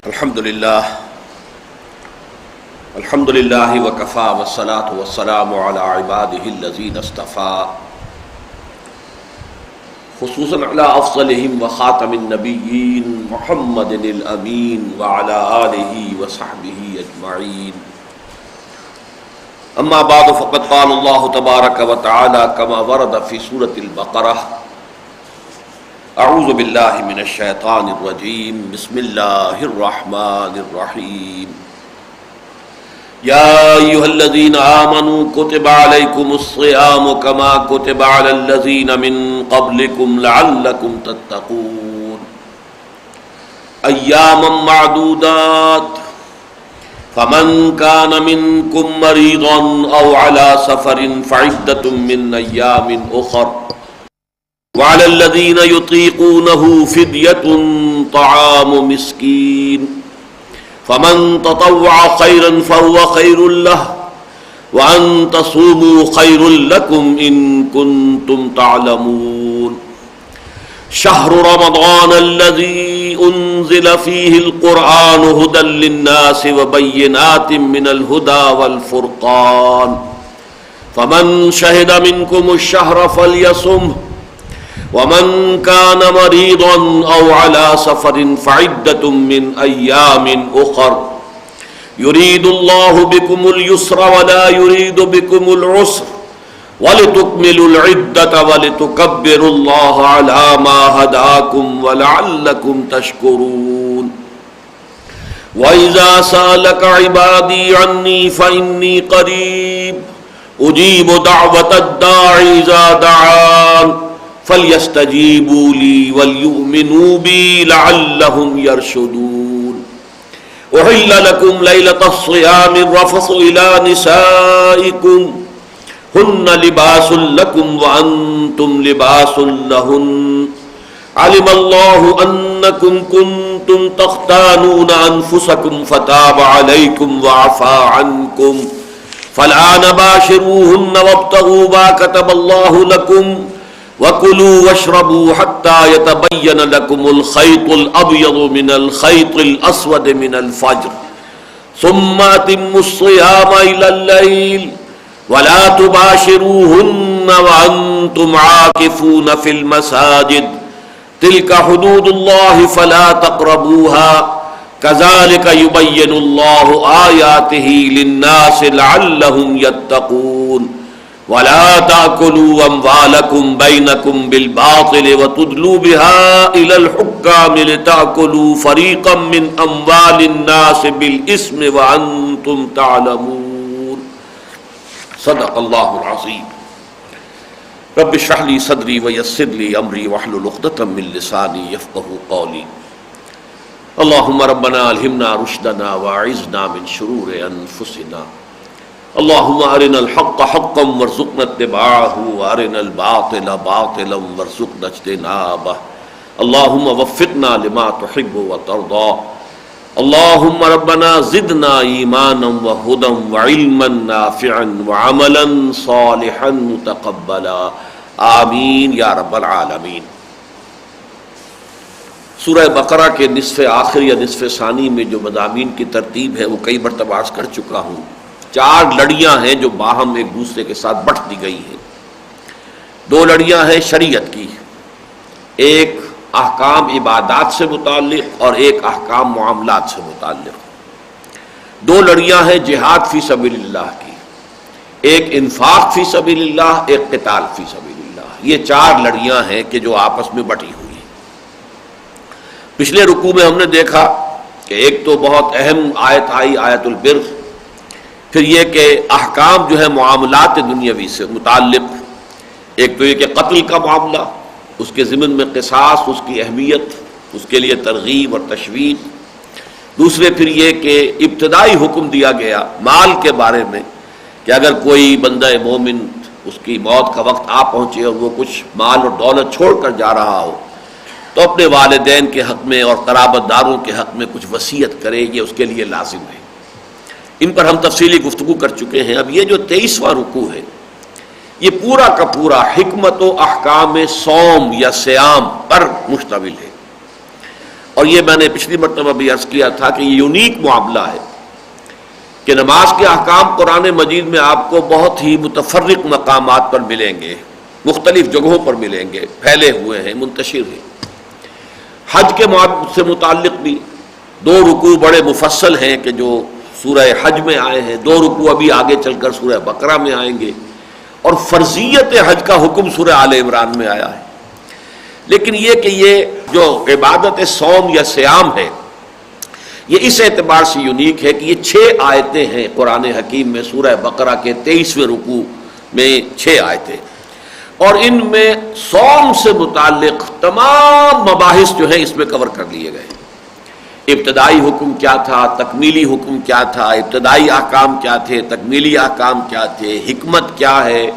الحمد للہ وکفى والصلاة والسلام على عباده الذین اصطفى خصوصا على افضلهم وخاتم النبیین محمد الامین وعلى آلہ وصحبہ اجمعین. اما بعد فقد قال اللہ تبارک وتعالی كما ورد في سورة البقرہ: اعوذ باللہ من الشیطان الرجیم بسم اللہ الرحمن الرحیم. یا ایھا الذین آمنوا کتب علیکم الصیام کما کتب علی الذین من قبلکم لعلکم تتقون ایاما معدودات فمن کان منکم مریضا او علی سفر فعدۃ من ایام اخر وعلى الذين يطيقونه فدية طعام مسكين فمن تطوع خيرا فهو خير له وأن تصوموا خير لكم إن كنتم تعلمون. شهر رمضان الذي أنزل فيه القرآن هدى للناس وبينات من الهدى والفرقان فمن شهد منكم الشهر فليصمه ومن كان مريضا أو على سفر فعدة من أيام أخر يريد الله بكم اليسر ولا يريد بكم العسر ولتكملوا العدة ولتكبروا الله على ما هداكم ولعلكم تشكرون. وإذا سألك عبادي عني فإني قريب أجيب دعوة الداعي إذا دعان فَلْيَسْتَجِيبُوا لِي وَلْيُؤْمِنُوا بِي لَعَلَّهُمْ يَرْشُدُونَ. أُحِلَّ لَكُمْ لَيْلَةَ الصِّيَامِ الرَّفَثُ إِلَىٰ نِسَائِكُمْ هُنَّ لِبَاسٌ لَكُمْ وَأَنْتُمْ لِبَاسٌ لَهُنَّ عَلِمَ اللَّهُ أَنَّكُمْ كُنْتُمْ تَخْتَانُونَ أَنفُسَكُمْ فَتَابَ عَلَيْكُمْ وَعَفَا عَنْكُمْ فَالْآنَ بَاشِرُوهُنَّ وَابْتَغُوا مَا كَتَبَ اللَّهُ لَكُمْ وَكُلُوا وَاشْرَبُوا حَتَّى يَتَبَيَّنَ لَكُمُ الْخَيْطُ الْأَبْيَضُ مِنَ الْخَيْطِ الْأَسْوَدِ مِنَ الْفَجْرِ ثُمَّ أَتِمُّوا الصِّيَامَ إِلَى اللَّيْلِ وَلَا تُبَاشِرُوهُنَّ وَأَنْتُمْ عَاكِفُونَ فِي الْمَسَاجِدِ تِلْكَ حُدُودُ اللَّهِ فَلَا تَقْرَبُوهَا كَذَلِكَ يُبَيِّنُ اللَّهُ آيَاتِهِ لِلنَّاسِ لَعَلَّهُمْ يَتَّقُونَ. وَلَا تَأْكُلُوا أَمْوَالَكُمْ بَيْنَكُمْ بِالْبَاطِلِ وَتُدْلُوا بِهَا إِلَى الْحُكَّامِ لِتَأْكُلُوا فَرِيقًا مِّنْ أَمْوَالِ النَّاسِ بِالْإِثْمِ وَأَنْتُمْ تَعْلَمُونَ. صدق اللہ العظیم. رب اشرح لي صدری ويسر لي أمری واحلل عقدۃ من لسانی يفقهوا قولی. اللهم ربنا ألهمنا رشدنا وأعذنا من شرور أنفسنا. اللهم أرنا الحق حقا وارزقنا اتباعه وأرنا الباطل باطلا وارزقنا اجتنابه. اللهم وفقنا لما تحب وترضى. اللهم ربنا زدنا إيمانا وهدى وعلما نافعا وعملا صالحا متقبلا آمین یا رب العالمین. سورہ بقرہ کے نصف آخر یا نصف ثانی میں جو مضامین کی ترتیب ہے وہ کئی مرتبہ عرض کر چکا ہوں. 4 لڑیاں ہیں جو باہم ایک دوسرے کے ساتھ بٹ دی گئی ہیں. 2 لڑیاں ہیں شریعت کی، ایک احکام عبادات سے متعلق اور ایک احکام معاملات سے متعلق. 2 لڑیاں ہیں جہاد فی سبیل اللہ کی، ایک انفاق فی سبیل اللہ، ایک قتال فی سبیل اللہ. یہ 4 لڑیاں ہیں کہ جو آپس میں بٹی ہوئی ہیں. پچھلے رکوع میں ہم نے دیکھا کہ ایک تو بہت اہم آیت آئی، آیت البر. پھر یہ کہ احکام جو ہے معاملات دنیاوی سے متعلق، ایک تو یہ کہ قتل کا معاملہ، اس کے ضمن میں قصاص، اس کی اہمیت، اس کے لیے ترغیب اور تشویق. دوسرے پھر یہ کہ ابتدائی حکم دیا گیا مال کے بارے میں کہ اگر کوئی بندہ مومن اس کی موت کا وقت آ پہنچے اور وہ کچھ مال اور دولت چھوڑ کر جا رہا ہو تو اپنے والدین کے حق میں اور قرابت داروں کے حق میں کچھ وصیت کرے، یہ اس کے لیے لازم ہے. ان پر ہم تفصیلی گفتگو کر چکے ہیں. اب یہ جو 23واں رکوع ہے یہ پورا کا پورا حکمت و احکام صوم یا صیام پر مشتمل ہے. اور یہ میں نے پچھلی مرتبہ بھی عرض کیا تھا کہ یہ یونیک معاملہ ہے کہ نماز کے احکام قرآن مجید میں آپ کو بہت ہی متفرق مقامات پر ملیں گے، مختلف جگہوں پر ملیں گے، پھیلے ہوئے ہیں، منتشر ہیں۔ حج کے سے متعلق بھی 2 رکوع بڑے مفصل ہیں کہ جو سورہ حج میں آئے ہیں، 2 رکوع ابھی آگے چل کر سورہ بقرہ میں آئیں گے، اور فرضیت حج کا حکم سورہ آل عمران میں آیا ہے۔ لیکن یہ کہ یہ جو عبادت صوم یا صیام ہے، یہ اس اعتبار سے یونیک ہے کہ یہ 6 آیتیں ہیں قرآن حکیم میں، سورہ بقرہ کے 23ویں رکوع میں 6 آیتیں، اور ان میں صوم سے متعلق تمام مباحث جو ہیں اس میں کور کر لیے گئے۔ ابتدائی حکم کیا تھا، تکمیلی حکم کیا تھا، ابتدائی احکام کیا تھے، تکمیلی احکام کیا تھے، حکمت کیا ہے،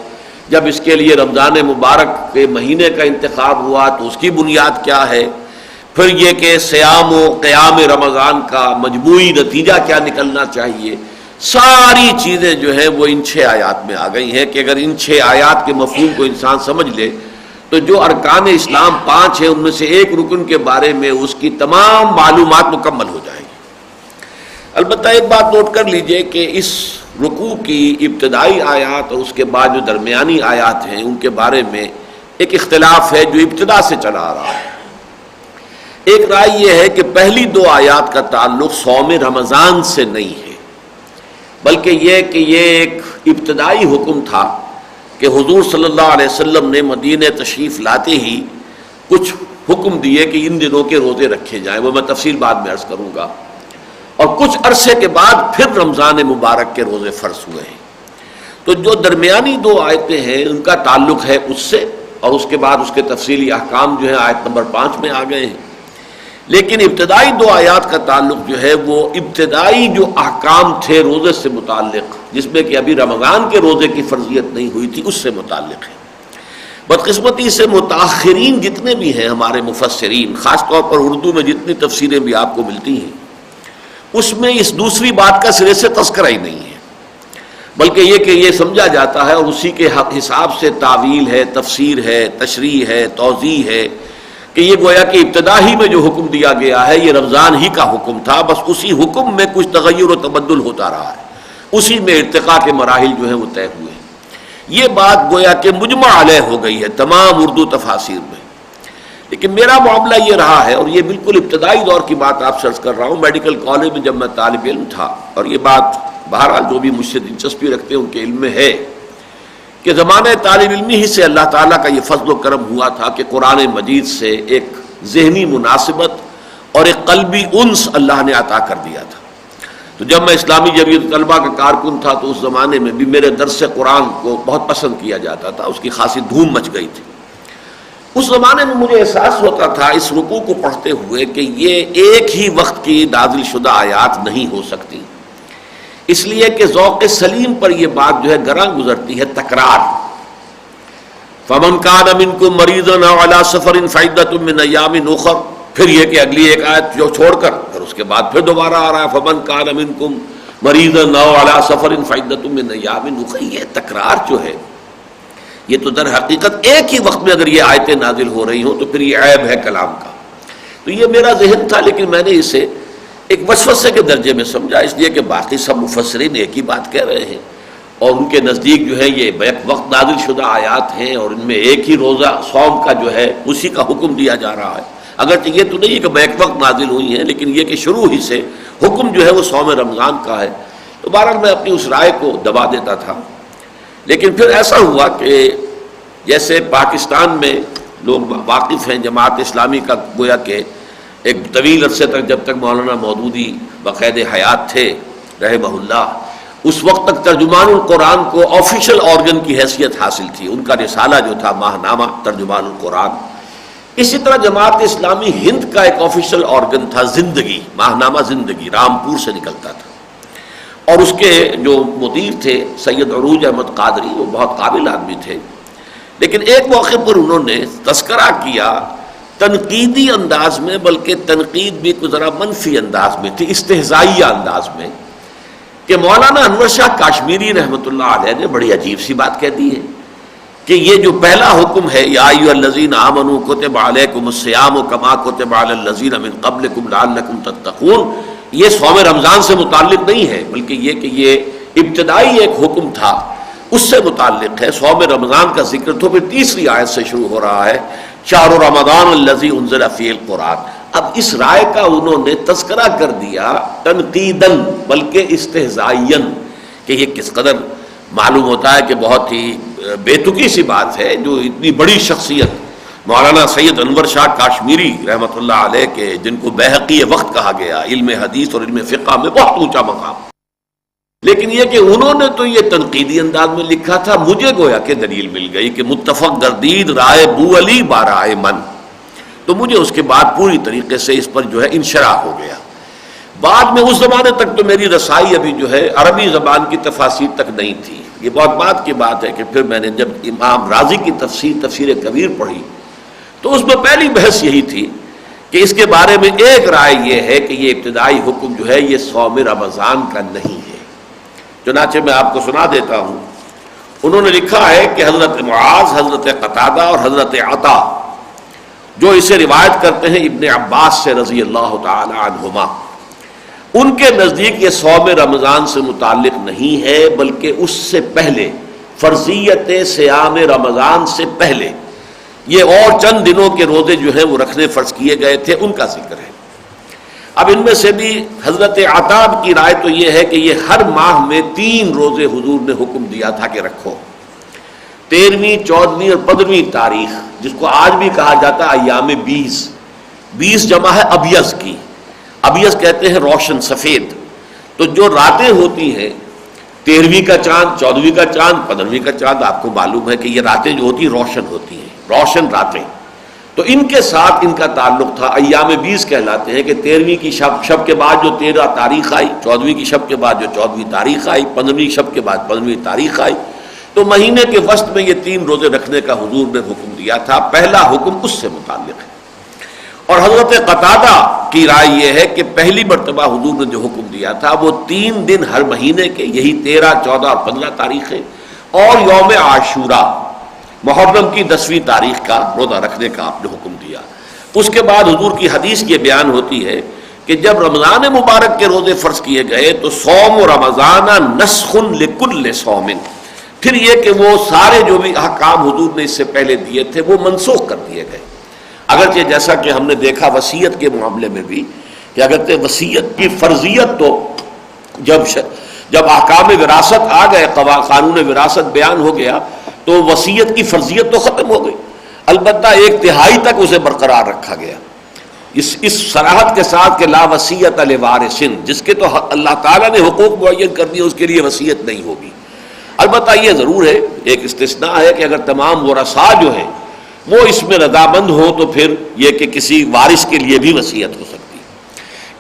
جب اس کے لیے رمضان مبارک کے مہینے کا انتخاب ہوا تو اس کی بنیاد کیا ہے، پھر یہ کہ صیام و قیام رمضان کا مجموعی نتیجہ کیا نکلنا چاہیے، ساری چیزیں جو ہیں وہ ان 6 آیات میں آ گئی ہیں کہ اگر ان 6 آیات کے مفہوم کو انسان سمجھ لے تو جو ارکان اسلام 5 ہیں ان میں سے ایک رکن کے بارے میں اس کی تمام معلومات مکمل ہو جائیں گی۔ البتہ ایک بات نوٹ کر لیجئے کہ اس رکوع کی ابتدائی آیات اور اس کے بعد جو درمیانی آیات ہیں ان کے بارے میں ایک اختلاف ہے جو ابتدا سے چلا آ رہا ہے۔ ایک رائے یہ ہے کہ پہلی 2 آیات کا تعلق صوم رمضان سے نہیں ہے، بلکہ یہ کہ یہ ایک ابتدائی حکم تھا کہ حضور صلی اللہ علیہ وسلم نے مدینہ تشریف لاتے ہی کچھ حکم دیے کہ ان دنوں کے روزے رکھے جائیں، وہ میں تفصیل بعد میں عرض کروں گا، اور کچھ عرصے کے بعد پھر رمضان مبارک کے روزے فرض ہوئے ہیں۔ تو جو درمیانی 2 آیتیں ہیں ان کا تعلق ہے اس سے، اور اس کے بعد اس کے تفصیلی احکام جو ہیں آیت نمبر 5 میں آ گئے ہیں، لیکن ابتدائی 2 آیات کا تعلق جو ہے وہ ابتدائی جو احکام تھے روزے سے متعلق، جس میں کہ ابھی رمضان کے روزے کی فرضیت نہیں ہوئی تھی، اس سے متعلق ہے۔ بدقسمتی سے متاخرین جتنے بھی ہیں ہمارے مفسرین، خاص طور پر اردو میں جتنی تفسیریں بھی آپ کو ملتی ہیں، اس میں اس دوسری بات کا سرے سے تذکرہ ہی نہیں ہے، بلکہ یہ کہ یہ سمجھا جاتا ہے اور اسی کے حساب سے تعویل ہے، تفسیر ہے، تشریح ہے، توضیح ہے کہ یہ گویا کہ ابتدا ہی میں جو حکم دیا گیا ہے یہ رمضان ہی کا حکم تھا، بس اسی حکم میں کچھ تغیر و تبدل ہوتا رہا ہے، اسی میں ارتقاء کے مراحل جو ہیں وہ طے ہوئے ہیں۔ یہ بات گویا کہ مجمع علیہ ہو گئی ہے تمام اردو تفاسیر میں، لیکن میرا معاملہ یہ رہا ہے، اور یہ بالکل ابتدائی دور کی بات آپ سے عرض کر رہا ہوں، میڈیکل کالج میں جب میں طالب علم تھا، اور یہ بات بہرحال جو بھی مجھ سے دلچسپی رکھتے ہیں ان کے علم میں ہے کہ زمانہ طالب علمی ہی سے اللہ تعالیٰ کا یہ فضل و کرم ہوا تھا کہ قرآن مجید سے ایک ذہنی مناسبت اور ایک قلبی انس اللہ نے عطا کر دیا تھا۔ تو جب میں اسلامی جمعیت طلبہ کا کارکن تھا تو اس زمانے میں بھی میرے درس قرآن کو بہت پسند کیا جاتا تھا، اس کی خاصی دھوم مچ گئی تھی۔ اس زمانے میں مجھے احساس ہوتا تھا اس رکوع کو پڑھتے ہوئے کہ یہ ایک ہی وقت کی نازل شدہ آیات نہیں ہو سکتی، اس لیے کہ ذوق سلیم پر یہ بات جو ہے گراں گزرتی ہے تکرار۔ فَمَنْ كَانَ مِنْكُمْ مَرِيضًا أَوْ عَلَىٰ سَفَرٍ فَعِدَّةٌ مِّنْ أَيَّامٍ أُخَرَ، پھر یہ کہ اگلی ایک آیت جو چھوڑ کر پھر اس کے بعد پھر دوبارہ آ رہا ہے فَمَنْ كَانَ مِنْكُمْ مَرِيضًا أَوْ عَلَىٰ سَفَرٍ فَعِدَّةٌ مِّنْ أَيَّامٍ أُخَرَ۔ یہ تکرار جو ہے یہ تو در حقیقت ایک ہی وقت میں اگر یہ آیتیں نازل ہو رہی ہوں تو پھر یہ عیب ہے کلام کا۔ تو یہ میرا ذہن تھا، لیکن میں نے اسے ایک وسوسے کے درجے میں سمجھا، اس لیے کہ باقی سب مفسرین ایک ہی بات کہہ رہے ہیں، اور ان کے نزدیک جو ہے یہ بیک وقت نازل شدہ آیات ہیں، اور ان میں ایک ہی روزہ صوم کا جو ہے اسی کا حکم دیا جا رہا ہے۔ اگرچہ یہ تو نہیں ہے کہ بیک وقت نازل ہوئی ہیں، لیکن یہ کہ شروع ہی سے حکم جو ہے وہ صوم رمضان کا ہے۔ تو بہرحال میں اپنی اس رائے کو دبا دیتا تھا، لیکن پھر ایسا ہوا کہ جیسے پاکستان میں لوگ واقف ہیں جماعت اسلامی کا، گویا کہ ایک طویل عرصے تک جب تک مولانا مودودی بقید حیات تھے رحمہ اللہ، اس وقت تک ترجمان القرآن کو آفیشل آرگن کی حیثیت حاصل تھی، ان کا رسالہ جو تھا ماہنامہ ترجمان القرآن۔ اسی طرح جماعت اسلامی ہند کا ایک آفیشل آرگن تھا زندگی، ماہنامہ زندگی، رامپور سے نکلتا تھا، اور اس کے جو مدیر تھے سید عروج احمد قادری، وہ بہت قابل آدمی تھے، لیکن ایک موقع پر انہوں نے تذکرہ کیا تنقیدی انداز میں، بلکہ تنقید بھی کچھ ذرا منفی انداز میں تھی، استہزائیہ انداز میں، کہ مولانا انور شاہ کاشمیری رحمۃ اللہ علیہ نے بڑی عجیب سی بات کہہ دی ہے کہ یہ جو پہلا حکم ہے یا ایھا الذین آمنوا کتب علیکم الصیام کما کتب علی الذین من قبلکم لعلکم تتقون، یہ صوم رمضان سے متعلق نہیں ہے، بلکہ یہ کہ یہ ابتدائی ایک حکم تھا اس سے متعلق ہے۔ صوم رمضان کا ذکر تو پھر تیسری آیت سے شروع ہو رہا ہے، شہر رمضان الذی انزل فیہ القرآن۔ اب اس رائے کا انہوں نے تذکرہ کر دیا تنقیداً بلکہ استہزائیاً، کہ یہ کس قدر معلوم ہوتا ہے کہ بہت ہی بے تکی سی بات ہے جو اتنی بڑی شخصیت مولانا سید انور شاہ کاشمیری رحمۃ اللہ علیہ کے، جن کو بیہقی وقت کہا گیا، علم حدیث اور علم فقہ میں بہت اونچا مقام، لیکن یہ کہ انہوں نے تو یہ تنقیدی انداز میں لکھا تھا، مجھے گویا کہ دلیل مل گئی کہ متفق گردید رائے بو علی بارائے من، تو مجھے اس کے بعد پوری طریقے سے اس پر جو ہے انشراح ہو گیا۔ بعد میں اس زمانے تک تو میری رسائی ابھی جو ہے عربی زبان کی تفاسیر تک نہیں تھی، یہ بہت بعد کی بات ہے کہ پھر میں نے جب امام رازی کی تفسیر کبیر پڑھی تو اس میں پہلی بحث یہی تھی کہ اس کے بارے میں ایک رائے یہ ہے کہ یہ ابتدائی حکم جو ہے یہ صوم رمضان کا نہیں ہے، چنانچہ میں آپ کو سنا دیتا ہوں۔ انہوں نے لکھا ہے کہ حضرت معاذ، حضرت قتادہ اور حضرت عطا جو اسے روایت کرتے ہیں ابن عباس سے رضی اللہ تعالی عنہما، ان کے نزدیک یہ صوم رمضان سے متعلق نہیں ہے، بلکہ اس سے پہلے فرضیت صیام رمضان سے پہلے یہ اور چند دنوں کے روزے جو ہیں وہ رکھنے فرض کیے گئے تھے، ان کا ذکر ہے۔ اب ان میں سے بھی حضرت عطاب کی رائے تو یہ ہے کہ یہ ہر ماہ میں 3 روزے حضور نے حکم دیا تھا کہ رکھو، 13ویں، 14ویں اور 15ویں تاریخ، جس کو آج بھی کہا جاتا ہے ایام 20 جمع ہے ابیض کی، ابیض کہتے ہیں روشن سفید، تو جو راتیں ہوتی ہیں 13ویں کا چاند، 14ویں کا چاند، 15ویں کا چاند، آپ کو معلوم ہے کہ یہ راتیں جو ہوتی ہیں روشن ہوتی ہیں، روشن راتیں، تو ان کے ساتھ ان کا تعلق تھا، ایام 20 کہلاتے ہیں کہ 13ویں کی شب کے بعد جو 13 تاریخ آئی، 14ویں کی شب کے بعد جو 14ویں تاریخ آئی، 15ویں شب کے بعد 15ویں تاریخ آئی، تو مہینے کے وسط میں یہ 3 روزے رکھنے کا حضور نے حکم دیا تھا، پہلا حکم اس سے متعلق ہے۔ اور حضرت قتادہ کی رائے یہ ہے کہ پہلی مرتبہ حضور نے جو حکم دیا تھا وہ 3 دن ہر مہینے کے، یہی 13، 14 اور 15 تاریخیں، اور یوم عاشورہ محرم کی 10ویں تاریخ کا روزہ رکھنے کا آپ نے حکم دیا۔ اس کے بعد حضور کی حدیث یہ بیان ہوتی ہے کہ جب رمضان مبارک کے روزے فرض کیے گئے تو صوم رمضان نسخ لکل صوم، پھر یہ کہ وہ سارے جو بھی احکام حضور نے اس سے پہلے دیے تھے وہ منسوخ کر دیے گئے، اگرچہ جیسا کہ ہم نے دیکھا وصیت کے معاملے میں بھی کہ اگرچہ وصیت کی فرضیت تو جب احکام وراثت آ گئے، قانون وراثت بیان ہو گیا تو وصیت کی فرضیت تو ختم ہو گئی، البتہ 1/3 تک اسے برقرار رکھا گیا، اس صراحت کے ساتھ کہ لا وصیت لوارث، جس کے تو اللہ تعالیٰ نے حقوق معین کر دیے اس کے لیے وصیت نہیں ہوگی۔ البتہ یہ ضرور ہے، ایک استثناء ہے کہ اگر تمام ورثاء جو ہیں وہ اس میں رضامند ہو تو پھر یہ کہ کسی وارث کے لیے بھی وصیت ہو سکتی۔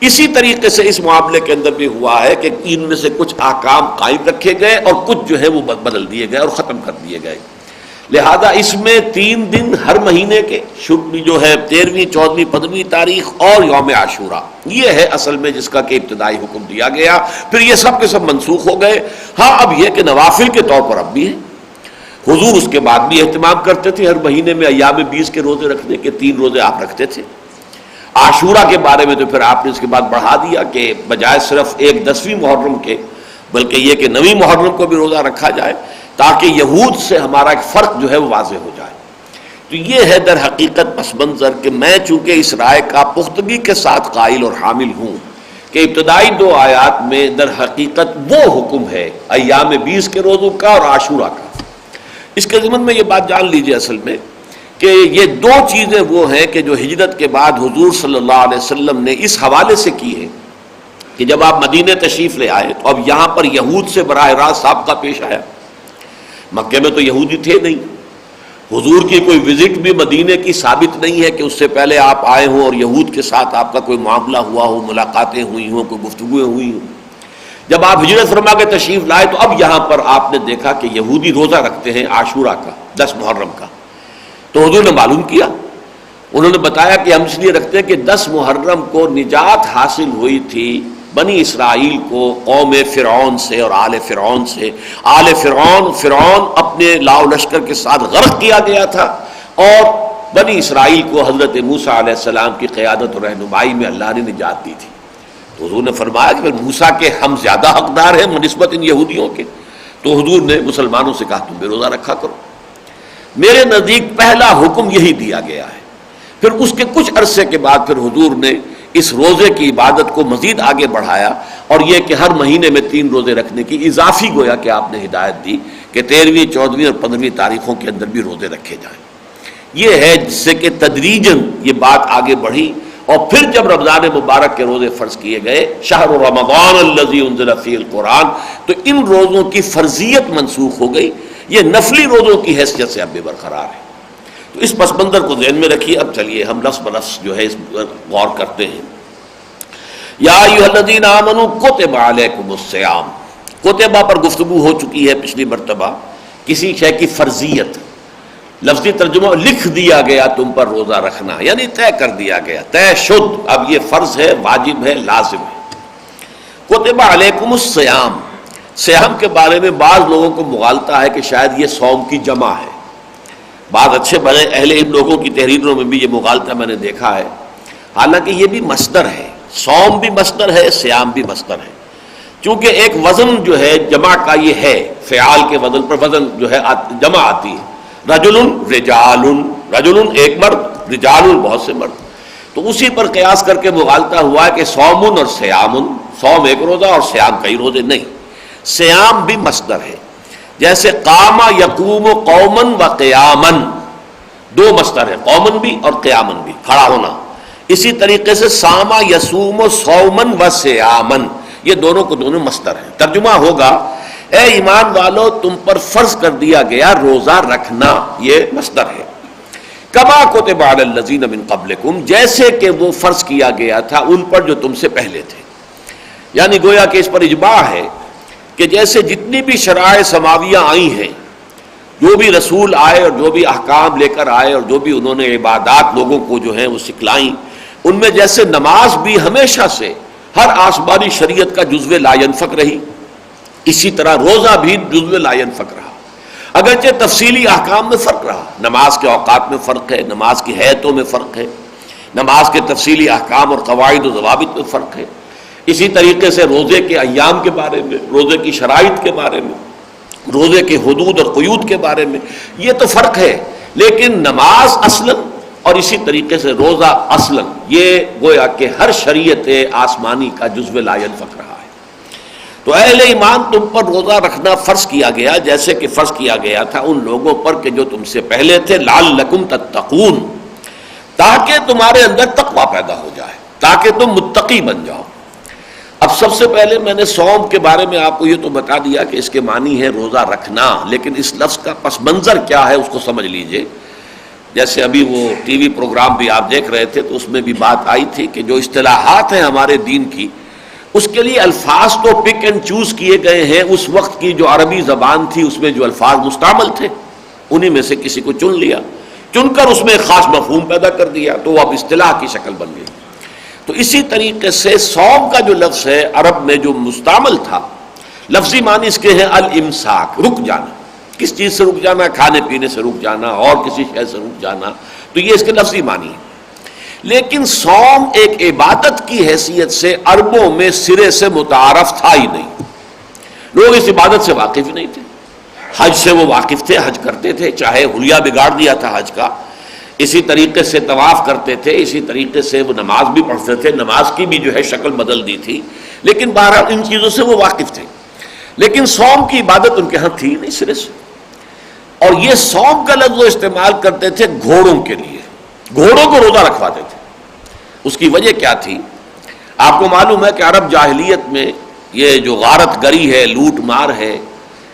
اسی طریقے سے اس معاملے کے اندر بھی ہوا ہے کہ ان میں سے کچھ احکام قائم رکھے گئے اور کچھ جو ہے وہ بدل دیے گئے اور ختم کر دیے گئے، لہذا اس میں 3 دن ہر مہینے کے جو ہے 13ویں، 14ویں، 15ویں تاریخ اور یوم عاشورہ، یہ ہے اصل میں جس کا کہ ابتدائی حکم دیا گیا، پھر یہ سب کے سب منسوخ ہو گئے۔ ہاں اب یہ کہ نوافل کے طور پر اب بھی ہے، حضور اس کے بعد بھی اہتمام کرتے تھے ہر مہینے میں ایام 20 کے روزے رکھنے کے، 3 روزے آپ رکھتے تھے۔ عاشورہ کے بارے میں تو پھر آپ نے اس کے بعد بڑھا دیا کہ بجائے صرف 10ویں محرم کے بلکہ یہ کہ 9ویں محرم کو بھی روزہ رکھا جائے تاکہ یہود سے ہمارا ایک فرق جو ہے وہ واضح ہو جائے۔ تو یہ ہے در حقیقت پس منظر کہ میں چونکہ اس رائے کا پختگی کے ساتھ قائل اور حامل ہوں کہ ابتدائی 2 آیات میں در حقیقت وہ حکم ہے ایام 20 کے روزوں کا اور عاشورہ کا۔ اس کے ضمن میں یہ بات جان لیجئے اصل میں کہ یہ 2 چیزیں وہ ہیں کہ جو ہجرت کے بعد حضور صلی اللہ علیہ وسلم نے اس حوالے سے کی ہے کہ جب آپ مدینہ تشریف لے آئے تو اب یہاں پر یہود سے براہ راست سابقہ پیش آیا، مکے میں تو یہودی تھے نہیں، حضور کی کوئی وزٹ بھی مدینہ کی ثابت نہیں ہے کہ اس سے پہلے آپ آئے ہوں اور یہود کے ساتھ آپ کا کوئی معاملہ ہوا ہو، ملاقاتیں ہوئی ہوں، کوئی گفتگویں ہوئی ہوں۔ جب آپ ہجرت فرما کے تشریف لائے تو اب یہاں پر آپ نے دیکھا کہ یہودی روزہ رکھتے ہیں عاشورہ کا، 10 محرم کا، تو حضور نے معلوم کیا، انہوں نے بتایا کہ ہم اس لیے رکھتے ہیں کہ 10 محرم کو نجات حاصل ہوئی تھی بنی اسرائیل کو قوم فرعون سے اور آل فرعون سے، آل فرعون اپنے لاؤ لشکر کے ساتھ غرق کیا گیا تھا، اور بنی اسرائیل کو حضرت موسیٰ علیہ السلام کی قیادت اور رہنمائی میں اللہ نے نجات دی تھی۔ تو حضور نے فرمایا کہ موسیٰ کے ہم زیادہ حقدار ہیں بنسبت ان یہودیوں کے، تو حضور نے مسلمانوں سے کہا تم بھی روزہ رکھا کرو۔ میرے نزدیک پہلا حکم یہی دیا گیا ہے۔ پھر اس کے کچھ عرصے کے بعد پھر حضور نے اس روزے کی عبادت کو مزید آگے بڑھایا، اور یہ کہ ہر مہینے میں 3 روزے رکھنے کی اضافی گویا کہ آپ نے ہدایت دی کہ 13ویں، 14ویں اور 15ویں تاریخوں کے اندر بھی روزے رکھے جائیں۔ یہ ہے جس سے کہ تدریجاً یہ بات آگے بڑھی، اور پھر جب رمضان مبارک کے روزے فرض کیے گئے، شہر رمضان الذی انزل فیہ القرآن، تو ان روزوں کی فرضیت منسوخ ہو گئی، یہ نفلی روزوں کی حیثیت سے اب بھی برقرار ہے۔ تو اس پس منظر کو ذہن میں رکھیے۔ اب چلیے ہم لفظ بلفظ جو ہے اس پر غور کرتے ہیں۔ یا ایھا الذین آمنوا کتب علیکم الصیام، کتبہ پر گفتگو ہو چکی ہے پچھلی مرتبہ، کسی شے کی فرضیت، لفظی ترجمہ لکھ دیا گیا تم پر روزہ رکھنا، یعنی طے کر دیا گیا، طے شد، اب یہ فرض ہے، واجب ہے، لازم ہے۔ کتب علیکم الصیام، صیام کے بارے میں بعض لوگوں کو مغالطہ ہے کہ شاید یہ صوم کی جمع ہے۔ بعض اچھے بڑے اہل علم لوگوں کی تحریروں میں بھی یہ مغالطہ میں نے دیکھا ہے، حالانکہ یہ بھی مصدر ہے، صوم بھی مصدر ہے، صیام بھی مصدر ہے، چونکہ ایک وزن جو ہے جمع کا یہ ہے، فعال کے وزن پر وزن جو ہے جمع آتی ہے، رجل رجال، رجل ایک مرد، رجال بہت سے مرد، تو اسی پر قیاس کر کے مغالطہ ہوا ہے کہ صوم اور صیام، صوم ایک روزہ اور صیام کئی روزے، نہیں، صیام بھی مصدر ہے۔ جیسے قام یقوم قومن و قیامن، 2 مصدر ہیں، قومن بھی اور قیامن بھی، کھڑا ہونا۔ اسی طریقے سے صام یصوم صومن و صیامن، یہ دونوں کو دونوں مصدر ہیں۔ ترجمہ ہوگا اے ایمان والو تم پر فرض کر دیا گیا روزہ رکھنا، یہ مصدر ہے۔ کما کتب علی الذین من قبلکم، جیسے کہ وہ فرض کیا گیا تھا ان پر جو تم سے پہلے تھے، یعنی گویا کہ اس پر اجماع ہے کہ جیسے جتنی بھی شرائع سماویہ آئی ہیں، جو بھی رسول آئے اور جو بھی احکام لے کر آئے اور جو بھی انہوں نے عبادات لوگوں کو جو ہیں وہ سکھلائیں، ان میں جیسے نماز بھی ہمیشہ سے ہر آسمانی شریعت کا جزو لا ینفک رہی، اسی طرح روزہ بھی جزو لا ینفک رہا، اگرچہ تفصیلی احکام میں فرق رہا، نماز کے اوقات میں فرق ہے، نماز کی ہیئتوں میں فرق ہے، نماز کے تفصیلی احکام اور قواعد و ضوابط میں فرق ہے، اسی طریقے سے روزے کے ایام کے بارے میں، روزے کی شرائط کے بارے میں، روزے کے حدود اور قیود کے بارے میں، یہ تو فرق ہے، لیکن نماز اصلاً اور اسی طریقے سے روزہ اصلاً یہ گویا کہ ہر شریعت آسمانی کا جزو لا ینفک رہا ہے۔ تو اہل ایمان تم پر روزہ رکھنا فرض کیا گیا جیسے کہ فرض کیا گیا تھا ان لوگوں پر کہ جو تم سے پہلے تھے، لعلکم تتقون، تاکہ تمہارے اندر تقوی پیدا ہو جائے، تاکہ تم متقی بن جاؤ۔ اب سب سے پہلے میں نے صوم کے بارے میں آپ کو یہ تو بتا دیا کہ اس کے معنی ہے روزہ رکھنا، لیکن اس لفظ کا پس منظر کیا ہے اس کو سمجھ لیجئے۔ جیسے ابھی وہ ٹی وی پروگرام بھی آپ دیکھ رہے تھے تو اس میں بھی بات آئی تھی کہ جو اصطلاحات ہیں ہمارے دین کی، اس کے لیے الفاظ تو پک اینڈ چوز کیے گئے ہیں، اس وقت کی جو عربی زبان تھی اس میں جو الفاظ مستعمل تھے انہی میں سے کسی کو چن لیا، چن کر اس میں ایک خاص مفہوم پیدا کر دیا تو وہ اب اصطلاح کی شکل بن گئی۔ تو اسی طریقے سے صوم کا جو لفظ ہے عرب میں جو مستعمل تھا، لفظی معنی اس کے ہیں الامساک، رک جانا، کس چیز سے رک جانا، کھانے پینے سے رک جانا اور کسی شے سے رک جانا، تو یہ اس کے لفظی معنی ہے۔ لیکن صوم ایک عبادت کی حیثیت سے عربوں میں سرے سے متعارف تھا ہی نہیں، لوگ اس عبادت سے واقف ہی نہیں تھے۔ حج سے وہ واقف تھے، حج کرتے تھے، چاہے حلیہ بگاڑ دیا تھا حج کا، اسی طریقے سے طواف کرتے تھے، اسی طریقے سے وہ نماز بھی پڑھتے تھے، نماز کی بھی جو ہے شکل بدل دی تھی، لیکن بہرحال ان چیزوں سے وہ واقف تھے۔ لیکن صوم کی عبادت ان کے ہاں تھی نہیں سرے سے، اور یہ صوم کا لفظ وہ استعمال کرتے تھے گھوڑوں کے لیے، گھوڑوں کو روزہ رکھواتے تھے۔ اس کی وجہ کیا تھی؟ آپ کو معلوم ہے کہ عرب جاہلیت میں یہ جو غارت گری ہے، لوٹ مار ہے،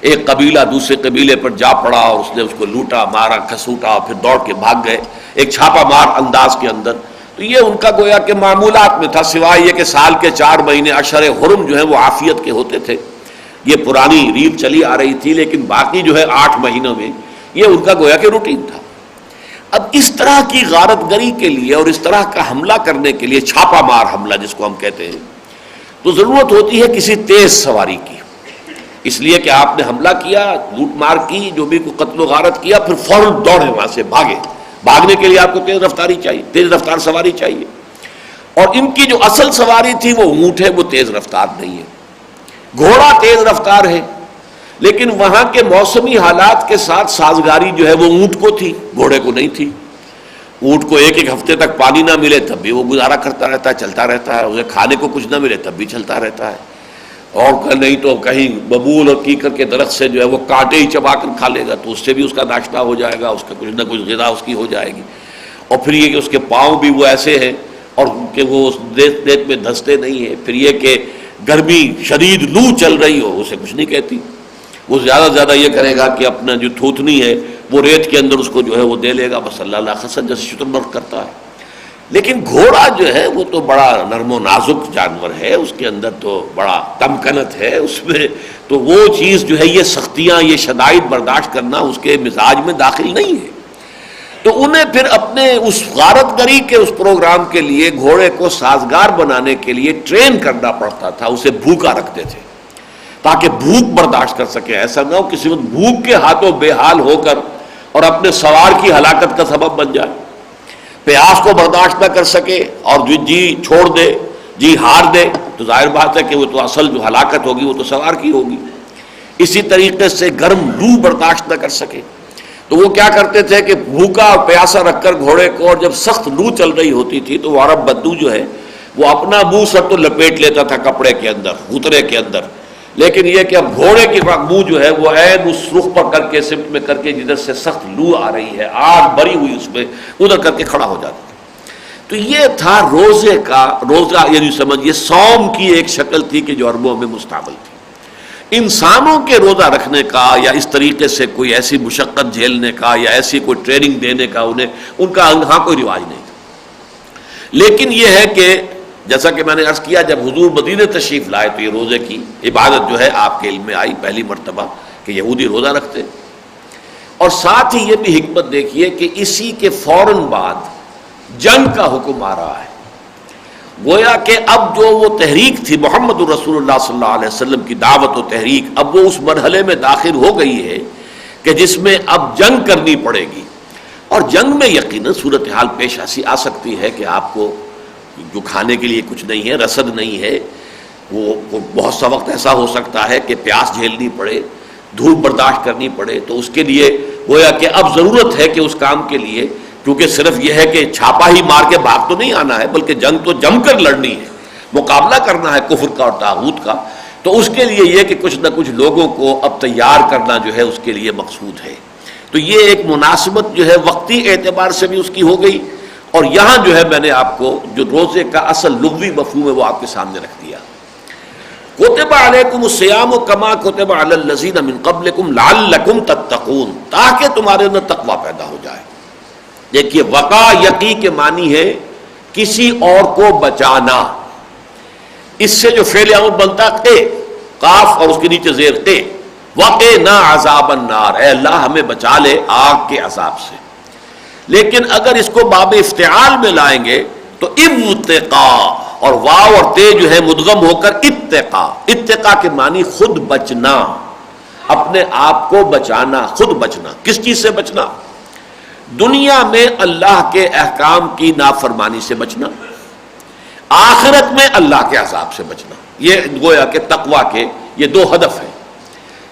ایک قبیلہ دوسرے قبیلے پر جا پڑا اور اس نے اس کو لوٹا، مارا، کھسوٹا اور پھر دوڑ کے بھاگ گئے ایک چھاپا مار انداز کے اندر، تو یہ ان کا گویا کہ معمولات میں تھا، سوائے یہ کہ سال کے 4 مہینے اشہر حرم جو ہیں وہ عافیت کے ہوتے تھے، یہ پرانی ریت چلی آ رہی تھی، لیکن باقی جو ہے 8 مہینوں میں یہ ان کا گویا کہ روٹین تھا۔ اب اس طرح کی غارت گری کے لیے اور اس طرح کا حملہ کرنے کے لیے، چھاپا مار حملہ جس کو ہم کہتے ہیں، تو ضرورت ہوتی ہے کسی تیز سواری کی، اس لیے کہ آپ نے حملہ کیا، لوٹ مار کی، جو بھی کوئی قتل و غارت کیا، پھر فوراً دوڑے وہاں سے بھاگے. بھاگنے کے لیے آپ کو تیز رفتاری چاہیے، تیز رفتار سواری چاہیے. اور ان کی جو اصل سواری تھی وہ اونٹ ہے، وہ تیز رفتار نہیں ہے. گھوڑا تیز رفتار ہے، لیکن وہاں کے موسمی حالات کے ساتھ سازگاری جو ہے وہ اونٹ کو تھی، گھوڑے کو نہیں تھی. اونٹ کو ایک ہفتے تک پانی نہ ملے تب بھی وہ گزارا کرتا رہتا ہے، چلتا رہتا ہے. اسے کھانے کو کچھ نہ ملے تب بھی چلتا رہتا ہے. اور نہیں تو کہیں ببول اور کیکر کے درخت سے جو ہے وہ کانٹے ہی چبا کر کھا لے گا تو اس سے بھی اس کا ناشتہ ہو جائے گا، اس کا کچھ نہ کچھ غذا اس کی ہو جائے گی. اور پھر یہ کہ اس کے پاؤں بھی وہ ایسے ہیں اور کہ وہ اس دیت میں دھنستے نہیں ہیں. پھر یہ کہ گرمی شدید لو چل رہی ہو اسے کچھ نہیں کہتی، وہ زیادہ سے زیادہ یہ کرے گا کہ اپنا جو تھوتنی ہے وہ ریت کے اندر اس کو جو ہے وہ دے لے گا، بس اللہ اللہ خسن جیسے شترمرغ کرتا ہے. لیکن گھوڑا جو ہے وہ تو بڑا نرم و نازک جانور ہے، اس کے اندر تو بڑا تمکنت ہے، اس میں تو وہ چیز جو ہے یہ سختیاں، یہ شدائد برداشت کرنا اس کے مزاج میں داخل نہیں ہے. تو انہیں پھر اپنے اس غارت گری کے اس پروگرام کے لیے گھوڑے کو سازگار بنانے کے لیے ٹرین کرنا پڑتا تھا، اسے بھوکا رکھتے تھے تاکہ بھوک برداشت کر سکے. ایسا نہ ہو کسی وقت بھوک کے ہاتھوں بے حال ہو کر اور اپنے سوار کی ہلاکت کا سبب بن جائے، پیاس کو برداشت نہ کر سکے اور جی چھوڑ دے، جی ہار دے، تو ظاہر بات ہے کہ وہ تو اصل جو ہلاکت ہوگی وہ تو سوار کی ہوگی. اسی طریقے سے گرم لو برداشت نہ کر سکے تو وہ کیا کرتے تھے کہ بھوکا اور پیاسا رکھ کر گھوڑے کو، اور جب سخت لو چل رہی ہوتی تھی تو وہ عرب بدو جو ہے وہ اپنا منہ سر تو لپیٹ لیتا تھا کپڑے کے اندر، غترے کے اندر، لیکن یہ کہ اب گھوڑے کی منہ جو ہے وہ عین اس رخ پر کر کے سمت میں کر کے جدھر سے سخت لو آ رہی ہے، آگ بری ہوئی اس میں، ادھر کر کے کھڑا ہو جاتا تھا. تو یہ تھا روزے کا، روزہ یعنی سمجھیے صوم کی ایک شکل تھی کہ جو عربوں میں مستعمل تھی. انسانوں کے روزہ رکھنے کا یا اس طریقے سے کوئی ایسی مشقت جھیلنے کا یا ایسی کوئی ٹریننگ دینے کا انہیں ان کا ہاں کوئی رواج نہیں تھا. لیکن یہ ہے کہ جیسا کہ میں نے عرض کیا جب حضور مدینہ تشریف لائے تو یہ روزے کی عبادت جو ہے آپ کے علم میں آئی پہلی مرتبہ کہ یہودی روزہ رکھتے. اور ساتھ ہی یہ بھی حکمت دیکھیے کہ اسی کے فوراً بعد جنگ کا حکم آ رہا ہے. گویا کہ اب جو وہ تحریک تھی محمد رسول اللہ صلی اللہ علیہ وسلم کی دعوت و تحریک، اب وہ اس مرحلے میں داخل ہو گئی ہے کہ جس میں اب جنگ کرنی پڑے گی. اور جنگ میں یقیناً صورتحال پیش ایسی آ سکتی ہے کہ آپ کو جو کھانے کے لیے کچھ نہیں ہے، رسد نہیں ہے، وہ بہت سا وقت ایسا ہو سکتا ہے کہ پیاس جھیلنی پڑے، دھوپ برداشت کرنی پڑے. تو اس کے لیے گویا کہ اب ضرورت ہے کہ اس کام کے لیے، کیونکہ صرف یہ ہے کہ چھاپا ہی مار کے بھاگ تو نہیں آنا ہے، بلکہ جنگ تو جم کر لڑنی ہے، مقابلہ کرنا ہے کفر کا اور طاغوت کا. تو اس کے لیے یہ کہ کچھ نہ کچھ لوگوں کو اب تیار کرنا جو ہے اس کے لیے مقصود ہے. تو یہ ایک مناسبت جو ہے وقتی اعتبار سے بھی اس کی ہو گئی. اور یہاں جو ہے میں نے آپ کو جو روزے کا اصل لغوی مفہوم ہے وہ آپ کے سامنے رکھ دیا. کتب علیکم الصیام کما کتب علی الذین من قبلکم لعلکم تتقون، تاکہ تمہارے اندر تقوی پیدا ہو جائے. دیکھیے وقا یقی کے معنی ہے کسی اور کو بچانا. اس سے جو فعل امر بنتا ہے قاف اور اس کے نیچے زیر تے، وقنا عذاب النار، اے اللہ ہمیں بچا لے آگ کے عذاب سے. لیکن اگر اس کو باب افتعال میں لائیں گے تو ابتقا، اور واو اور تے جو ہے مدغم ہو کر اتقا. اتقا کے معنی خود بچنا، اپنے آپ کو بچانا، خود بچنا. کس چیز سے بچنا؟ دنیا میں اللہ کے احکام کی نافرمانی سے بچنا، آخرت میں اللہ کے عذاب سے بچنا. یہ گویا کہ تقوی کے یہ دو ہدف ہیں.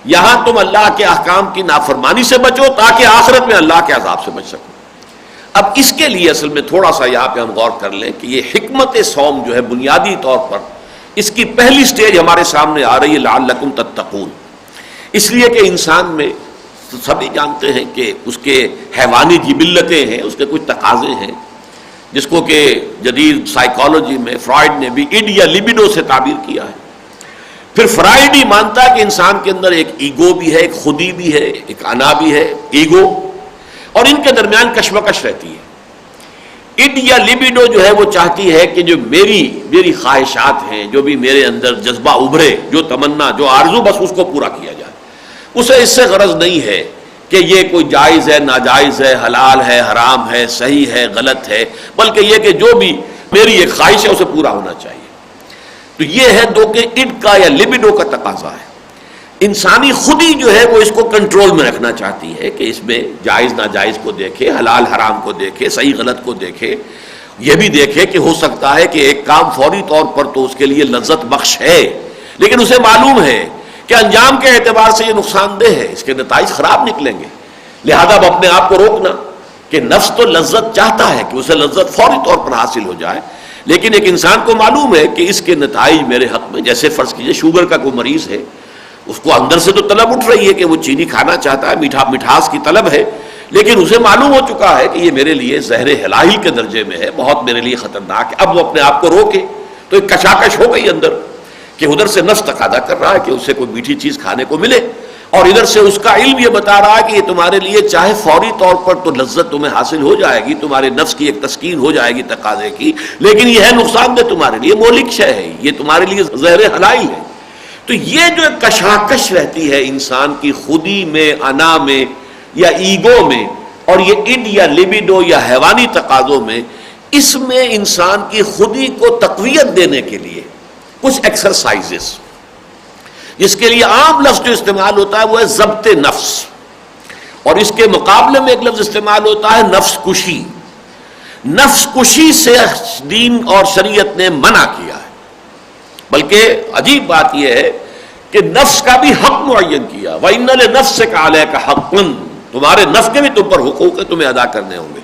یہاں تم اللہ کے احکام کی نافرمانی سے بچو تاکہ آخرت میں اللہ کے عذاب سے بچ سکو. اب اس کے لیے اصل میں تھوڑا سا یہاں پہ ہم غور کر لیں کہ یہ حکمت صوم جو ہے بنیادی طور پر اس کی پہلی سٹیج ہمارے سامنے آ رہی ہے لعلکم تتقون. اس لیے کہ انسان میں سبھی جانتے ہیں کہ اس کے حیوانی جبلتیں ہیں، اس کے کچھ تقاضے ہیں، جس کو کہ جدید سائیکالوجی میں فرائڈ نے بھی ایڈ یا لیبیڈو سے تعبیر کیا ہے. پھر فرائڈ ہی مانتا ہے کہ انسان کے اندر ایک ایگو بھی ہے، ایک خودی بھی ہے، ایک انا بھی ہے، ایگو، اور ان کے درمیان کشمکش رہتی ہے. ایڈ یا لیبیڈو جو ہے وہ چاہتی ہے کہ جو میری خواہشات ہیں، جو بھی میرے اندر جذبہ ابھرے، جو تمنا، جو آرزو، بس اس کو پورا کیا جائے. اسے اس سے غرض نہیں ہے کہ یہ کوئی جائز ہے، ناجائز ہے، حلال ہے، حرام ہے، صحیح ہے، غلط ہے، بلکہ یہ کہ جو بھی میری ایک خواہش ہے اسے پورا ہونا چاہیے. تو یہ ہے دو کہ اڈ کا یا لبیڈو کا تقاضا ہے. انسانی خودی جو ہے وہ اس کو کنٹرول میں رکھنا چاہتی ہے کہ اس میں جائز ناجائز کو دیکھے، حلال حرام کو دیکھے، صحیح غلط کو دیکھے، یہ بھی دیکھے کہ ہو سکتا ہے کہ ایک کام فوری طور پر تو اس کے لیے لذت بخش ہے، لیکن اسے معلوم ہے کہ انجام کے اعتبار سے یہ نقصان دہ ہے، اس کے نتائج خراب نکلیں گے. لہذا اب اپنے آپ کو روکنا کہ نفس تو لذت چاہتا ہے کہ اسے لذت فوری طور پر حاصل ہو جائے، لیکن ایک انسان کو معلوم ہے کہ اس کے نتائج میرے حق میں، جیسے فرض کیجئے شوگر کا کوئی مریض ہے، اس کو اندر سے تو طلب اٹھ رہی ہے کہ وہ چینی کھانا چاہتا ہے، مٹھاس کی طلب ہے، لیکن اسے معلوم ہو چکا ہے کہ یہ میرے لیے زہر ہلاہی کے درجے میں ہے، بہت میرے لیے خطرناک ہے. اب وہ اپنے آپ کو روکے تو ایک کشاکش ہو گئی اندر کہ ادھر سے نفس تقاضا کر رہا ہے کہ اسے کوئی میٹھی چیز کھانے کو ملے، اور ادھر سے اس کا علم یہ بتا رہا ہے کہ یہ تمہارے لیے چاہے فوری طور پر تو لذت تمہیں حاصل ہو جائے گی، تمہارے نفس کی ایک تسکین ہو جائے گی تقاضے کی، لیکن یہ ہے نقصان دہ تمہارے لیے، مہلک شے ہے، یہ تمہارے لیے زہر ہلائی ہے. تو یہ جو ایک کشاکش رہتی ہے انسان کی خودی میں، انا میں یا ایگو میں، اور یہ اڈ یا لبیڈو یا حیوانی تقاضوں میں، اس میں انسان کی خودی کو تقویت دینے کے لیے کچھ ایکسرسائزز، جس کے لیے عام لفظ جو استعمال ہوتا ہے وہ ہے ضبط نفس، اور اس کے مقابلے میں ایک لفظ استعمال ہوتا ہے نفس کشی. نفس کشی سے دین اور شریعت نے منع کیا ہے، بلکہ عجیب بات یہ ہے کہ نفس کا بھی حق معین کیا. وَإِنَّ لِنَفْسِكَ عَلَيْكَ حَقٌّ، تمہارے نفس کے بھی تم پر حقوق ہے، تمہیں ادا کرنے ہوں گے.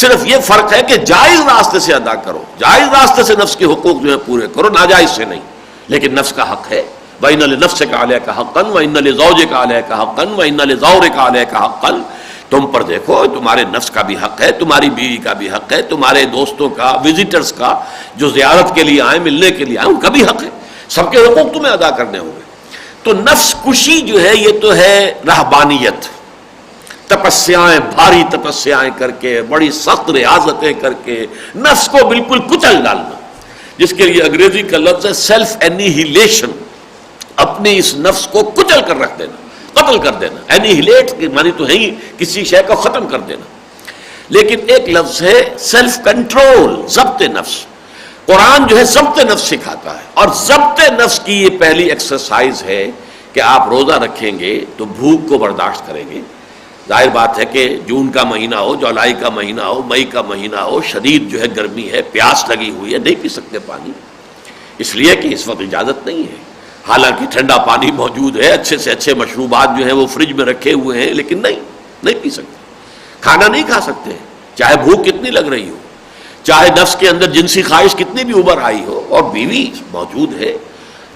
صرف یہ فرق ہے کہ جائز راستے سے ادا کرو، جائز راستے سے نفس کے حقوق جو ہے پورے کرو، ناجائز سے نہیں. لیکن نفس کا حق ہے. وَإِنَّ لِنَفْسِكَ عَلَيْكَ حَقًّا وَإِنَّ لِزَوْجِكَ عَلَيْكَ حَقًّا وَإِنَّ لِزَوْرِكَ عَلَيْكَ حَقًّا. تم پر دیکھو تمہارے نفس کا بھی حق ہے، تمہاری بیوی کا بھی حق ہے، تمہارے دوستوں کا، وزٹرز کا جو زیارت کے لیے آئے، ملنے کے لیے آئے، ان کا بھی حق ہے. سب کے حقوق تمہیں ادا کرنے ہوں گے. تو نفس کشی جو ہے یہ تو ہے رہبانیت، تپسیائیں، بھاری تپسیائیں کر کے، بڑی سخت ریاضتیں کر کے نفس کو بالکل کچل ڈالنا، جس کے لیے انگریزی کا لفظ ہے سیلف اینیہیلیشن. اپنی اس نفس کو کچل کر رکھ دینا، قتل کر دینا. اینیہیلیٹ کی معنی تو ہے ہی کسی شے کو ختم کر دینا، لیکن ایک لفظ ہے سیلف کنٹرول، ضبط نفس. قرآن جو ہے ضبط نفس سکھاتا ہے، اور ضبط نفس کی یہ پہلی ایکسرسائز ہے کہ آپ روزہ رکھیں گے تو بھوک کو برداشت کریں گے. ظاہر بات ہے کہ جون کا مہینہ ہو، جولائی کا مہینہ ہو، مئی کا مہینہ ہو، شدید جو ہے گرمی ہے، پیاس لگی ہوئی ہے، نہیں پی سکتے پانی، اس لیے کہ اس وقت اجازت نہیں ہے. حالانکہ ٹھنڈا پانی موجود ہے، اچھے سے اچھے مشروبات جو ہیں وہ فریج میں رکھے ہوئے ہیں، لیکن نہیں پی سکتے. کھانا نہیں کھا سکتے چاہے بھوک کتنی لگ رہی ہو، چاہے نفس کے اندر جنسی خواہش کتنی بھی ابھر آئی ہو، اور بیوی موجود ہے،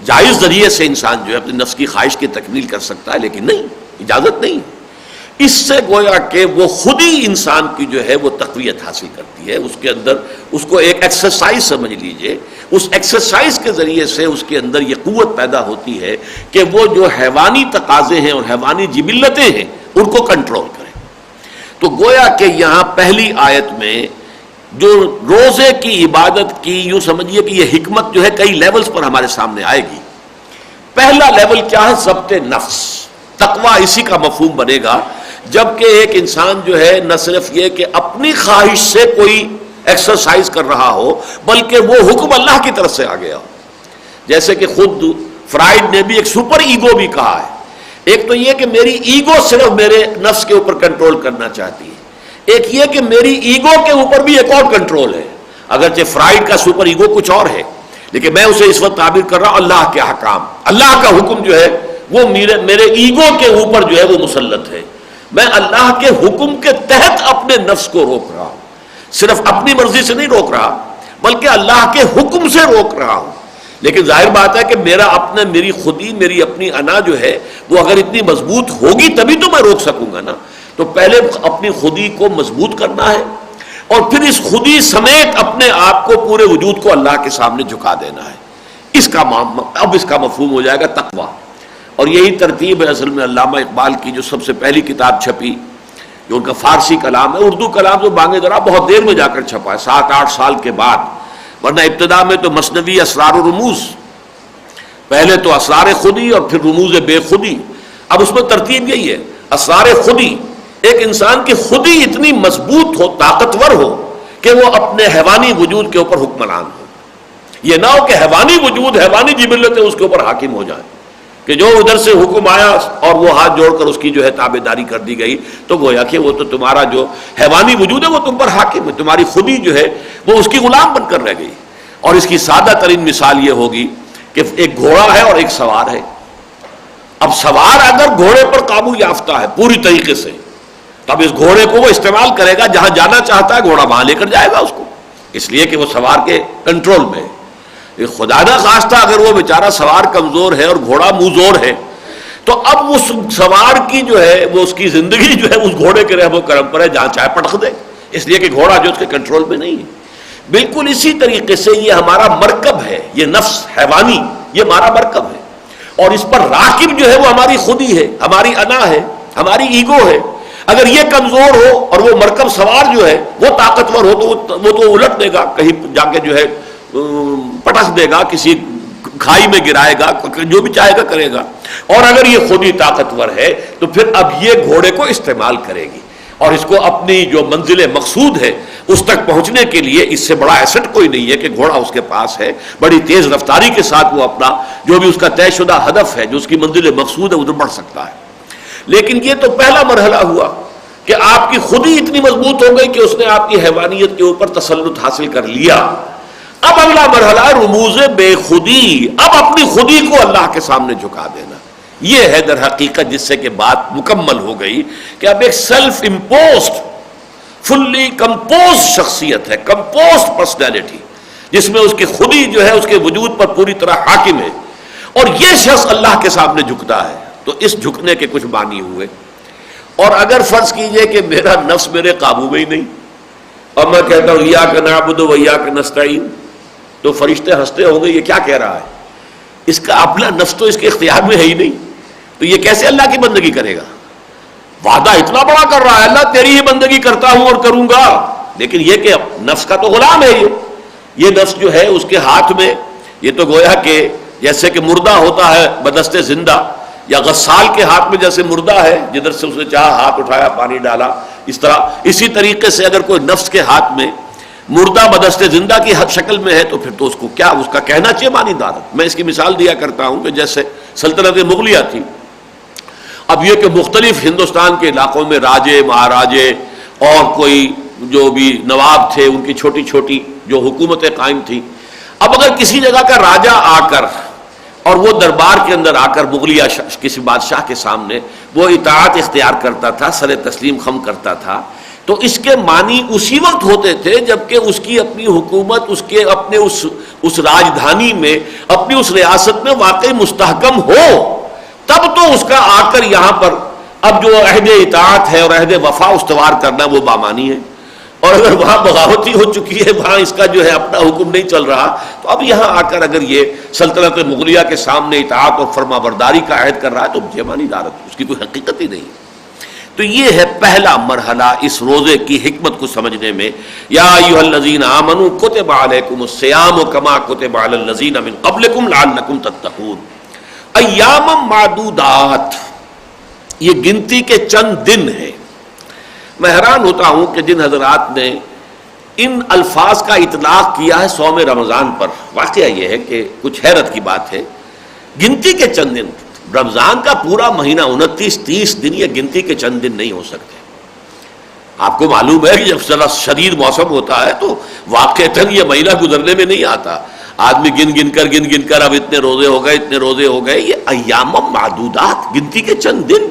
جائز ذریعے سے انسان جو ہے اپنی نفس کی خواہش کی تکمیل کر سکتا ہے، لیکن نہیں، اجازت نہیں. اس سے گویا کہ وہ خود ہی انسان کی جو ہے وہ تقویت حاصل کرتی ہے. اس کے اندر اس کو ایک ایکسرسائز سمجھ لیجئے، اس ایکسرسائز کے ذریعے سے اس کے اندر یہ قوت پیدا ہوتی ہے کہ وہ جو حیوانی تقاضے ہیں اور حیوانی جبلتیں ہیں ان کو کنٹرول کرے. تو گویا کہ یہاں پہلی آیت میں جو روزے کی عبادت کی، یوں سمجھیے کہ یہ حکمت جو ہے کئی لیولز پر ہمارے سامنے آئے گی. پہلا لیول کیا ہے؟ ضبط نفس. تقویٰ اسی کا مفہوم بنے گا جبکہ ایک انسان جو ہے نہ صرف یہ کہ اپنی خواہش سے کوئی ایکسرسائز کر رہا ہو، بلکہ وہ حکم اللہ کی طرف سے آ گیا ہو. جیسے کہ خود فرائڈ نے بھی ایک سپر ایگو بھی کہا ہے. ایک تو یہ کہ میری ایگو صرف میرے نفس کے اوپر کنٹرول کرنا چاہتی ہے، ایک یہ کہ میری ایگو کے اوپر بھی ایک اور کنٹرول ہے. اگرچہ فرائڈ کا سپر ایگو کچھ اور ہے، لیکن میں اسے اس وقت تعبیر کر رہا ہوں اللہ کے احکام. اللہ کا حکم جو ہے وہ میرے ایگو کے اوپر جو ہے وہ مسلط ہے. میں اللہ کے حکم کے تحت اپنے نفس کو روک رہا ہوں، صرف اپنی مرضی سے نہیں روک رہا بلکہ اللہ کے حکم سے روک رہا ہوں. لیکن ظاہر بات ہے کہ میری خودی، میری اپنی انا جو ہے وہ اگر اتنی مضبوط ہوگی تبھی تو میں روک سکوں گا نا. تو پہلے اپنی خودی کو مضبوط کرنا ہے، اور پھر اس خودی سمیت اپنے آپ کو، پورے وجود کو اللہ کے سامنے جھکا دینا ہے. اب اس کا مفہوم ہو جائے گا تقویٰ. اور یہی ترتیب ہے اصل میں علامہ اقبال کی جو سب سے پہلی کتاب چھپی، جو ان کا فارسی کلام ہے. اردو کلام جو بانگ درا بہت دیر میں جا کر چھپا ہے، 7-8 سال کے بعد. ورنہ ابتدا میں تو مثنوی اسرار و رموز، پہلے تو اسرار خودی اور پھر رموز بے خودی. اب اس میں ترتیب یہی ہے، اسرار خودی، ایک انسان کی خودی اتنی مضبوط ہو، طاقتور ہو کہ وہ اپنے حیوانی وجود کے اوپر حکمران ہو. یہ نہ ہو کہ حیوانی وجود، حیوانی جبلتیں اس کے اوپر حاکم ہو جائیں، کہ جو ادھر سے حکم آیا اور وہ ہاتھ جوڑ کر اس کی جو ہے تابعداری کر دی گئی، تو گویا کہ وہ تو تمہارا جو حیوانی وجود ہے وہ تم پر حاکم ہے، تمہاری خودی جو ہے وہ اس کی غلام بن کر رہ گئی۔ اور اس کی سادہ ترین مثال یہ ہوگی کہ ایک گھوڑا ہے اور ایک سوار ہے۔ اب سوار اگر گھوڑے پر قابو یافتہ ہے پوری طریقے سے، تب اس گھوڑے کو وہ استعمال کرے گا، جہاں جانا چاہتا ہے گھوڑا وہاں لے کر جائے گا اس کو، اس لیے کہ وہ سوار کے کنٹرول میں ہے۔ خدا نہ خواستہ اگر وہ بیچارہ سوار کمزور ہے اور گھوڑا موزور ہے، تو اب اس سوار کی جو ہے وہ اس کی زندگی جو ہے اس گھوڑے کے رحم و کرم پر ہے، جہاں چاہے پٹخ دے، اس لیے کہ گھوڑا جو اس کے کنٹرول میں نہیں ہے۔ بالکل اسی طریقے سے یہ ہمارا مرکب ہے، یہ نفس حیوانی یہ ہمارا مرکب ہے، اور اس پر راکب جو ہے وہ ہماری خودی ہے، ہماری انا ہے، ہماری ایگو ہے۔ اگر یہ کمزور ہو اور وہ مرکب سوار جو ہے وہ طاقتور ہو تو وہ تو الٹ دے گا، کہیں جا کے جو ہے پٹخ دے گا، کسی کھائی میں گرائے گا، جو بھی چاہے گا کرے گا۔ اور اگر یہ خود ہی طاقتور ہے تو پھر اب یہ گھوڑے کو استعمال کرے گی، اور اس کو اپنی جو منزل مقصود ہے اس تک پہنچنے کے لیے اس سے بڑا ایسٹ کوئی نہیں ہے کہ گھوڑا اس کے پاس ہے، بڑی تیز رفتاری کے ساتھ وہ اپنا جو بھی اس کا طے شدہ ہدف ہے، جو اس کی منزل مقصود ہے، ادھر بڑھ سکتا ہے۔ لیکن یہ تو پہلا مرحلہ ہوا کہ آپ کی خودی اتنی مضبوط ہو گئی کہ اس نے آپ کی حیوانیت کے اوپر تسلط حاصل کر لیا۔ اب اگلا مرحلہ رموز بے خودی، اب اپنی خودی کو اللہ کے سامنے جھکا دینا۔ یہ ہے در حقیقت جس سے کہ بات مکمل ہو گئی کہ اب ایک سیلف امپوزڈ فلی کمپوز شخصیت ہے، کمپوزڈ پرسنالٹی، جس میں اس کی خودی جو ہے اس کے وجود پر پوری طرح حاکم ہے، اور یہ شخص اللہ کے سامنے جھکتا ہے۔ تو اس جھکنے کے کچھ معنی ہوئے، اور اگر فرض کیجئے کہ میرا نفس میرے قابو میں ہی نہیں، اور میں کہتا ہوں ایاک نعبد و ایاک نستعین، تو فرشتے ہنستے ہوں گے یہ کیا کہہ رہا ہے، اس کا اپنا نفس تو اس کے اختیار میں ہے ہی نہیں، تو یہ کیسے اللہ کی بندگی کرے گا؟ وعدہ اتنا بڑا کر رہا ہے، اللہ تیری ہی بندگی کرتا ہوں اور کروں گا، لیکن یہ کہ نفس کا تو غلام ہے، یہ نفس جو ہے اس کے ہاتھ میں، یہ تو گویا کہ جیسے کہ مردہ ہوتا ہے بدست زندہ، یا غسال کے ہاتھ میں جیسے مردہ ہے، جدھر سے اس نے چاہا ہاتھ اٹھایا پانی ڈالا، اس طرح اسی طریقے سے اگر کوئی نفس کے ہاتھ میں مردہ بدست زندہ کی شکل میں ہے تو پھر تو اس کو کیا، اس کا کہنا چاہیے مانی دارت۔ میں اس کی مثال دیا کرتا ہوں کہ جیسے سلطنت مغلیہ تھی، اب یہ کہ مختلف ہندوستان کے علاقوں میں راجے مہاراجے اور کوئی جو بھی نواب تھے ان کی چھوٹی چھوٹی جو حکومتیں قائم تھیں، اب اگر کسی جگہ کا راجہ آ کر اور وہ دربار کے اندر آ کر مغلیہ کسی بادشاہ کے سامنے وہ اطاعت اختیار کرتا تھا، سر تسلیم خم کرتا تھا، تو اس کے معنی اسی وقت ہوتے تھے جبکہ اس کی اپنی حکومت اس کے اپنے اس راجدھانی میں، اپنی اس ریاست میں واقعی مستحکم ہو، تب تو اس کا آ کر یہاں پر اب جو عہد اطاعت ہے اور عہد وفا استوار کرنا وہ بامانی ہے۔ اور اگر وہاں بغاوتی ہو چکی ہے، وہاں اس کا جو ہے اپنا حکم نہیں چل رہا، تو اب یہاں آ کر اگر یہ سلطنت مغلیہ کے سامنے اطاعت اور فرما برداری کا عہد کر رہا ہے تو جیمانی دارت، اس کی کوئی حقیقت ہی نہیں۔ تو یہ ہے پہلا مرحلہ اس روزے کی حکمت کو سمجھنے میں۔ یا ایھا الذین آمنوا کتب علیکم الصیام کما کتب علی الذین من قبلکم لعلکم تتقون۔ ایام معدودات، یہ گنتی کے چند دن ہیں۔ میں حیران ہوتا ہوں کہ جن حضرات نے ان الفاظ کا اطلاق کیا ہے صوم رمضان پر، واقعہ یہ ہے کہ کچھ حیرت کی بات ہے۔ گنتی کے چند دن، رمضان کا پورا مہینہ 29-30 دن، یہ گنتی کے چند دن نہیں ہو سکتے۔ آپ کو معلوم ہے کہ جب ذرا شدید موسم ہوتا ہے تو واقعتاً یہ مہینہ گزرنے میں نہیں آتا، آدمی گن گن کر اب اتنے روزے ہو گئے، اتنے روزے ہو گئے۔ یہ ایام معدودات، گنتی کے چند دن،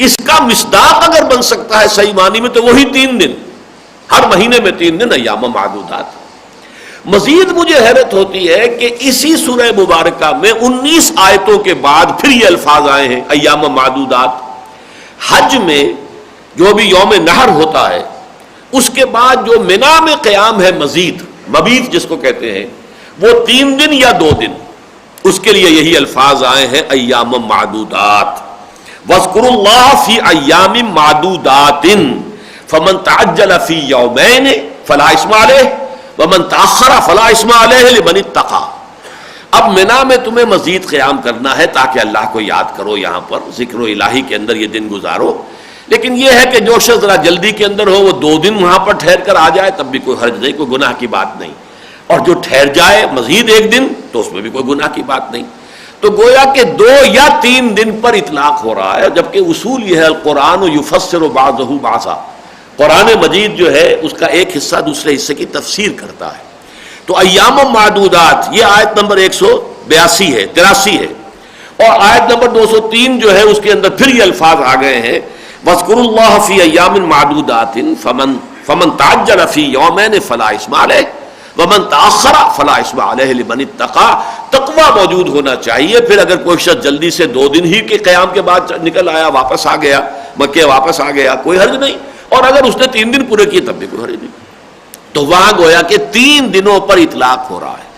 اس کا مصداق اگر بن سکتا ہے صحیح معنی میں تو وہی 3 دن، ہر مہینے میں 3 دن ایام معدودات۔ مزید مجھے حیرت ہوتی ہے کہ اسی سورہ مبارکہ میں 19 آیتوں کے بعد پھر یہ الفاظ آئے ہیں ایام معدودات۔ حج میں جو بھی یوم نحر ہوتا ہے اس کے بعد جو منا میں قیام ہے، مزید مبیت جس کو کہتے ہیں، وہ 3 دن یا 2 دن، اس کے لیے یہی الفاظ آئے ہیں ایام معدودات۔ وَاذْكُرُوا اللَّهَ فِي أَيَّامٍ مَّعْدُودَاتٍ فَمَن تَعَجَّلَ فِي يَوْمَيْنِ فَلَا إِثْمَ عَلَيْهِ وَمَن تَأَخَّرَ فَلَا إِثْمَ عَلَيْهِ لِمَنِ اتَّقَىٰ۔ اب منا میں تمہیں مزید قیام کرنا ہے تاکہ اللہ کو یاد کرو، یہاں پر ذکر الہی کے اندر یہ دن گزارو، لیکن یہ ہے کہ جو شخص ذرا جلدی کے اندر ہو وہ 2 دن وہاں پر ٹھہر کر آ جائے تب بھی کوئی حرج نہیں، کوئی گناہ کی بات نہیں۔ اور جو ٹھہر جائے مزید ایک دن تو اس میں بھی کوئی گناہ کی بات نہیں. تو گویا کہ 2 یا 3 دن پر اطلاق ہو رہا ہے، جبکہ اصول یہ ہے القرآن یفسر بعضہ بعضا، قرآن مجید جو ہے اس کا ایک حصہ دوسرے حصے کی تفسیر کرتا ہے. تو ایام معدودات یہ آیت نمبر 182 ہے 83 ہے، اور آیت نمبر 203 جو ہے اس کے اندر پھر یہ الفاظ آ گئے ہیں وَاذْكُرُوا اللَّهَ فِي أَيَّامٍ مَّعْدُودَاتٍ فَمَن تَعَجَّلَ فِي يَوْمَيْنِ فَلَا إِثْمَ عَلَيْهِ وَمَن تَأَخَّرَ فَلَا إِثْمَ عَلَيْهِ لِمَنِ اتَّقَىٰ. تقویٰ موجود ہونا چاہیے. پھر اگر کوئی شخص جلدی سے 2 دن ہی کے قیام کے بعد نکل آیا، واپس آ گیا مکے، واپس آ گیا، کوئی حرج نہیں، اور اگر اس نے 3 دن پورے کیے تب بھی کوئی حرج نہیں. تو وہاں گویا کہ 3 دنوں پر اطلاق ہو رہا ہے.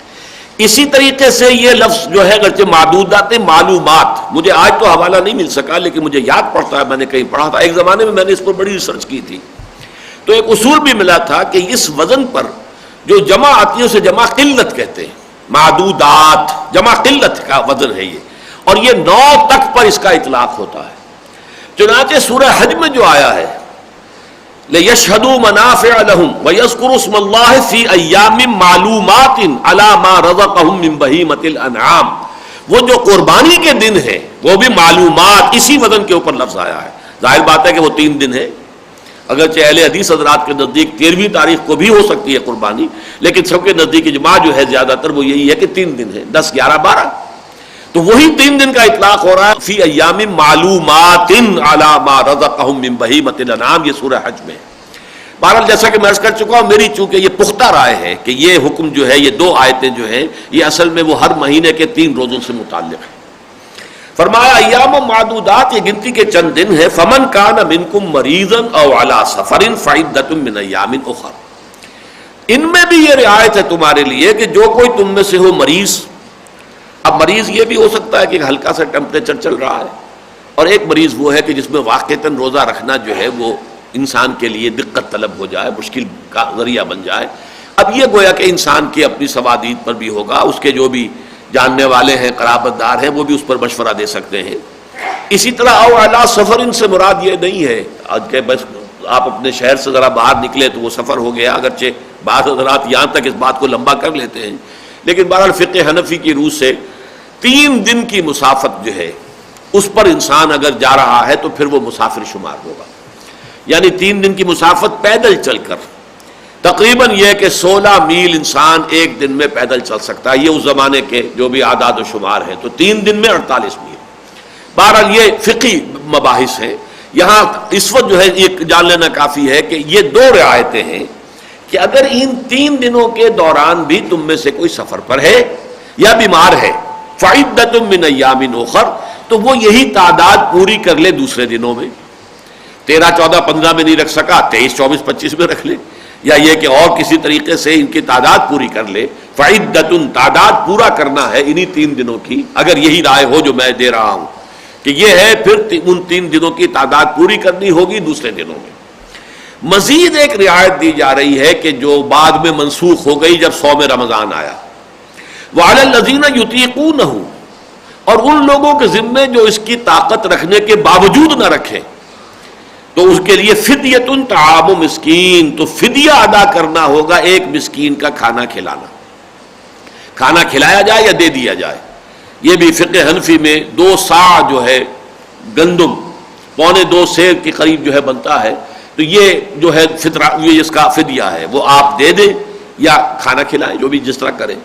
اسی طریقے سے یہ لفظ جو ہے اگرچہ معدودات معلومات، مجھے آج تو حوالہ نہیں مل سکا لیکن مجھے یاد پڑتا ہے میں نے کہیں پڑھا تھا، ایک زمانے میں نے اس پر بڑی ریسرچ کی تھی، تو ایک اصول بھی ملا تھا کہ اس وزن پر جو جمع آتی ہے اسے جمع قلت کہتے ہیں. معدودات جمع قلت کا وزن ہے یہ، اور یہ 9 تک پر اس کا اطلاق ہوتا ہے. چنانچہ سورہ حج میں جو آیا ہے لِيَشْهَدُوا مَنَافِعَ لَهُمْ وَيَذْكُرُوا اسْمَ اللَّهِ فِي أَيَّامٍ مَّعْلُومَاتٍ عَلَىٰ مَا رَزَقَهُم مِّن بَهِيمَةِ الْأَنْعَامِ، وہ جو قربانی کے دن ہیں وہ بھی معلومات، اسی وزن کے اوپر لفظ آیا ہے. ظاہر بات ہے کہ وہ 3 دن ہے، اگرچہ اہل حدیث حضرات کے نزدیک 13ویں تاریخ کو بھی ہو سکتی ہے قربانی، لیکن سب کے نزدیک اجماع جو ہے زیادہ تر وہ یہی ہے کہ 3 دن ہے، 10 11 12. تو وہی 3 دن کا اطلاق ہو رہا ہے فی ایام معلومات علی ما رزقہم من بہیمۃ الانعام، یہ سورہ حج میں. بہرحال جیسا کہ میں عرض کر چکا ہوں، میری چونکہ یہ پختہ رائے ہے کہ یہ حکم جو ہے، یہ 2 آیتیں جو ہیں یہ اصل میں وہ ہر مہینے کے 3 روزوں سے متعلق ہے. فرمایا ایام معدودات، یہ گنتی کے چند دن ہے. فمن کان منکم مریضا او علی سفر فعدۃ من ایام اخر، ان میں بھی یہ رعایت ہے تمہارے لیے کہ جو کوئی تم میں سے ہو مریض. اب مریض یہ بھی ہو سکتا ہے کہ ہلکا سا ٹیمپریچر چل رہا ہے، اور ایک مریض وہ ہے کہ جس میں واقعتاً روزہ رکھنا جو ہے وہ انسان کے لیے دقت طلب ہو جائے، مشکل کا ذریعہ بن جائے. اب یہ گویا کہ انسان کی اپنی سوادید پر بھی ہوگا، اس کے جو بھی جاننے والے ہیں، قرابت دار ہیں، وہ بھی اس پر مشورہ دے سکتے ہیں. اسی طرح او علی سفر، ان سے مراد یہ نہیں ہے آج کہ بس آپ اپنے شہر سے ذرا باہر نکلے تو وہ سفر ہو گیا، اگرچہ بعض حضرات یہاں تک اس بات کو لمبا کر لیتے ہیں، لیکن بہرحال فقہ حنفی کی روح سے 3 دن کی مسافت جو ہے اس پر انسان اگر جا رہا ہے تو پھر وہ مسافر شمار ہوگا. یعنی 3 دن کی مسافت پیدل چل کر، تقریباً یہ کہ 16 میل انسان ایک دن میں پیدل چل سکتا ہے. یہ اس زمانے کے جو بھی اعداد و شمار ہیں، تو 3 دن میں 48 میل. بہرحال یہ فقہی مباحث ہیں. یہاں اس وقت جو ہے یہ جان لینا کافی ہے کہ یہ 2 رعایتیں ہیں کہ اگر ان 3 دنوں کے دوران بھی تم میں سے کوئی سفر پر ہے یا بیمار ہے، فعدۃ من ایام اخر، تو وہ یہی تعداد پوری کر لے دوسرے دنوں میں. 13 14 15 میں نہیں رکھ سکا، 23 24 25 میں رکھ لے، یا یہ کہ اور کسی طریقے سے ان کی تعداد پوری کر لے. فعدۃ، تعداد پورا کرنا ہے انہی 3 دنوں کی، اگر یہی رائے ہو جو میں دے رہا ہوں کہ یہ ہے، پھر ان 3 دنوں کی تعداد پوری کرنی ہوگی دوسرے دنوں میں. مزید ایک رعایت دی جا رہی ہے کہ جو بعد میں منسوخ ہو گئی جب صوم رمضان آیا. وَعَلَى الَّذِينَ يُطِيقُونَهُ، اور ان لوگوں کے ذمے جو اس کی طاقت رکھنے کے باوجود نہ رکھیں، تو اس کے لیے فدیۃ طعام مسکین، تو فدیہ ادا کرنا ہوگا ایک مسکین کا کھانا کھلانا. کھانا کھلایا جائے یا دے دیا جائے. یہ بھی فقہ حنفی میں 2 صاع جو ہے گندم، 1.25 سیر کے قریب جو ہے بنتا ہے، تو یہ جو ہے فطرہ، یہ اس کا فدیہ ہے، وہ آپ دے دیں یا کھانا کھلائیں، جو بھی جس طرح کریں.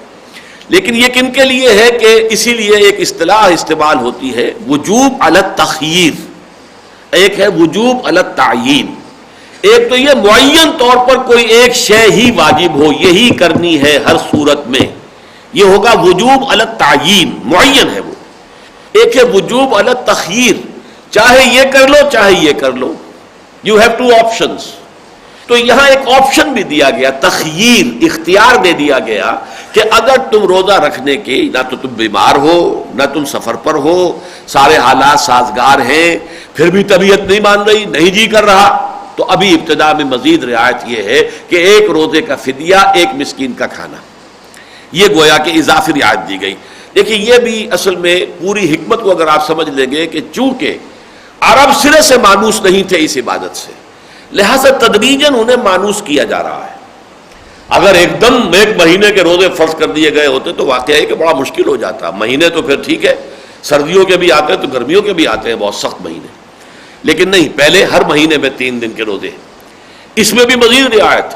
لیکن یہ کن کے لیے ہے کہ اسی لیے ایک اصطلاح استعمال ہوتی ہے وجوب علی التخییر، ایک ہے وجوب علی التعیین. ایک تو یہ معین طور پر کوئی ایک شے ہی واجب ہو، یہی کرنی ہے ہر صورت میں، یہ ہوگا وجوب علی التعیین، معین ہے وہ. ایک ہے وجوب علی التخییر، چاہے یہ کر لو چاہے یہ کر لو، یو ہیو 2 آپشنز. تو یہاں ایک آپشن بھی دیا گیا، تخییر، اختیار دے دیا گیا کہ اگر تم روزہ رکھنے کے، نہ تو تم بیمار ہو نہ تم سفر پر ہو، سارے حالات سازگار ہیں، پھر بھی طبیعت نہیں مان رہی، نہیں جی کر رہا، تو ابھی ابتدا میں مزید رعایت یہ ہے کہ ایک روزے کا فدیہ، ایک مسکین کا کھانا. یہ گویا کہ اضافی رعایت دی گئی. دیکھیے یہ بھی اصل میں پوری حکمت کو اگر آپ سمجھ لیں گے کہ چونکہ عرب سرے سے مانوس نہیں تھے اس عبادت سے، لہذا تدریجاً انہیں مانوس کیا جا رہا ہے. اگر ایک دم ایک مہینے کے روزے فرض کر دیے گئے ہوتے تو واقعہ ہے کہ بڑا مشکل ہو جاتا. مہینے تو پھر ٹھیک ہے، سردیوں کے بھی آتے ہیں تو گرمیوں کے بھی آتے ہیں بہت سخت مہینے، لیکن نہیں، پہلے ہر مہینے میں 3 دن کے روزے. اس میں بھی مزید رعایت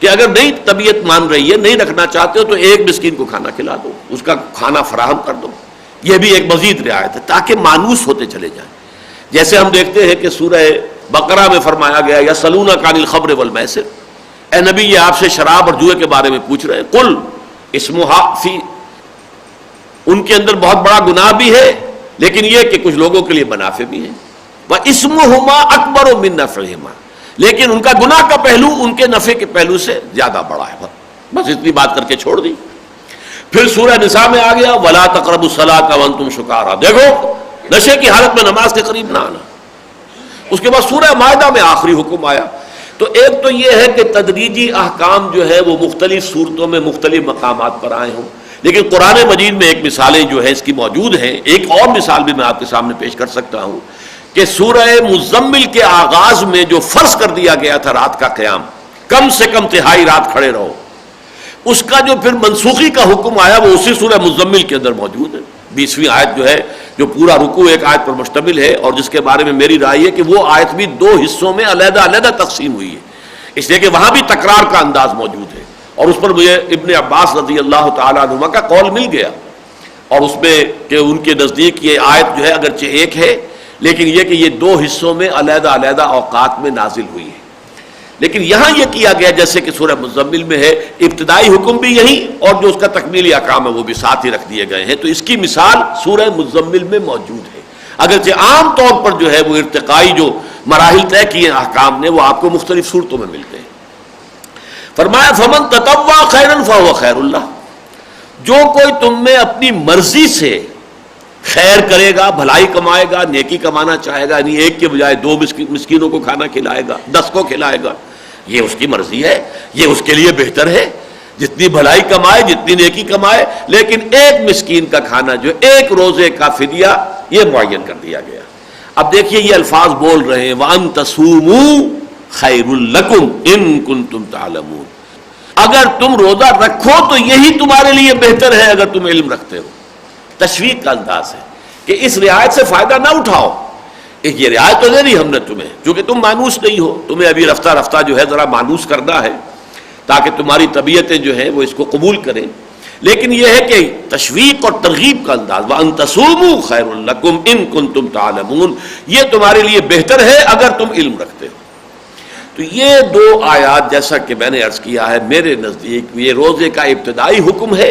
کہ اگر نہیں طبیعت مان رہی ہے، نہیں رکھنا چاہتے ہو تو ایک مسکین کو کھانا کھلا دو، اس کا کھانا فراہم کر دو. یہ بھی ایک مزید رعایت ہے تاکہ مانوس ہوتے چلے جائیں. جیسے ہم دیکھتے ہیں کہ سورہ بقرہ میں فرمایا گیا یسألونک عن الخمر والمیسر، اے نبی یہ آپ سے شراب اور جوئے کے بارے میں پوچھ رہے ہیں. قل اسمھا فی، ان کے اندر بہت بڑا گناہ بھی ہے لیکن یہ کہ کچھ لوگوں کے لیے منافع بھی ہے. واسمھما اکبر من نفعہما، لیکن ان کا گناہ کا پہلو ان کے نفع کے پہلو سے زیادہ بڑا ہے. بس اتنی بات کر کے چھوڑ دی. پھر سورہ نساء میں آ گیا ولا تقربوا الصلاۃ وانتم سکارى، دیکھو نشے کی حالت میں نماز کے قریب نہ آنا. اس کے بعد سورہ مائدہ میں آخری حکم آیا. تو ایک تو یہ ہے کہ تدریجی احکام جو ہے وہ مختلف صورتوں میں مختلف مقامات پر آئے ہوں، لیکن قرآن مجید میں ایک مثالیں جو ہے اس کی موجود ہیں. ایک اور مثال بھی میں آپ کے سامنے پیش کر سکتا ہوں کہ سورہ مزمل کے آغاز میں جو فرض کر دیا گیا تھا رات کا قیام، کم سے کم تہائی رات کھڑے رہو، اس کا جو پھر منسوخی کا حکم آیا وہ اسی سورہ مزمل کے اندر موجود ہے. 20ویں آیت جو ہے، جو پورا رکوع ایک آیت پر مشتمل ہے، اور جس کے بارے میں میری رائے ہے کہ وہ آیت بھی 2 حصوں میں علیحدہ علیحدہ تقسیم ہوئی ہے، اس لیے کہ وہاں بھی تکرار کا انداز موجود ہے. اور اس پر مجھے ابن عباس رضی اللہ تعالیٰ عنہما کا قول مل گیا، اور اس میں کہ ان کے نزدیک یہ آیت جو ہے اگرچہ ایک ہے لیکن یہ کہ یہ 2 حصوں میں علیحدہ علیحدہ اوقات میں نازل ہوئی ہے. لیکن یہاں یہ کیا گیا جیسے کہ سورہ مزمل میں ہے، ابتدائی حکم بھی یہی اور جو اس کا تکمیلی احکام ہے وہ بھی ساتھ ہی رکھ دیے گئے ہیں. تو اس کی مثال سورہ مزمل میں موجود ہے، اگرچہ عام طور پر جو ہے وہ ارتقائی جو مراحل طے کیے احکام نے وہ آپ کو مختلف صورتوں میں ملتے ہیں. فرمایا فمن تطوع خیرا فهو خیر اللہ، جو کوئی تم میں اپنی مرضی سے خیر کرے گا، بھلائی کمائے گا، نیکی کمانا چاہے گا، یعنی ایک کے بجائے 2 مسکینوں کو کھانا کھلائے گا، 10 کو کھلائے گا، یہ اس کی مرضی ہے، یہ اس کے لیے بہتر ہے. جتنی بھلائی کمائے، جتنی نیکی کمائے، لیکن ایک مسکین کا کھانا جو ایک روزے کا فدیہ یہ معین کر دیا گیا. اب دیکھیے یہ الفاظ بول رہے ہیں وَأَن تَصُومُوا خَيْرٌ لَكُمْ إِن كُنتُمْ تَعْلَمُونَ، اگر تم روزہ رکھو تو یہی تمہارے لیے بہتر ہے اگر تم علم رکھتے ہو. تشویق کا انداز ہے کہ اس رعایت سے فائدہ نہ اٹھاؤ، یہ رعایت تو دے دی ہم نے تمہیں کیونکہ تم مانوس نہیں ہو، تمہیں ابھی رفتہ رفتہ جو ہے ذرا مانوس کرنا ہے تاکہ تمہاری طبیعتیں جو ہیں وہ اس کو قبول کریں. لیکن یہ ہے کہ تشویق اور ترغیب کا انداز وَأَن تَصُومُوا خَيْرٌ لَكُمْ إِن كُنتُمْ تَعْلَمُونَ، یہ تمہارے لیے بہتر ہے اگر تم علم رکھتے ہو. تو یہ 2 آیات جیسا کہ میں نے عرض کیا ہے میرے نزدیک یہ روزے کا ابتدائی حکم ہے،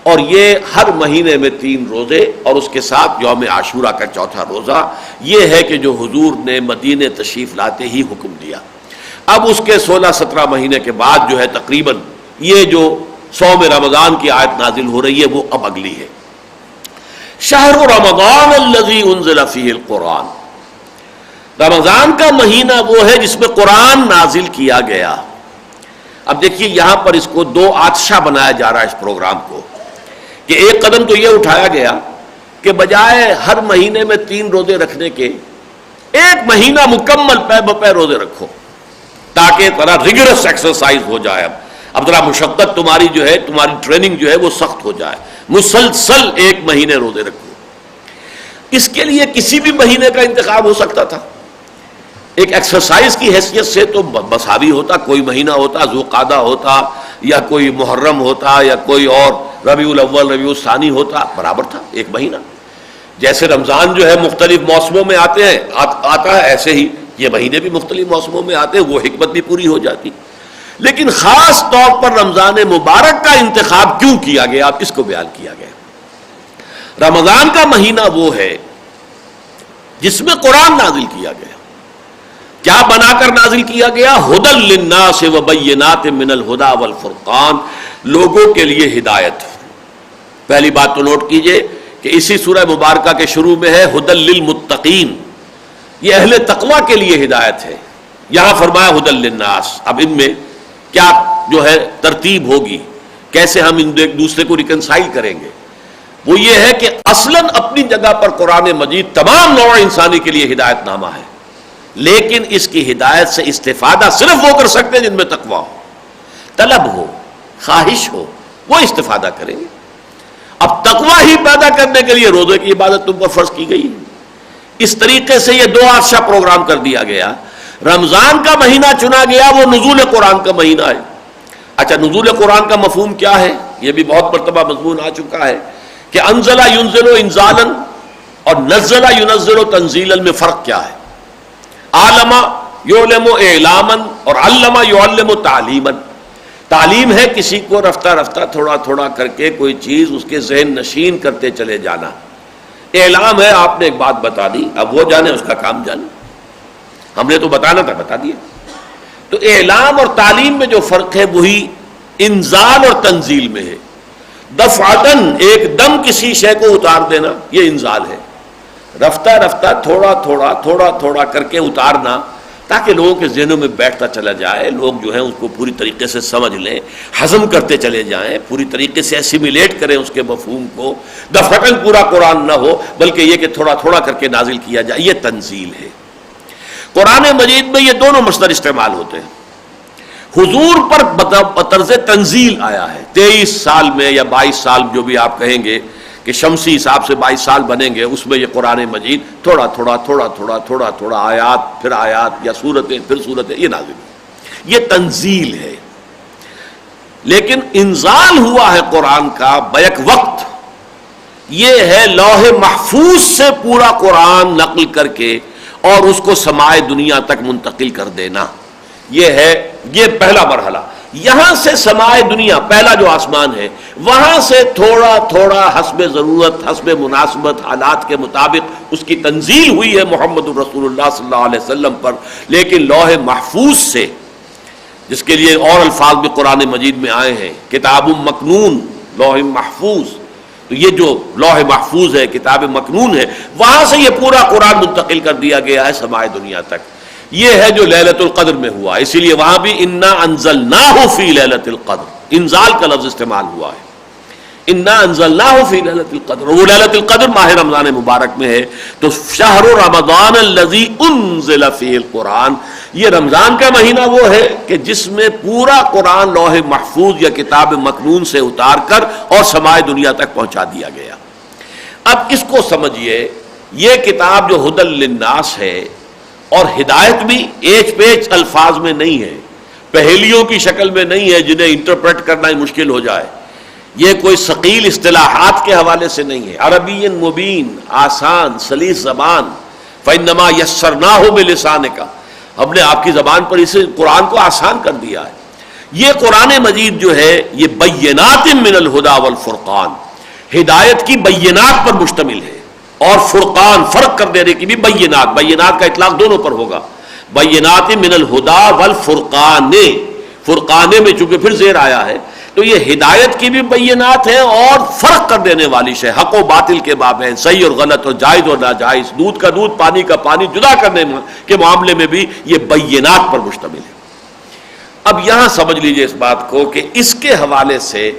اور یہ ہر مہینے میں 3 روزے اور اس کے ساتھ یوم عاشورہ کا 4تھا روزہ، یہ ہے کہ جو حضور نے مدینے تشریف لاتے ہی حکم دیا. اب اس کے 16-17 مہینے کے بعد جو ہے تقریباً یہ جو صوم رمضان کی آیت نازل ہو رہی ہے وہ اب اگلی ہے. شہر رمضان الذی انزل فیہ القرآن، رمضان کا مہینہ وہ ہے جس میں قرآن نازل کیا گیا. اب دیکھیے یہاں پر اس کو 2 آتشہ بنایا جا رہا ہے اس پروگرام کو، کہ ایک قدم تو یہ اٹھایا گیا کہ بجائے ہر مہینے میں 3 روزے رکھنے کے ایک مہینہ مکمل پے بپے روزے رکھو تاکہ ذرا ریگرس ایکسرسائز ہو جائے. اب ذرا مشقت تمہاری جو ہے، تمہاری ٹریننگ جو ہے وہ سخت ہو جائے، مسلسل 1 مہینے روزے رکھو. اس کے لیے کسی بھی مہینے کا انتخاب ہو سکتا تھا، ایک ایکسرسائز کی حیثیت سے تو مساوی ہوتا، کوئی مہینہ ہوتا، ذوالقعدہ ہوتا یا کوئی محرم ہوتا یا کوئی اور ربیع الاول ربیع الثانی ہوتا، برابر تھا 1 مہینہ. جیسے رمضان جو ہے مختلف موسموں میں آتا ہے ایسے ہی یہ مہینے بھی مختلف موسموں میں آتے ہیں، وہ حکمت بھی پوری ہو جاتی. لیکن خاص طور پر رمضان مبارک کا انتخاب کیوں کیا گیا، اب اس کو بیان کیا گیا. رمضان کا مہینہ وہ ہے جس میں قرآن نازل کیا گیا. کیا بنا کر نازل کیا گیا؟ ہدی للناس وبینات من الہدی والفرقان، لوگوں کے لیے ہدایت. پہلی بات تو نوٹ کیجئے کہ اسی سورہ مبارکہ کے شروع میں ہے ہدی للمتقین، یہ اہل تقوی کے لیے ہدایت ہے. یہاں فرمایا ہدی للناس. اب ان میں کیا جو ہے ترتیب ہوگی، کیسے ہم ایک دوسرے کو ریکنسائل کریں گے، وہ یہ ہے کہ اصلاً اپنی جگہ پر قرآن مجید تمام نوع انسانی کے لیے ہدایت نامہ ہے، لیکن اس کی ہدایت سے استفادہ صرف وہ کر سکتے ہیں جن میں تقویٰ ہو. طلب ہو، خواہش ہو، وہ استفادہ کریں گے۔ اب تقویٰ ہی پیدا کرنے کے لیے روزے کی عبادت تم پر فرض کی گئی ہے۔ اس طریقے سے یہ 2 عرصہ پروگرام کر دیا گیا۔ رمضان کا مہینہ چنا گیا، وہ نزول قرآن کا مہینہ ہے۔ اچھا، نزول قرآن کا مفہوم کیا ہے؟ یہ بھی بہت مرتبہ مضمون آ چکا ہے کہ انزل ینزل انزالا اور نزل ینزل تنزیلا میں فرق کیا ہے؟ عالم یعلم اعلاما اور علم یعلم تعلیما۔ تعلیم ہے کسی کو رفتہ رفتہ تھوڑا تھوڑا کر کے کوئی چیز اس کے ذہن نشین کرتے چلے جانا۔ اعلام ہے آپ نے ایک بات بتا دی، اب وہ جانے، اس کا کام جانے، ہم نے تو بتانا تھا بتا دیا۔ تو اعلام اور تعلیم میں جو فرق ہے وہی انزال اور تنزیل میں ہے۔ دفعتاً ایک دم کسی شے کو اتار دینا یہ انزال ہے، رفتہ رفتہ تھوڑا تھوڑا تھوڑا تھوڑا کر کے اتارنا تاکہ لوگوں کے ذہنوں میں بیٹھتا چلا جائے، لوگ جو ہیں اس کو پوری طریقے سے سمجھ لیں، ہضم کرتے چلے جائیں، پوری طریقے سے ایسیمیلیٹ کریں اس کے مفہوم کو۔ دفعتاً پورا قرآن نہ ہو بلکہ یہ کہ تھوڑا تھوڑا کر کے نازل کیا جائے، یہ تنزیل ہے۔ قرآن مجید میں یہ دونوں مصدر استعمال ہوتے ہیں۔ حضور پر بطرز تنزیل آیا ہے، 23 سال میں یا 22 سال جو بھی آپ کہیں گے کہ شمسی حساب سے 22 سال بنیں گے، اس میں یہ قرآن مجید تھوڑا تھوڑا تھوڑا تھوڑا تھوڑا تھوڑا آیات یا سورتیں پھر سورتیں یہ نازل ہوئی، یہ تنزیل ہے۔ لیکن انزال ہوا ہے قرآن کا بیک وقت، یہ ہے لوح محفوظ سے پورا قرآن نقل کر کے اور اس کو سماع دنیا تک منتقل کر دینا، یہ پہلا مرحلہ۔ یہاں سے سماع دنیا، پہلا جو آسمان ہے، وہاں سے تھوڑا تھوڑا حسب ضرورت، حسب مناسبت، حالات کے مطابق اس کی تنزیل ہوئی ہے محمد رسول اللہ صلی اللہ علیہ وسلم پر، لیکن لوح محفوظ سے، جس کے لیے اور الفاظ بھی قرآن مجید میں آئے ہیں، کتاب مکنون، لوح محفوظ، تو یہ جو لوح محفوظ ہے، کتاب مکنون ہے، وہاں سے یہ پورا قرآن منتقل کر دیا گیا ہے سماع دنیا تک۔ یہ ہے جو لیلۃ القدر میں ہوا، اسی لیے وہاں بھی انا انزلناہ فی لیلۃ القدر، انزال کا لفظ استعمال ہوا ہے، انا انزلناہ فی لیلۃ القدر، وہ لیلۃ القدر ماہ رمضان مبارک میں ہے۔ تو شہر رمضان الذی انزل فیہ القرآن، یہ رمضان کا مہینہ وہ ہے کہ جس میں پورا قرآن لوح محفوظ یا کتاب مکنون سے اتار کر اور سماع دنیا تک پہنچا دیا گیا۔ اب اس کو سمجھیے، یہ کتاب جو ھدی للناس ہے اور ہدایت بھی ایچ پیچ الفاظ میں نہیں ہے، پہیلیوں کی شکل میں نہیں ہے جنہیں انٹرپریٹ کرنا ہی مشکل ہو جائے، یہ کوئی ثقیل اصطلاحات کے حوالے سے نہیں ہے، عربی مبین، آسان سلیس زبان، فإنما یسرناہ بلسانک، ہم نے آپ کی زبان پر اسے قرآن کو آسان کر دیا ہے۔ یہ قرآن مجید جو ہے یہ بینات من الہدی والفرقان، ہدایت کی بینات پر مشتمل ہے، اور فرقان، فرق کر دینے کی بھی بینات، بینات کا اطلاق دونوں پر ہوگا، بینات من الہدی والفرقان، فرقانے میں چونکہ پھر زیر آیا ہے، تو یہ ہدایت کی بھی بینات ہیں اور فرق کر دینے والی شے، حق و باطل کے مابین، صحیح اور غلط اور جائز اور ناجائز، دودھ کا دودھ پانی کا پانی جدا کرنے کے معاملے میں بھی یہ بینات پر مشتمل ہے۔ اب یہاں سمجھ لیجئے اس بات کو کہ اس کے حوالے سے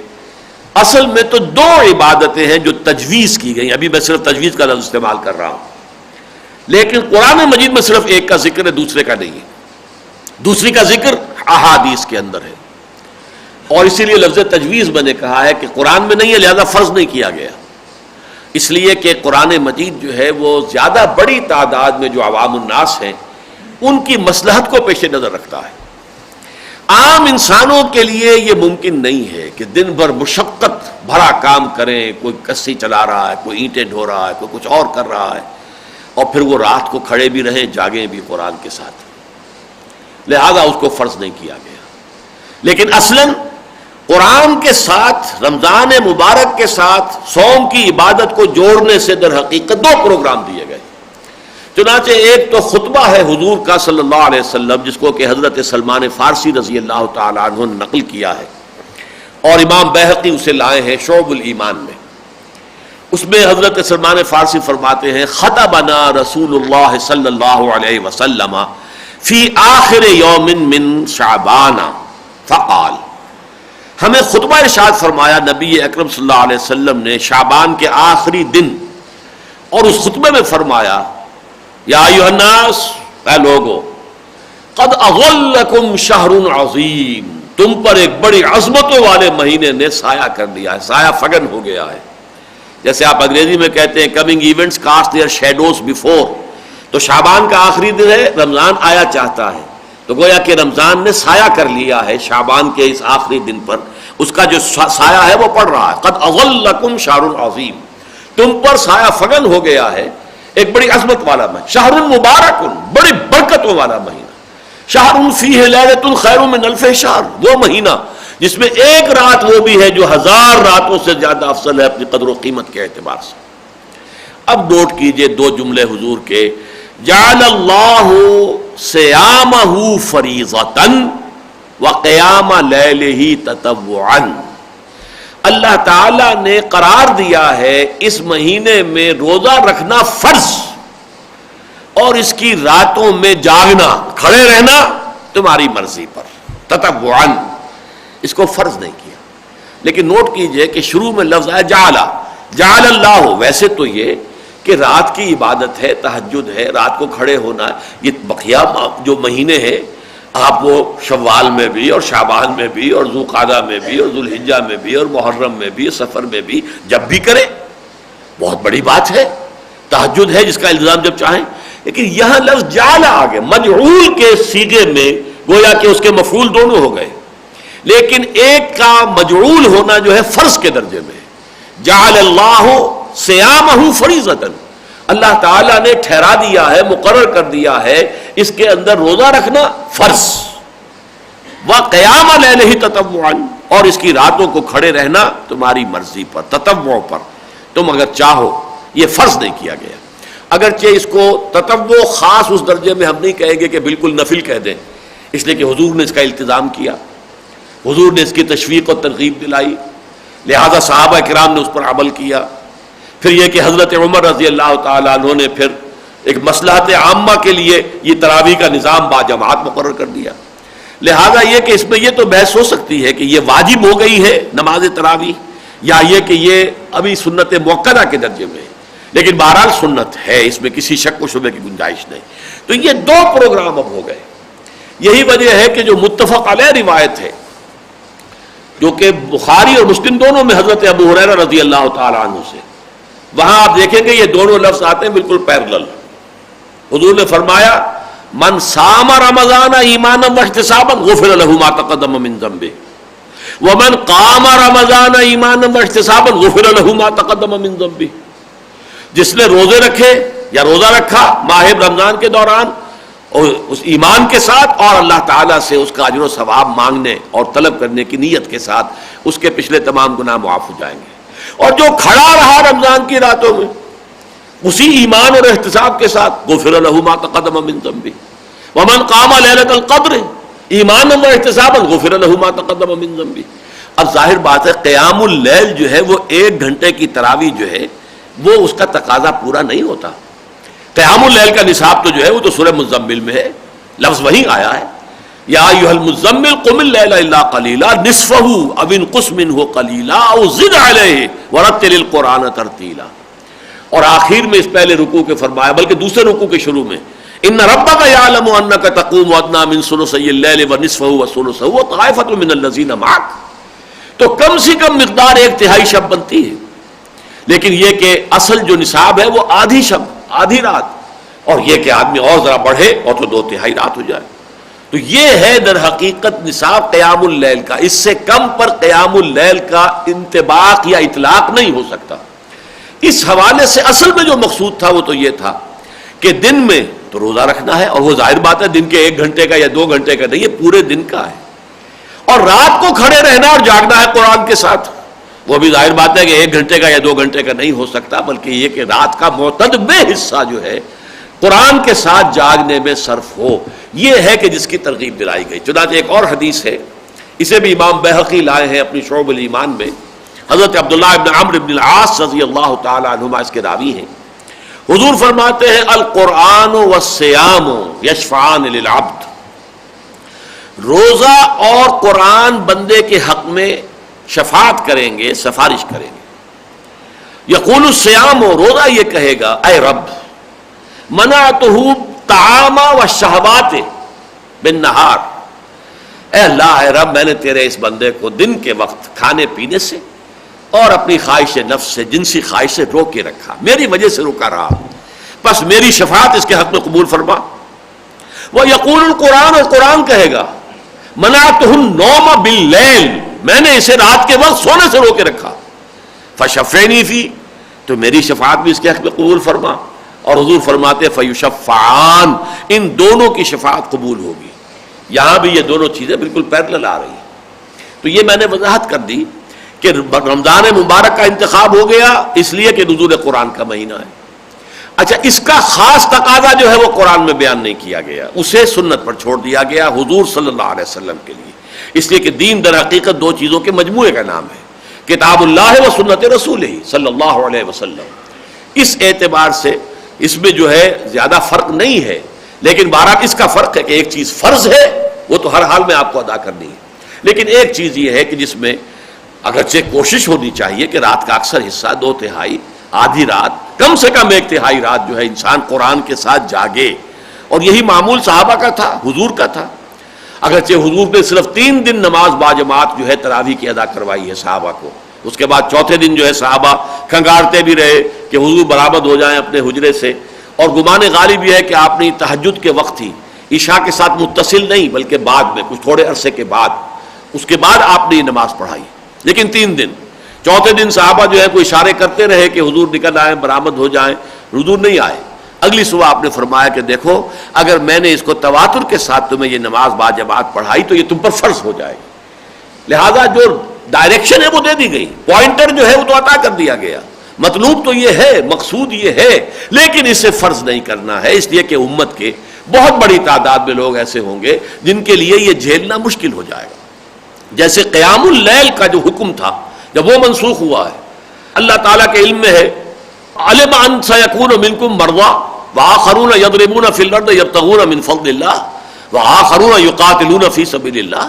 اصل میں تو 2 عبادتیں ہیں جو تجویز کی گئی، ابھی میں صرف تجویز کا لفظ استعمال کر رہا ہوں، لیکن قرآن مجید میں صرف ایک کا ذکر ہے، دوسرے کا نہیں ہے، دوسری کا ذکر احادیث کے اندر ہے، اور اسی لیے لفظ تجویز میں نے کہا ہے کہ قرآن میں نہیں ہے لہذا فرض نہیں کیا گیا، اس لیے کہ قرآن مجید جو ہے وہ زیادہ بڑی تعداد میں جو عوام الناس ہیں ان کی مصلحت کو پیش نظر رکھتا ہے۔ عام انسانوں کے لیے یہ ممکن نہیں ہے کہ دن بھر مشقت بھرا کام کریں، کوئی کسی چلا رہا ہے، کوئی اینٹیں ڈھو رہا ہے، کوئی کچھ اور کر رہا ہے، اور پھر وہ رات کو کھڑے بھی رہیں، جاگیں بھی قرآن کے ساتھ، لہذا اس کو فرض نہیں کیا گیا۔ لیکن اصلاً قرآن کے ساتھ، رمضان مبارک کے ساتھ صوم کی عبادت کو جوڑنے سے در حقیقت 2 پروگرام دیے گئے، چنانچہ ایک تو خطبہ ہے حضور کا صلی اللہ علیہ وسلم، جس کو کہ حضرت سلمان فارسی رضی اللہ تعالیٰ عنہ نے نقل کیا ہے، اور امام بیہقی اسے لائے ہیں شعب الایمان میں۔ اس میں حضرت سلمان فارسی فرماتے ہیں خطبنا رسول اللہ صلی اللہ علیہ وسلم فی آخر یوم من شعبان فقال، ہمیں خطبہ ارشاد فرمایا نبی اکرم صلی اللہ علیہ وسلم نے شعبان کے آخری دن، اور اس خطبے میں فرمایا یا ایھا الناس، اے لوگو، قد اغلکم شہر عظیم، تم پر ایک بڑی عظمتوں والے مہینے نے سایہ کر لیا ہے، سایہ فگن ہو گیا ہے. جیسے آپ انگریزی میں کہتے ہیں coming events cast their shadows before, تو شعبان کا آخری دن ہے، رمضان آیا چاہتا ہے، تو گویا کہ رمضان نے سایہ کر لیا ہے شعبان کے اس آخری دن پر، اس کا جو سایہ ہے وہ پڑ رہا ہے. قد اظلکم شہر عظیم، تم پر سایہ فگن ہو گیا ہے ایک بڑی عظمت والا مہینہ. شہر مبارک، بڑی برکتوں والا مہینہ. شہر فیہ لیلۃ خیر من الف شہر، وہ مہینہ جس میں ایک رات وہ بھی ہے جو 1000 راتوں سے زیادہ افضل ہے اپنی قدر و قیمت کے اعتبار سے. اب نوٹ کیجئے دو جملے حضور کے، جعل اللہ صیامہ فریضۃ وقیام لیلہ تطوعا. اللہ تعالی نے قرار دیا ہے اس مہینے میں روزہ رکھنا فرض، اور اس کی راتوں میں جاگنا، کھڑے رہنا تمہاری مرضی پر، تطوعا. اس کو فرض نہیں کیا. لیکن نوٹ کیجئے کہ شروع میں لفظ ہے جعل اللہ. ویسے تو یہ کہ رات کی عبادت ہے، تہجد ہے، رات کو کھڑے ہونا ہے، یہ بقیہ جو مہینے ہیں آپ وہ شوال میں بھی اور شعبان میں بھی اور ذوالقعدہ میں بھی اور ذوالحجہ میں بھی اور محرم میں بھی، سفر میں بھی، جب بھی کریں بہت بڑی بات ہے. تہجد ہے جس کا الزام جب چاہیں. لیکن یہاں لفظ جعل آگے مجعول کے صیغے میں، گویا کہ اس کے مفعول دونوں ہو گئے، لیکن ایک کا مجعول ہونا جو ہے فرض کے درجے میں. جعل اللہ صیامہ فریضۃ، اللہ تعالیٰ نے ٹھہرا دیا ہے، مقرر کر دیا ہے اس کے اندر روزہ رکھنا فرض. وقیام لیلہ تطوعا، اور اس کی راتوں کو کھڑے رہنا تمہاری مرضی پر، تطوع پر، تم اگر چاہو. یہ فرض نہیں کیا گیا. اگرچہ اس کو تطوع خاص اس درجے میں ہم نہیں کہیں گے کہ بالکل نفل کہہ دیں، اس لیے کہ حضور نے اس کا التزام کیا، حضور نے اس کی تشویق اور ترغیب دلائی، لہذا صحابہ کرام نے اس پر عمل کیا. پھر یہ کہ حضرت عمر رضی اللہ تعالیٰ عنہ نے پھر ایک مصلحت عامہ کے لیے یہ تراویح کا نظام باجماعت مقرر کر دیا. لہذا یہ کہ اس میں یہ تو بحث ہو سکتی ہے کہ یہ واجب ہو گئی ہے نماز تراویح، یا یہ کہ یہ ابھی سنت موقدہ کے درجے میں ہے، لیکن بہرحال سنت ہے، اس میں کسی شک و شبہ کی گنجائش نہیں. تو یہ دو پروگرام اب ہو گئے. یہی وجہ ہے کہ جو متفق علیہ روایت ہے جو کہ بخاری اور مسلم دونوں میں حضرت ابو ہریرہ رضی اللہ تعالیٰ عنہ سے، وہاں آپ دیکھیں گے یہ دونوں لفظ آتے ہیں بالکل پیرلل. حضور نے فرمایا من صام رمضان ایمانا واحتسابا غفر له ما تقدم من ذنبه ومن قام رمضان ایمانا واحتسابا غفر له ما تقدم من ذنبه. جس نے روزے رکھے یا روزہ رکھا ماہ رمضان کے دوران اور اس ایمان کے ساتھ اور اللہ تعالیٰ سے اس کا اجر و ثواب مانگنے اور طلب کرنے کی نیت کے ساتھ، اس کے پچھلے تمام گناہ معاف ہو جائیں گے. اور جو کھڑا رہا رمضان کی راتوں میں اسی ایمان اور احتساب کے ساتھ، غفر له ما تقدم من ذنبه ومن قام لیلۃ القدر ایمانا واحتسابا غفر له ما تقدم من ذنبه. اب ظاہر بات ہے قیام اللیل جو ہے وہ 1 گھنٹے کی تراویح جو ہے وہ اس کا تقاضا پورا نہیں ہوتا. قیام اللیل کا نصاب تو جو ہے وہ تو سورہ مزمل میں ہے، لفظ وہی آیا ہے یا ایھا المزمل قم اللیل الا قلیلا نصفہ او انقص منہ قلیلا او زد علیہ ورتل القرآن ترتیلا. اور آخر میں اس پہلے رکوع کے فرمایا، بلکہ دوسرے رکوع کے شروع میں ان ربک یعلم انک تقوم ادنی من ثلثی اللیل ونصفہ وثلثہ وطائفۃ من الذین معک. تو کم سے کم مقدار 1/3 شب بنتی ہے، لیکن یہ کہ اصل جو نصاب ہے وہ آدھی شب، آدھی رات، اور یہ کہ آدمی اور ذرا بڑھے اور تو 2/3 رات ہو جائے. تو یہ ہے در حقیقت نصاب قیام اللیل کا. اس سے کم پر قیام اللیل کا انطباق یا اطلاق نہیں ہو سکتا. اس حوالے سے اصل میں جو مقصود تھا وہ تو یہ تھا کہ دن میں تو روزہ رکھنا ہے، اور وہ ظاہر بات ہے دن کے 1 گھنٹے کا یا 2 گھنٹے کا نہیں، یہ پورے دن کا ہے. اور رات کو کھڑے رہنا اور جاگنا ہے قرآن کے ساتھ، وہ بھی ظاہر بات ہے کہ 1 گھنٹے کا یا 2 گھنٹے کا نہیں ہو سکتا، بلکہ یہ کہ رات کا معتدبہ حصہ جو ہے قرآن کے ساتھ جاگنے میں صرف ہو. یہ ہے کہ جس کی ترغیب دلائی گئی. چنانچہ ایک اور حدیث ہے، اسے بھی امام بیہقی لائے ہیں اپنی شعب الایمان میں، حضرت عبداللہ ابن عمرو بن العاص رضی اللہ تعالی عنہما اس کے راوی ہیں. حضور فرماتے ہیں القرآن والصیام یشفعان للعبد. روزہ اور قرآن بندے کے حق میں شفاعت کریں گے، سفارش کریں گے. یقول الصیام، روزہ یہ کہے گا اے رب منعتہ طعام و شہوات بالنہار، اے اللہ اے رب میں نے تیرے اس بندے کو دن کے وقت کھانے پینے سے اور اپنی خواہش نفس سے جنسی خواہش سے روک کے رکھا، میری وجہ سے روکا رہا، بس میری شفاعت اس کے حق میں قبول فرما۔ وہ یقول القرآن، اور قرآن کہے گا منعتہ النوم باللیل، میں نے اسے رات کے وقت سونے سے روک کے رکھا، فشفعنی فی، تو میری شفاعت بھی اس کے حق میں قبول فرما۔ اور حضور فرماتے فیشفعان، ان دونوں کی شفاعت قبول ہوگی۔ یہاں بھی یہ دونوں چیزیں بالکل پیرلل آ رہی ہیں۔ تو یہ میں نے وضاحت کر دی کہ رمضان مبارک کا انتخاب ہو گیا اس لیے کہ نزول قرآن کا مہینہ ہے۔ اچھا، اس کا خاص تقاضا جو ہے وہ قرآن میں بیان نہیں کیا گیا، اسے سنت پر چھوڑ دیا گیا حضور صلی اللہ علیہ وسلم کے لیے، اس لیے کہ دین در حقیقت دو چیزوں کے مجموعے کا نام ہے، کتاب اللہ و سنت رسول ہی صلی اللہ علیہ وسلم۔ اس اعتبار سے اس میں جو ہے زیادہ فرق نہیں ہے، لیکن بہرحال اس کا فرق ہے کہ ایک چیز فرض ہے وہ تو ہر حال میں آپ کو ادا کرنی ہے، لیکن ایک چیز یہ ہے کہ جس میں اگرچہ کوشش ہونی چاہیے کہ رات کا اکثر حصہ، 2/3 آدھی رات، کم سے کم 1/3 رات جو ہے انسان قرآن کے ساتھ جاگے، اور یہی معمول صحابہ کا تھا، حضور کا تھا۔ اگرچہ حضور نے صرف 3 دن نماز باجماعت جو ہے تراویح کی ادا کروائی ہے صحابہ کو، اس کے بعد چوتھے دن جو ہے صحابہ کھنگارتے بھی رہے کہ حضور برآمد ہو جائیں اپنے حجرے سے، اور گمان غالب یہ ہے کہ آپ نے تہجد کے وقت ہی، عشاء کے ساتھ متصل نہیں بلکہ بعد میں کچھ تھوڑے عرصے کے بعد، اس کے بعد آپ نے یہ نماز پڑھائی، لیکن 3 دن۔ چوتھے دن صحابہ جو ہے کوئی اشارے کرتے رہے کہ حضور نکل آئیں، برآمد ہو جائیں، حضور نہیں آئے۔ اگلی صبح آپ نے فرمایا کہ دیکھو اگر میں نے اس کو تواتر کے ساتھ تمہیں یہ نماز باجماعت پڑھائی تو یہ تم پر فرض ہو جائے گی، لہذا جو ڈائریکشن ہے وہ دے دی گئی، پوائنٹر جو ہے وہ تو عطا کر دیا گیا، مطلوب تو یہ ہے، مقصود یہ ہے، لیکن اسے فرض نہیں کرنا ہے، اس لیے کہ امت کے بہت بڑی تعداد میں لوگ ایسے ہوں گے جن کے لیے یہ جھیلنا مشکل ہو جائے گا۔ جیسے قیام اللیل کا جو حکم تھا جب وہ منسوخ ہوا ہے، اللہ تعالیٰ کے علم میں ہے علم ان سیکون منکم مرضی وآخرون یضربون فی الارض یبتغون من فضل اللہ وآخرون یقاتلون فی سبیل اللہ۔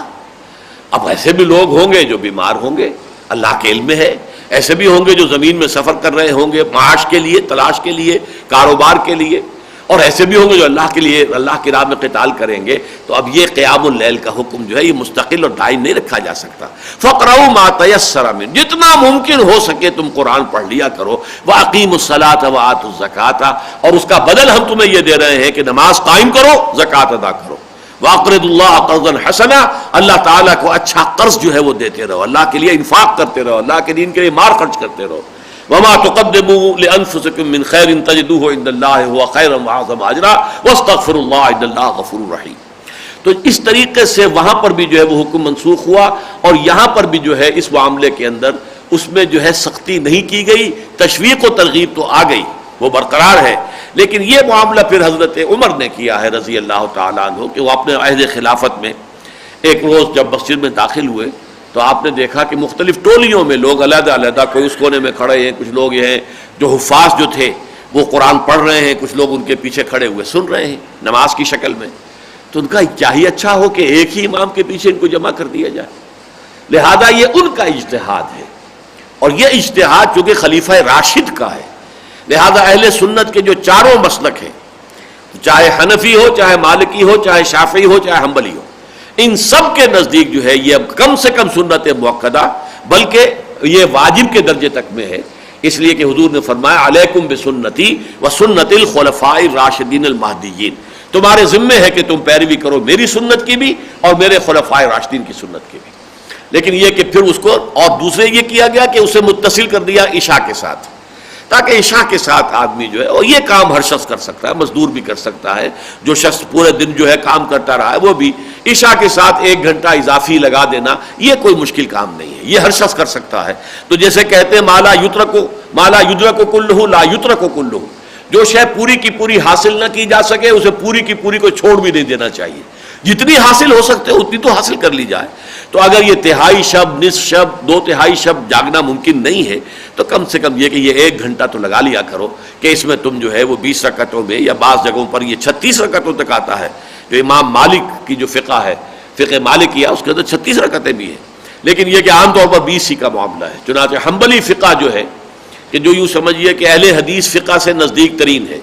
اب ایسے بھی لوگ ہوں گے جو بیمار ہوں گے، اللہ کے علم میں ہے، ایسے بھی ہوں گے جو زمین میں سفر کر رہے ہوں گے معاش کے لیے، تلاش کے لیے، کاروبار کے لیے، اور ایسے بھی ہوں گے جو اللہ کے لیے، اللہ کی راہ میں قتال کریں گے۔ تو اب یہ قیام اللیل کا حکم جو ہے یہ مستقل اور دائم نہیں رکھا جا سکتا۔ فَقْرَؤُوا مَا تَيَسَّرَ مِنْهُ، جتنا ممکن ہو سکے تم قرآن پڑھ لیا کرو۔ وَأَقِيمُوا الصَّلَاةَ وَآتُوا الزَّكَاةَ، اور اس کا بدل ہم تمہیں یہ دے رہے ہیں کہ نماز قائم کرو، زکوٰۃ ادا کرو۔ وَأَقْرِضُوا اللَّهَ قَرْضًا حَسَنًا، اللہ تعالیٰ کو اچھا قرض جو ہے وہ دیتے رہو، اللہ کے لیے انفاق کرتے رہو، اللہ کے دین کے لیے مال خرچ کرتے رہو۔ وما تقدموا لانفسكم من خير تجدوه عند الله هو خيرا واعظم اجرا واستغفروا الله ان الله غفور رحيم۔ تو اس طریقے سے وہاں پر بھی جو ہے وہ حکم منسوخ ہوا، اور یہاں پر بھی جو ہے اس معاملے کے اندر اس میں جو ہے سختی نہیں کی گئی، تشویق و ترغیب تو آ گئی، وہ برقرار ہے، لیکن یہ معاملہ پھر حضرت عمر نے کیا ہے رضی اللہ تعالیٰ عنہ کہ وہ اپنے عہد خلافت میں ایک روز جب مسجد میں داخل ہوئے تو آپ نے دیکھا کہ مختلف ٹولیوں میں لوگ علیحدہ علیحدہ، کوئی اس کونے میں کھڑے ہیں، کچھ لوگ یہ ہیں جو حفاظ جو تھے وہ قرآن پڑھ رہے ہیں، کچھ لوگ ان کے پیچھے کھڑے ہوئے سن رہے ہیں نماز کی شکل میں۔ تو ان کا کیا ہی اچھا ہو کہ ایک ہی امام کے پیچھے ان کو جمع کر دیا جائے، لہذا یہ ان کا اجتہاد ہے، اور یہ اجتہاد چونکہ خلیفہ راشد کا ہے، لہذا اہل سنت کے جو چاروں مسلک ہیں، چاہے حنفی ہو، چاہے مالکی ہو، چاہے شافعی ہو، چاہے حنبلی ہو، ان سب کے نزدیک جو ہے یہ اب کم سے کم سنت مؤکدہ بلکہ یہ واجب کے درجے تک میں ہے، اس لیے کہ حضور نے فرمایا علیکم بسنتی وسنت الخلفاء الراشدین المہدیین، تمہارے ذمے ہے کہ تم پیروی کرو میری سنت کی بھی اور میرے خلفاء راشدین کی سنت کی بھی۔ لیکن یہ کہ پھر اس کو اور دوسرے یہ کیا گیا کہ اسے متصل کر دیا عشاء کے ساتھ، تاکہ عشاء کے ساتھ آدمی جو ہے، اور یہ کام ہر شخص کر سکتا ہے، مزدور بھی کر سکتا ہے، جو شخص پورے دن جو ہے کام کرتا رہا ہے وہ بھی عشاء کے ساتھ 1 گھنٹہ اضافی لگا دینا یہ کوئی مشکل کام نہیں ہے، یہ ہر شخص کر سکتا ہے۔ تو جیسے کہتے ہیں مالا یدرک کلہ لا یترک کلہ، جو شے پوری کی پوری حاصل نہ کی جا سکے اسے پوری کی پوری کو چھوڑ بھی نہیں دینا چاہیے، جتنی حاصل ہو سکتے اتنی تو حاصل کر لی جائے۔ تو اگر یہ تہائی شب، نصف شب، 2/3 شب جاگنا ممکن نہیں ہے تو کم سے کم یہ کہ یہ 1 گھنٹہ تو لگا لیا کرو کہ اس میں تم جو ہے وہ 20 رکعتوں میں، یا بعض جگہوں پر یہ 36 رکعتوں تک آتا ہے، جو امام مالک کی جو فقہ ہے، فقہ مالکیہ، اس کے اندر 36 رکعتیں بھی ہیں، لیکن یہ کہ عام طور پر 20 ہی کا معاملہ ہے۔ چنانچہ حنبلی فقہ جو ہے کہ جو یوں سمجھیے کہ اہل حدیث فقہ سے نزدیک ترین ہے،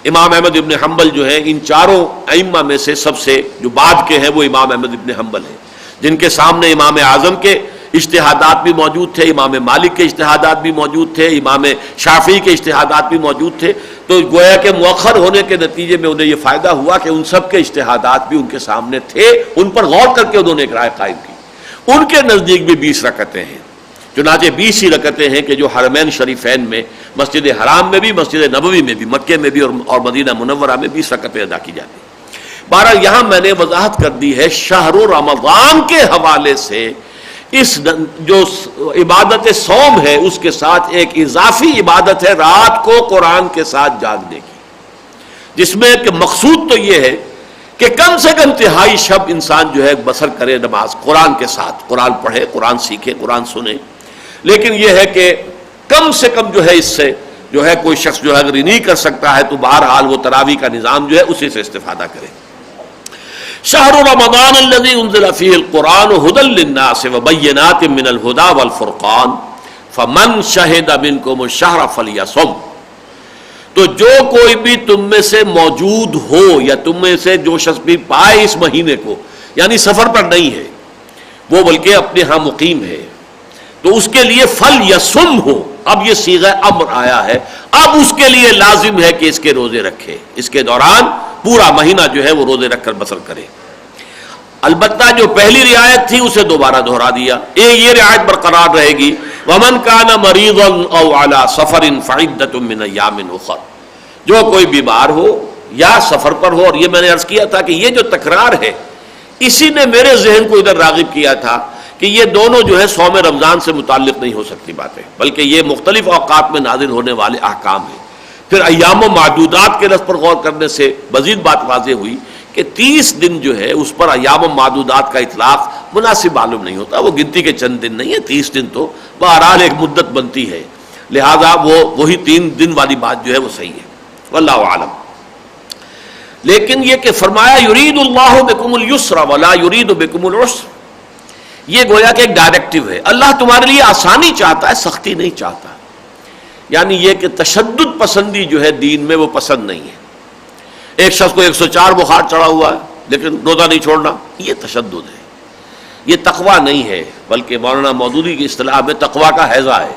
امام احمد ابن حنبل جو ہیں ان چاروں ائمہ میں سے سب سے جو بعد کے ہیں وہ امام احمد ابن حنبل ہیں، جن کے سامنے امام اعظم کے اجتہادات بھی موجود تھے، امام مالک کے اجتہادات بھی موجود تھے، امام شافعی کے اجتہادات بھی موجود تھے، تو گویا کہ مؤخر ہونے کے نتیجے میں انہیں یہ فائدہ ہوا کہ ان سب کے اجتہادات بھی ان کے سامنے تھے، ان پر غور کر کے انہوں نے ایک رائے قائم کی۔ ان کے نزدیک بھی 20 رکعتیں ہیں، چنانچہ 20 ہی رکعتیں ہیں کہ جو حرمین شریفین میں، مسجد حرام میں بھی، مسجد نبوی میں بھی، مکے میں بھی اور مدینہ منورہ میں 20 رکعتیں ادا کی جاتی ہیں۔ بہرحال یہاں میں نے وضاحت کر دی ہے شہر رمضان کے حوالے سے اس جو عبادت صوم ہے اس کے ساتھ ایک اضافی عبادت ہے رات کو قرآن کے ساتھ جاگنے کی، جس میں کہ مقصود تو یہ ہے کہ کم سے کم تہائی شب انسان جو ہے بسر کرے نماز قرآن کے ساتھ، قرآن پڑھے، قرآن سیکھے، قرآن سنے، لیکن یہ ہے کہ کم سے کم جو ہے اس سے جو ہے کوئی شخص جو ہے اگر نہیں کر سکتا ہے تو بہرحال وہ تراویح کا نظام جو ہے اسی سے استفادہ کرے۔ شہر رمضان الذی انزل فیہ القرآن ھدی للناس وبینات من الھدی والفرقان فمن شہد منکم الشہر فلیصم، تو جو کوئی بھی تم میں سے موجود ہو یا تم میں سے جو شخص بھی پائے اس مہینے کو، یعنی سفر پر نہیں ہے وہ بلکہ اپنے ہاں مقیم ہے، تو اس کے لیے فلیصم ہو، اب یہ صیغہ امر آیا ہے، اب اس کے لیے لازم ہے کہ اس کے روزے رکھے، اس کے دوران پورا مہینہ جو ہے وہ روزے رکھ کر بسر کرے۔ البتہ جو پہلی رعایت تھی اسے دوبارہ دہرا دیا، یہ رعایت برقرار رہے گی، وَمَنْ كَانَ مَرِيضًا أَوْ عَلَى سَفَرٍ فَعِدَّةٌ مِّنْ أَيَّامٍ أُخَرَ، جو کوئی بیمار ہو یا سفر پر ہو، اور یہ میں نے عرض کیا تھا کہ یہ جو تکرار ہے اسی نے میرے ذہن کو ادھر راغب کیا تھا کہ یہ دونوں جو ہے صوم رمضان سے متعلق نہیں ہو سکتی باتیں، بلکہ یہ مختلف اوقات میں نازل ہونے والے احکام ہیں۔ پھر ایام و معدودات کے لفظ پر غور کرنے سے مزید بات واضح ہوئی کہ 30 دن جو ہے اس پر ایام و معدودات کا اطلاق مناسب معلوم نہیں ہوتا، وہ گنتی کے چند دن نہیں ہے، 30 دن تو بہرحال ایک مدت بنتی ہے، لہذا وہی 3 دن والی بات جو ہے وہ صحیح ہے، واللہ اعلم۔ لیکن یہ کہ فرمایا یرید اللہ بکم اليسر ولا یرید بکم العسر، یہ گویا کہ ایک ڈائریکٹیو ہے، اللہ تمہارے لیے آسانی چاہتا ہے، سختی نہیں چاہتا، یعنی یہ کہ تشدد پسندی جو ہے دین میں وہ پسند نہیں ہے۔ ایک شخص کو 104 بخار چڑھا ہوا ہے لیکن روزہ نہیں چھوڑنا، یہ تشدد ہے، یہ تقویٰ نہیں ہے، بلکہ مولانا مودودی کی اصطلاح میں تقویٰ کا حیضہ ہے،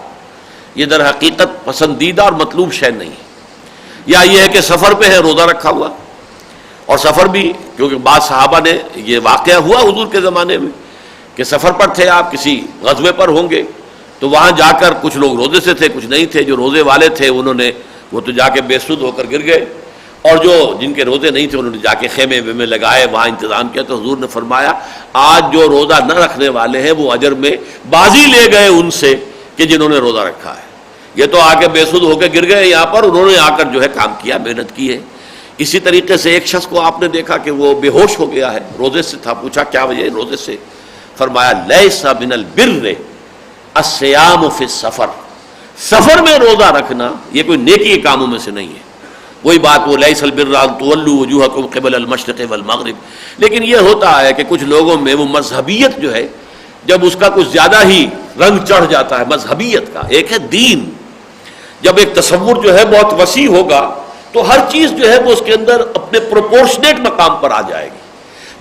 یہ در حقیقت پسندیدہ اور مطلوب شے نہیں ہے۔ یا یہ ہے کہ سفر پہ ہے روزہ رکھا ہوا، اور سفر بھی کیونکہ بعض صحابہ نے یہ واقعہ ہوا حضور کے زمانے میں کہ سفر پر تھے آپ، کسی غزوے پر ہوں گے، تو وہاں جا کر کچھ لوگ روزے سے تھے، کچھ نہیں تھے، جو روزے والے تھے وہ تو جا کے بے سود ہو کر گر گئے، اور جو جن کے روزے نہیں تھے انہوں نے جا کے خیمے ویمے لگائے، وہاں انتظام کیا، تو حضور نے فرمایا آج جو روزہ نہ رکھنے والے ہیں وہ اجر میں بازی لے گئے ان سے کہ جنہوں نے روزہ رکھا ہے، یہ تو آ کے بے سود ہو کے گر گئے یہاں پر، انہوں نے آ کر جو ہے کام کیا، محنت کی ہے۔ اسی طریقے سے ایک شخص کو آپ نے دیکھا کہ وہ بے ہوش ہو گیا ہے، روزے سے تھا، پوچھا کیا وجہ ہے روزے سے، فرمایا لیس من البر الصیام فی السفر، سفر میں روزہ رکھنا یہ کوئی نیکی کے کاموں میں سے نہیں ہے۔ وہی بات وہ لیس البر ان تولوا وجوہکم قبل المشرق والمغرب، لیکن یہ ہوتا ہے کہ کچھ لوگوں میں وہ مذہبیت جو ہے جب اس کا کچھ زیادہ ہی رنگ چڑھ جاتا ہے مذہبیت کا، ایک ہے دین، جب ایک تصور جو ہے بہت وسیع ہوگا تو ہر چیز جو ہے وہ اس کے اندر اپنے پروپورشنیٹ مقام پر آ جائے گی۔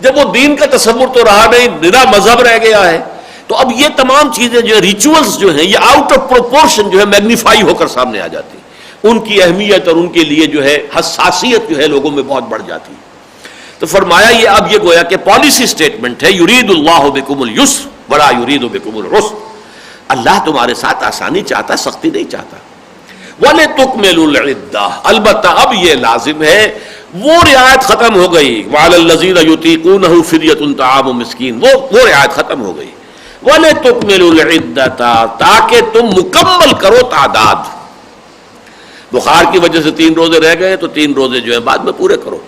جب وہ دین کا تصور تو رہا نہیں، نرا مذہب رہ گیا ہے، تو اب یہ تمام چیزیں جو ریچولز جو ہیں یہ آؤٹ آف پروپورشن جو ہے میگنیفائی ہو کر سامنے آ جاتی ہیں، ان کی اہمیت اور ان کے لیے جو ہے حساسیت جو ہے لوگوں میں بہت بڑھ جاتی ہے۔ تو فرمایا یہ اب یہ گویا کہ پالیسی سٹیٹمنٹ ہے، یرید اللہ بکم اليسر ولا یرید بکم العسر، اللہ تمہارے ساتھ آسانی چاہتا ہے، سختی نہیں چاہتا۔ وَلِتُكْمِلُوا الْعِدَّةَ، البتہ اب یہ لازم ہے، وہ رعایت ختم ہو گئی، وَعَلَى الَّذِينَ يُطِيقُونَهُ فِدْيَةٌ طَعَامُ مِسْكِين، وہ رعایت ختم ہو گئی۔ وَلِتُكْمِلُوا الْعِدَّةَ، تاکہ تم مکمل کرو تعداد، بخار کی وجہ سے 3 روزے رہ گئے تو 3 روزے جو ہیں بعد میں پورے کرو،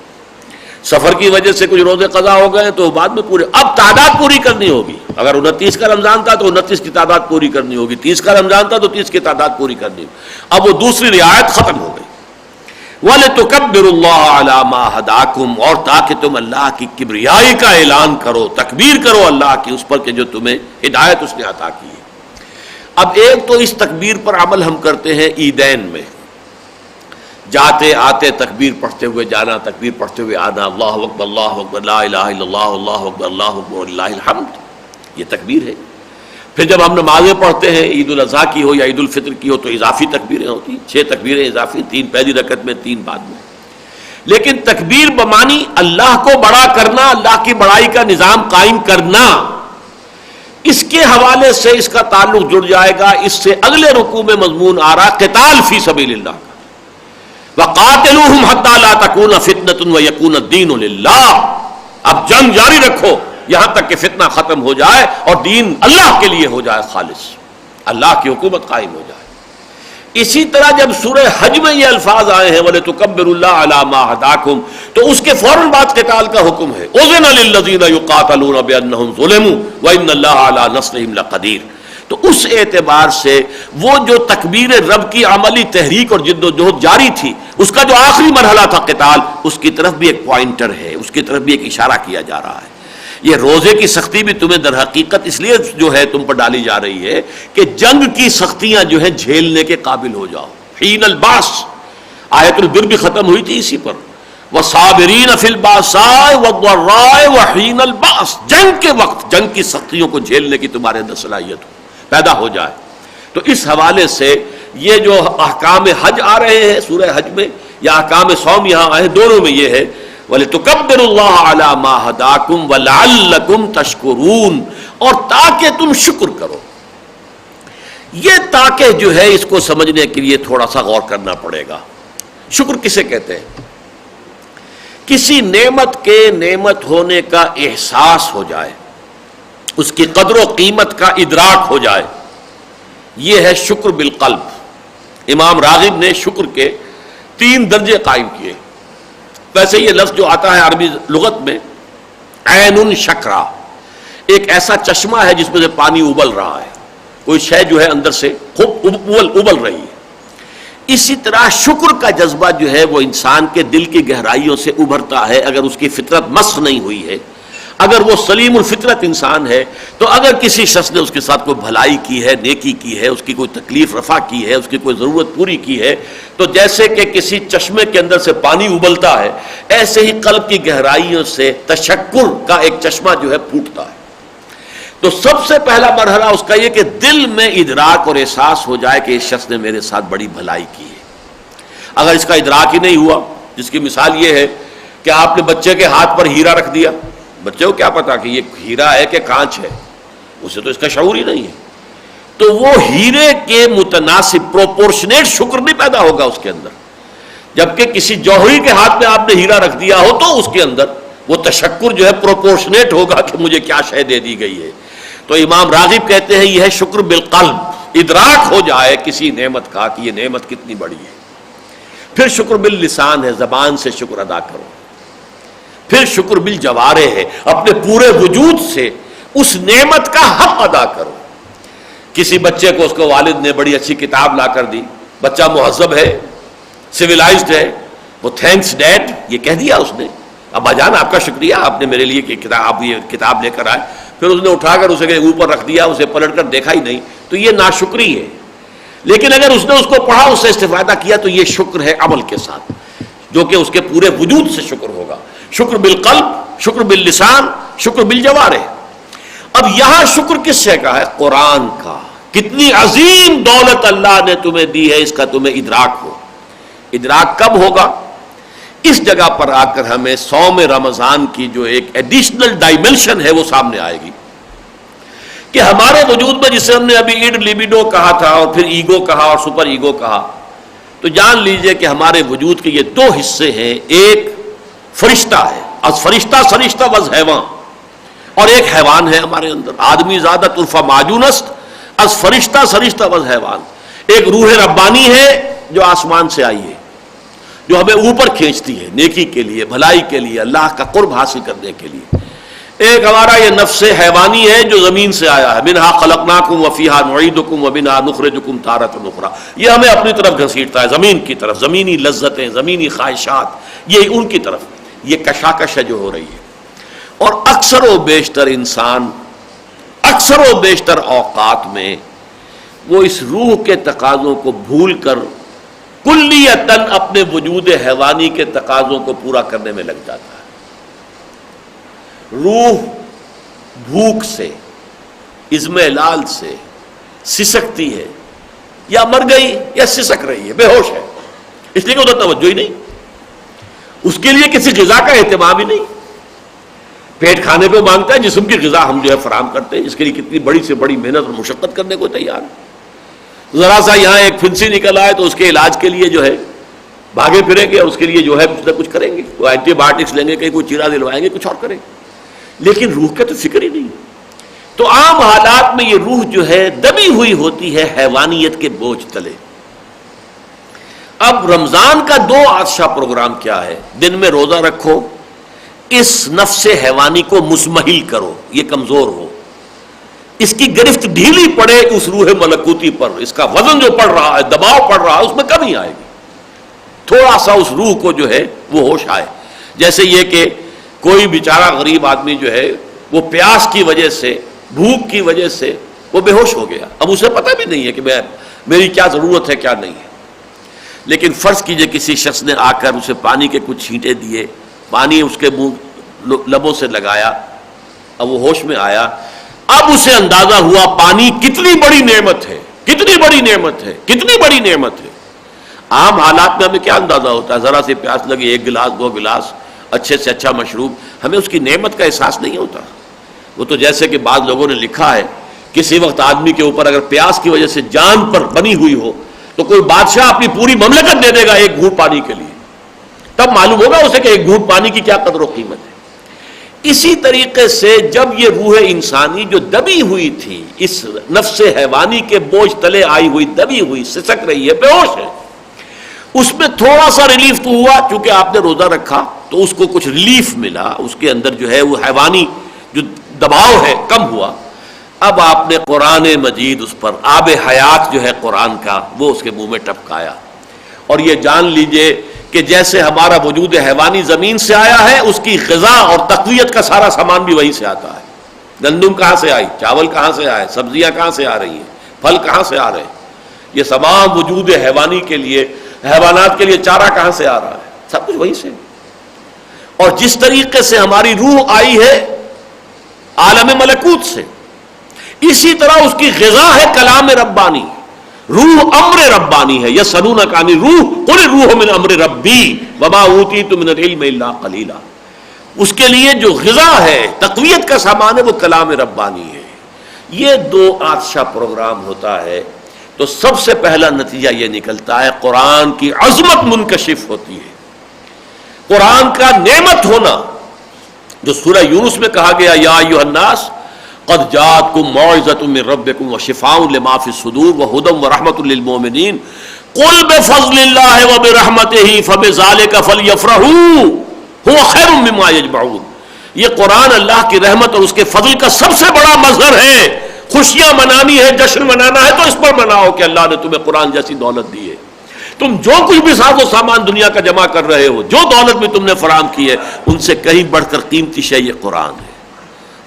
سفر کی وجہ سے کچھ روزے قضا ہو گئے تو بعد میں پورے، اب تعداد پوری کرنی ہوگی، اگر 29 کا رمضان تھا تو 29 کی تعداد پوری کرنی ہوگی، 30 کا رمضان تھا تو 30 کی تعداد پوری کرنی ہوگی، اب وہ دوسری رعایت ختم ہو گئی۔ وَلِتُكَبِّرُوا اللَّهَ عَلَى مَا هَدَاكُمْ، اور تاکہ تم اللہ کی کبریائی کا اعلان کرو، تکبیر کرو اللہ کی اس پر کہ جو تمہیں ہدایت اس نے عطا کی ہے۔ اب ایک تو اس تکبیر پر عمل ہم کرتے ہیں عیدین میں، جاتے آتے تکبیر پڑھتے ہوئے جانا، تکبیر پڑھتے ہوئے آنا، اللہ اکبر لا الہ الا اللہ، اللہ اکبر اللہ اکبر للہ الحمد، یہ تکبیر ہے۔ پھر جب ہم نمازیں پڑھتے ہیں، عید الاضحیٰ کی ہو یا عید الفطر کی ہو، تو اضافی تکبیریں ہوتی ہیں، 6 تکبیریں اضافی، 3 پہلی رکعت میں، 3 بعد میں۔ لیکن تکبیر بمانی اللہ کو بڑا کرنا، اللہ کی بڑائی کا نظام قائم کرنا، اس کے حوالے سے اس کا تعلق جڑ جائے گا۔ اس سے اگلے رکوع میں مضمون آ رہا قتال فی سبیل اللہ کا، وَقَاتِلُوهُمْ حَتَّى لَا تَكُونَ فِتْنَةٌ وَيَكُونَ الدِّينُ لِلَّهِ، اب جنگ جاری رکھو یہاں تک کہ فتنہ ختم ہو جائے اور دین اللہ کے لیے ہو جائے خالص، اللہ کی حکومت قائم ہو جائے۔ اسی طرح جب سورہ حج میں یہ الفاظ آئے ہیں وَلِتُكَبِّرُوا اللَّهَ عَلَى مَا هَدَاكُمْ، تو اس کے فوراً بعد قتال کا حکم ہے، أُذِنَ لِلَّذِينَ يُقَاتَلُونَ بِأَنَّهُمْ ظُلِمُوا وَإِنَّ اللَّهَ عَلَى نَصْرِهِمْ لَقَدِيرٌ۔ تو اس اعتبار سے وہ جو تکبیر رب کی عملی تحریک اور جد و جہد جاری تھی، اس کا جو آخری مرحلہ تھا قتال، اس کی طرف بھی ایک پوائنٹر ہے، اس کی طرف بھی ایک اشارہ کیا جا رہا ہے۔ یہ روزے کی سختی بھی تمہیں در حقیقت اس لیے جو ہے تم پر ڈالی جا رہی ہے کہ جنگ کی سختیاں جو ہیں جھیلنے کے قابل ہو جاؤ۔ حین الباس، آیت البر بھی ختم ہوئی تھی اسی پر، وَصَابِرِينَ فِي الْبَأْسَاءِ وَالضَّرَّاءِ وَحِينَ الْبَأْسِ، جنگ کے وقت جنگ کی سختیوں کو جھیلنے کی تمہارے اندر صلاحیت پیدا ہو جائے۔ تو اس حوالے سے یہ جو احکام حج آ رہے ہیں سورہ حج میں یا احکام صوم یہاں آئے، دونوں میں یہ ہے وَلِتُكَبِّرُوا اللَّهَ عَلَى مَا هَدَاكُمْ وَلَعَلَّكُمْ تَشْكُرُونَ، اور تاکہ تم شکر کرو۔ یہ تاکہ جو ہے اس کو سمجھنے کے لیے تھوڑا سا غور کرنا پڑے گا۔ شکر کسے کہتے ہیں؟ کسی نعمت کے نعمت ہونے کا احساس ہو جائے، اس کی قدر و قیمت کا ادراک ہو جائے، یہ ہے شکر بالقلب۔ امام راغب نے شکر کے 3 درجے قائم کیے۔ ویسے یہ لفظ جو آتا ہے عربی لغت میں عین شکرا، ایک ایسا چشمہ ہے جس میں سے پانی ابل رہا ہے، کوئی شے جو ہے اندر سے خوب ابل رہی ہے۔ اسی طرح شکر کا جذبہ جو ہے وہ انسان کے دل کی گہرائیوں سے ابھرتا ہے، اگر اس کی فطرت مسخ نہیں ہوئی ہے، اگر وہ سلیم الفطرت انسان ہے، تو اگر کسی شخص نے اس کے ساتھ کوئی بھلائی کی ہے، نیکی کی ہے، اس کی کوئی تکلیف رفع کی ہے، اس کی کوئی ضرورت پوری کی ہے، تو جیسے کہ کسی چشمے کے اندر سے پانی ابلتا ہے، ایسے ہی قلب کی گہرائیوں سے تشکر کا ایک چشمہ جو ہے پھوٹتا ہے۔ تو سب سے پہلا مرحلہ اس کا یہ کہ دل میں ادراک اور احساس ہو جائے کہ اس شخص نے میرے ساتھ بڑی بھلائی کی ہے۔ اگر اس کا ادراک ہی نہیں ہوا، جس کی مثال یہ ہے کہ آپ نے بچے کے ہاتھ پر ہیرا رکھ دیا، بچے کو کیا پتا کہ یہ ہیرا ہے کہ کانچ ہے، اسے تو اس کا شعور ہی نہیں ہے، تو وہ ہیرے کے متناسب پروپورشنیٹ شکر نہیں پیدا ہوگا اس کے اندر۔ جبکہ کسی جوہری کے ہاتھ میں آپ نے ہیرا رکھ دیا ہو تو اس کے اندر وہ تشکر جو ہے پروپورشنیٹ ہوگا کہ مجھے کیا شے دے دی گئی ہے۔ تو امام راغب کہتے ہیں یہ ہے شکر بالقلب، ادراک ہو جائے کسی نعمت کا کہ یہ نعمت کتنی بڑی ہے۔ پھر شکر باللسان ہے، زبان سے شکر ادا کرو۔ پھر شکر بالجوارح ہے، اپنے پورے وجود سے اس نعمت کا حق ادا کرو۔ کسی بچے کو اس کو والد نے بڑی اچھی کتاب لا کر دی، بچہ مہذب ہے، سویلائزڈ ہے، وہ تھینکس ڈیڈ یہ کہہ دیا اس نے، ابا جان آپ کا شکریہ، آپ نے میرے لیے آپ یہ کتاب لے کر آئے، پھر اس نے اٹھا کر اسے اوپر رکھ دیا، اسے پلٹ کر دیکھا ہی نہیں، تو یہ ناشکری ہے۔ لیکن اگر اس نے اس کو پڑھا، اس سے استفادہ کیا، تو یہ شکر ہے عمل کے ساتھ، جو کہ اس کے پورے وجود سے شکر ہوگا۔ شکر بالقلب، شکر باللسان، شکر بالجوارح۔ اب یہاں شکر کس شے کا ہے؟ قرآن کا۔ کتنی عظیم دولت اللہ نے تمہیں دی ہے، اس کا تمہیں ادراک ہو۔ ادراک کب ہوگا؟ اس جگہ پر آ کر ہمیں صوم رمضان کی جو ایک ایڈیشنل ڈائمنشن ہے وہ سامنے آئے گی کہ ہمارے وجود میں، جسے ہم نے ابھی ایڈ لیبیڈو کہا تھا اور پھر ایگو کہا اور سپر ایگو کہا، تو جان لیجئے کہ ہمارے وجود کے یہ 2 حصے ہیں، ایک فرشتہ ہے، از فرشتہ سرشتہ وز حیوان، اور ایک حیوان ہے ہمارے اندر، آدمی زادہ طرفہ معجون است از فرشتہ سرشتہ وز حیوان۔ ایک روح ربانی ہے جو آسمان سے آئی ہے، جو ہمیں اوپر کھینچتی ہے نیکی کے لیے، بھلائی کے لیے، اللہ کا قرب حاصل کرنے کے لیے۔ ایک ہمارا یہ نفس حیوانی ہے جو زمین سے آیا ہے، منہا خلقناکم وفیہا نعیدکم ومنہا نخرجکم تارۃ اخری، یہ ہمیں اپنی طرف گھسیٹتا ہے، زمین کی طرف، زمینی لذتیں، زمینی خواہشات، یہ ان کی طرف، یہ کشاکش ہے جو ہو رہی ہے۔ اور اکثر و بیشتر انسان اکثر و بیشتر اوقات میں وہ اس روح کے تقاضوں کو بھول کر کلیتاً اپنے وجود حیوانی کے تقاضوں کو پورا کرنے میں لگ جاتا ہے۔ روح بھوک سے، عزم ہلال سے سسکتی ہے، یا مر گئی یا سسک رہی ہے، بے ہوش ہے، اس لیے کہ ادھر توجہ ہی نہیں، اس کے لیے کسی غذا کا اہتمام ہی نہیں. پیٹ کھانے پہ مانگتا ہے، جسم کی غذا ہم جو ہے فراہم کرتے ہیں، جس کے لیے کتنی بڑی سے بڑی محنت اور مشقت کرنے کو تیار ہے. ذرا سا یہاں ایک پھنسی نکل آئے تو اس کے علاج کے لیے جو ہے بھاگے پھریں گے، اور اس کے لیے جو ہے کچھ نہ کچھ کریں گے، وہ اینٹی بایوٹکس لیں گے، کہیں کوئی چیرا دلوائیں گے، کچھ اور کریں گے، لیکن روح کا تو فکر ہی نہیں. تو عام حالات میں یہ روح جو ہے دبی ہوئی ہوتی ہے حیوانیت کے بوجھ تلے. اب رمضان کا 2 عطشہ پروگرام کیا ہے؟ دن میں روزہ رکھو، اس نفس حیوانی کو مسمحل کرو، یہ کمزور ہو، اس کی گرفت ڈھیلی پڑے اس روح ملکوتی پر، اس کا وزن جو پڑ رہا ہے، دباؤ پڑ رہا ہے، اس میں کمی آئے گی. تھوڑا سا اس روح کو جو ہے وہ ہوش آئے. جیسے یہ کہ کوئی بیچارہ غریب آدمی جو ہے وہ پیاس کی وجہ سے، بھوک کی وجہ سے وہ بے ہوش ہو گیا، اب اسے پتہ بھی نہیں ہے کہ میری کیا ضرورت ہے کیا نہیں ہے. لیکن فرض کیجئے کسی شخص نے آ کر اسے پانی کے کچھ چھینٹے دیے، پانی اس کے منہ لبوں سے لگایا، اب وہ ہوش میں آیا، اب اسے اندازہ ہوا پانی کتنی بڑی نعمت ہے، کتنی بڑی نعمت ہے، کتنی بڑی نعمت ہے. عام حالات میں ہمیں کیا اندازہ ہوتا ہے؟ ذرا سی پیاس لگی، 1 گلاس 2 گلاس اچھے سے اچھا مشروب، ہمیں اس کی نعمت کا احساس نہیں ہوتا. وہ تو جیسے کہ بعض لوگوں نے لکھا ہے، کسی وقت آدمی کے اوپر اگر پیاس کی وجہ سے جان پر بنی ہوئی ہو تو کوئی بادشاہ اپنی پوری مملکت دے دے گا 1 گھونٹ پانی کے لیے، تب معلوم ہوگا اسے کہ 1 گھونٹ پانی کی کیا قدر و قیمت ہے. اسی طریقے سے جب یہ روح انسانی جو دبی ہوئی تھی، اس نفس حیوانی کے بوجھ تلے آئی ہوئی، دبی ہوئی، سسک رہی ہے، بے ہوش ہے، اس میں تھوڑا سا ریلیف تو ہوا، کیونکہ آپ نے روزہ رکھا تو اس کو کچھ ریلیف ملا، اس کے اندر جو ہے وہ حیوانی جو دباؤ ہے کم ہوا. اب آپ نے قرآن مجید اس پر آب حیات جو ہے قرآن کا وہ اس کے منہ میں ٹپکایا. اور یہ جان لیجئے کہ جیسے ہمارا وجود حیوانی زمین سے آیا ہے، اس کی غذا اور تقویت کا سارا سامان بھی وہیں سے آتا ہے. گندم کہاں سے آئی، چاول کہاں سے آئے، سبزیاں کہاں سے آ رہی ہیں، پھل کہاں سے آ رہے ہیں، یہ تمام وجود حیوانی کے لیے، حیوانات کے لیے چارہ کہاں سے آ رہا ہے، سب کچھ وہیں سے. اور جس طریقے سے ہماری روح آئی ہے عالم ملکوت سے، اسی طرح اس کی غذا ہے کلام ربانی. روح امر ربانی ہے. یسألونک عن الروح قل الروح من امر ربی وما اوتیتم من العلم الا قلیلا. اس کے لیے جو غذا ہے، تقویت کا سامان ہے، وہ کلام ربانی ہے. یہ 2 عطشہ پروگرام ہوتا ہے تو سب سے پہلا نتیجہ یہ نکلتا ہے قرآن کی عظمت منکشف ہوتی ہے. قرآن کا نعمت ہونا جو سورہ یونس میں کہا گیا، یا ایھا الناس قد جاءتکم موعظۃ من ربکم وشفاء لما فی الصدور وہدی ورحمۃ للمؤمنین قل بفضل اللہ وبرحمتہ فبذلک فلیفرحوا هو خیر مما یجمعون. یہ قرآن اللہ کی رحمت اور اس کے فضل کا سب سے بڑا مظہر ہے. خوشیاں منانی ہے، جشن منانا ہے تو اس پر مناؤ کہ اللہ نے تمہیں قرآن جیسی دولت دی ہے. تم جو کچھ بھی ساز و سامان دنیا کا جمع کر رہے ہو، جو دولت بھی تم نے فراہم کی ہے، ان سے کہیں بڑھ کر قیمتی شے یہ قرآن ہے.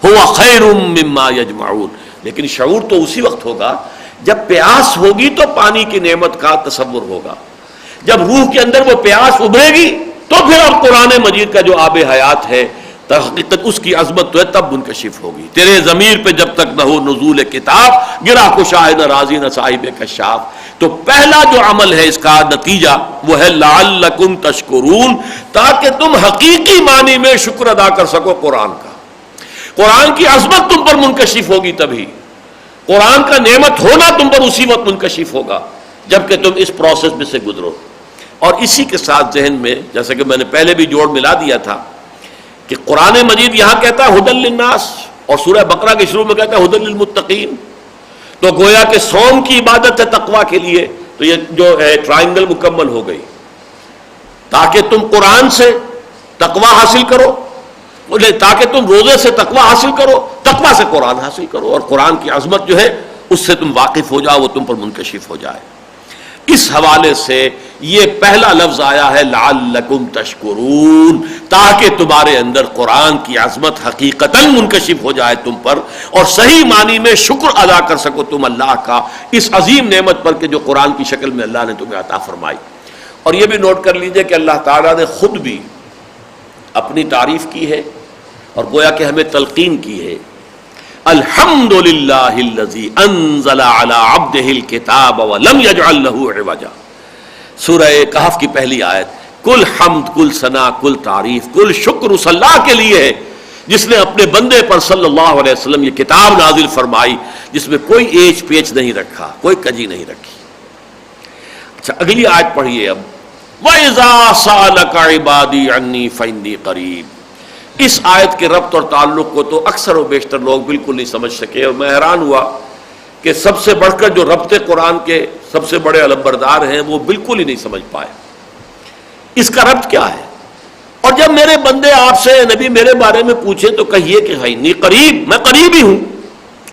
ہوا خیر مما یجمعون. لیکن شعور تو اسی وقت ہوگا جب پیاس ہوگی تو پانی کی نعمت کا تصور ہوگا. جب روح کے اندر وہ پیاس ابھرے گی تو پھر اب قرآن مجید کا جو آب حیات ہے، تحقیقت اس کی عظمت تو ہے، تب منکشف ہوگی. تیرے ضمیر پہ جب تک نہ ہو نزول کتاب، گرا کشا ہے نہ راضی نہ صاحب کشاف. تو پہلا جو عمل ہے اس کا نتیجہ وہ ہے لعلکم تشکرون، تاکہ تم حقیقی معنی میں شکر ادا کر سکو قرآن کا. قرآن کی عظمت تم پر منکشف ہوگی، تبھی قرآن کا نعمت ہونا تم پر اسی وقت منکشف ہوگا جبکہ تم اس پروسیس میں سے گزرو. اور اسی کے ساتھ ذہن میں، جیسا کہ میں نے پہلے بھی جوڑ ملا دیا تھا، کہ قرآن مجید یہاں کہتا ہے ہدی للناس، اور سورہ بقرہ کے شروع میں کہتا ہے ہدی للمتقین. تو گویا کہ صوم کی عبادت ہے تقویٰ کے لیے، تو یہ جو ہے ٹرائنگل مکمل ہو گئی، تاکہ تم قرآن سے تقویٰ حاصل کرو، تاکہ تم روزے سے تقویٰ حاصل کرو، تقویٰ سے قرآن حاصل کرو، اور قرآن کی عظمت جو ہے اس سے تم واقف ہو جاؤ، وہ تم پر منکشف ہو جائے. اس حوالے سے یہ پہلا لفظ آیا ہے لعلکم تشکرون، تاکہ تمہارے اندر قرآن کی عظمت حقیقتاً منکشف ہو جائے تم پر، اور صحیح معنی میں شکر ادا کر سکو تم اللہ کا اس عظیم نعمت پر کہ جو قرآن کی شکل میں اللہ نے تمہیں عطا فرمائی. اور یہ بھی نوٹ کر لیجئے کہ اللہ تعالیٰ نے خود بھی اپنی تعریف کی ہے اور گویا کہ ہمیں تلقین کی ہے. الحمدللہ الذی انزل علی عبدہ الکتاب ولم یجعل لہ عوجا. سورہ کہف کی پہلی آیت. کل حمد، کل ثنا، کل تعریف، کل شکر اس اللہ کے لیے ہے جس نے اپنے بندے پر صلی اللہ علیہ وسلم یہ کتاب نازل فرمائی جس میں کوئی ایچ پیچ نہیں رکھا، کوئی کجی نہیں رکھی. اچھا اگلی آیت پڑھیے اب. وَإِذَا سَأَلَكَ عِبَادِي عَنِّي فَإِنِّي قَرِيبٌ. اس آیت کے ربط اور تعلق کو تو اکثر و بیشتر لوگ بالکل نہیں سمجھ سکے، اور میں حیران ہوا کہ سب سے بڑھ کر جو ربط قرآن کے سب سے بڑے علمبردار ہیں وہ بالکل ہی نہیں سمجھ پائے اس کا ربط کیا ہے. اور جب میرے بندے آپ سے نبی میرے بارے میں پوچھیں تو کہیے کہ انی قریب، میں قریب ہی ہوں.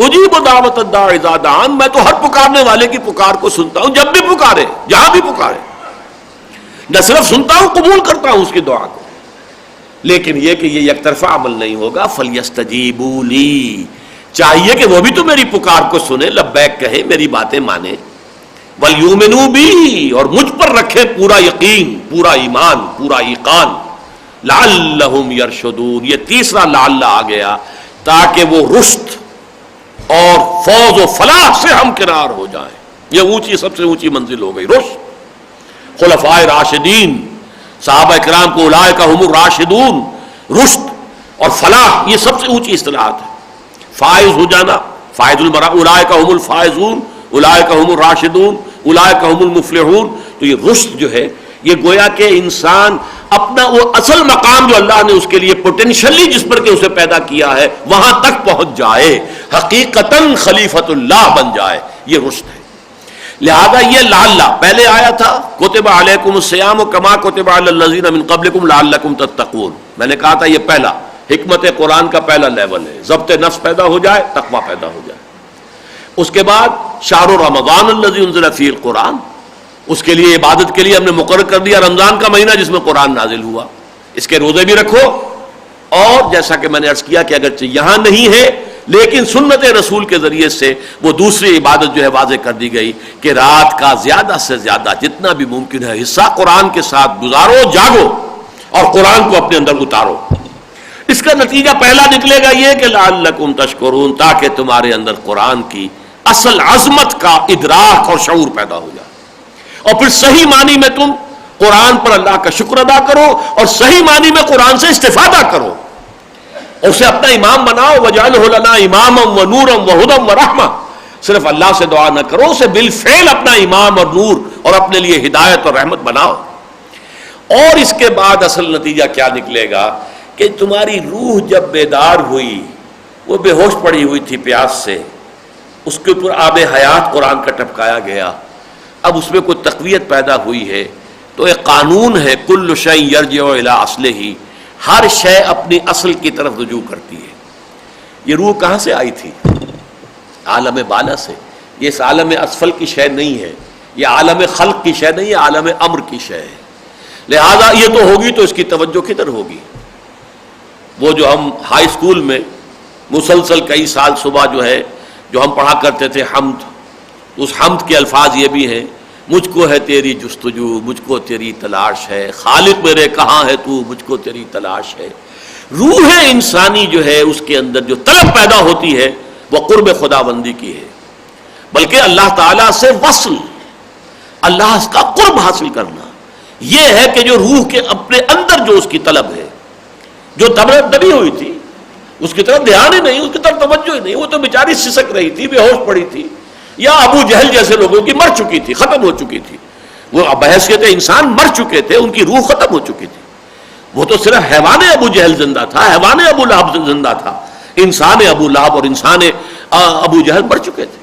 اجیب دعوت الداع اذا دعان، میں تو ہر پکارنے والے کی پکار کو سنتا ہوں جب بھی پکارے، جہاں بھی پکارے. نہ صرف سنتا ہوں، قبول کرتا ہوں اس کی دعا کو. لیکن یہ کہ یہ یک طرفہ عمل نہیں ہوگا. فَلْيَسْتَجِيبُوا لِي، چاہیے کہ وہ بھی تو میری پکار کو سنے، لبیک کہے، میری باتیں مانے. وَلْيُؤْمِنُوا بِي، اور مجھ پر رکھے پورا یقین، پورا ایمان، پورا ایقان. لَعَلَّهُمْ يَرْشُدُونَ، یہ تیسرا لعل آ گیا تاکہ وہ رشد اور فوز و فلاح سے ہمکنار ہو جائیں. یہ اونچی، سب سے اونچی منزل ہو گئی رشد. خلفائے راشدین، صحابہ کرام کو اولئک هم الراشدون، رشد اور فلاح یہ سب سے اونچی اصطلاحات ہے. فائز ہو جانا، فائز المرا، اولئک هم الفائزون، اولئک هم الراشدون، اولئک هم المفلحون. تو یہ رشد جو ہے یہ گویا کہ انسان اپنا وہ اصل مقام جو اللہ نے اس کے لیے پوٹینشلی جس پر کہ اسے پیدا کیا ہے وہاں تک پہنچ جائے، حقیقتاً خلیفۃ اللہ بن جائے. یہ رشد ہے. لہذا یہ لعل پہلے آیا تھا کتب علیکم الصیام کما کتب علی الذین من قبلکم لعلکم تتقون. میں نے کہا تھا یہ پہلا حکمت قرآن کا پہلا لیول ہے، ضبط نفس پیدا ہو جائے، تقویٰ پیدا ہو جائے. اس کے بعد شہر رمضان الذی انزل فیہ القرآن، اس کے لیے عبادت کے لیے ہم نے مقرر کر دیا رمضان کا مہینہ جس میں قرآن نازل ہوا. اس کے روزے بھی رکھو. اور جیسا کہ میں نے عرض کیا کہ اگرچہ یہاں نہیں ہے لیکن سنت رسول کے ذریعے سے وہ دوسری عبادت جو ہے واضح کر دی گئی کہ رات کا زیادہ سے زیادہ جتنا بھی ممکن ہے حصہ قرآن کے ساتھ گزارو، جاگو اور قرآن کو اپنے اندر اتارو. اس کا نتیجہ پہلا نکلے گا یہ کہ لعلکم تشکرون، تاکہ تمہارے اندر قرآن کی اصل عظمت کا ادراک اور شعور پیدا ہو جائے، اور پھر صحیح معنی میں تم قرآن پر اللہ کا شکر ادا کرو اور صحیح معنی میں قرآن سے استفادہ کرو، اسے اپنا امام بناؤ. وَجَعَلْهُ لَنَا إِمَامًا وَنُورًا وَهُدًى وَرَحْمَةً. صرف اللہ سے دعا نہ کرو، اسے بالفعل اپنا امام اور نور اور اپنے لیے ہدایت اور رحمت بناؤ. اور اس کے بعد اصل نتیجہ کیا نکلے گا کہ تمہاری روح جب بیدار ہوئی، وہ بے ہوش پڑی ہوئی تھی پیاس سے، اس کے اوپر آب حیات قرآن کا ٹپکایا گیا. اب اس میں کوئی تقویت پیدا ہوئی ہے تو ایک قانون ہے کل شیء یرجع الی اصلہ، ہر شے اپنی اصل کی طرف رجوع کرتی ہے. یہ روح کہاں سے آئی تھی؟ عالم بالا سے. یہ اس عالم اسفل کی شے نہیں ہے، یہ عالم خلق کی شے نہیں ہے، عالم امر کی شے ہے. لہذا یہ تو ہوگی تو اس کی توجہ کدھر ہوگی؟ وہ جو ہم ہائی اسکول میں مسلسل کئی سال صبح جو ہے جو ہم پڑھا کرتے تھے حمد، اس حمد کے الفاظ یہ بھی ہیں مجھ کو ہے تیری جستجو، مجھ کو تیری تلاش ہے، خالق میرے کہاں ہے تو، مجھ کو تیری تلاش ہے. روح انسانی جو ہے اس کے اندر جو طلب پیدا ہوتی ہے وہ قرب خداوندی کی ہے، بلکہ اللہ تعالیٰ سے وصل، اللہ کا قرب حاصل کرنا. یہ ہے کہ جو روح کے اپنے اندر جو اس کی طلب ہے، جو دبی ہوئی تھی اس کی طرف دھیان ہی نہیں، اس کی طرف توجہ ہی نہیں، وہ تو بیچاری سسک رہی تھی، بے ہوش پڑی تھی، یا ابو جہل جیسے لوگوں کی مر چکی تھی، ختم ہو چکی تھی. وہ بحیثیت انسان مر چکے تھے، ان کی روح ختم ہو چکی تھی. وہ تو صرف حیوان ابو جہل زندہ تھا، حیوان ابو لہب زندہ تھا، انسان ابو لہب اور انسان ابو جہل مر چکے تھے.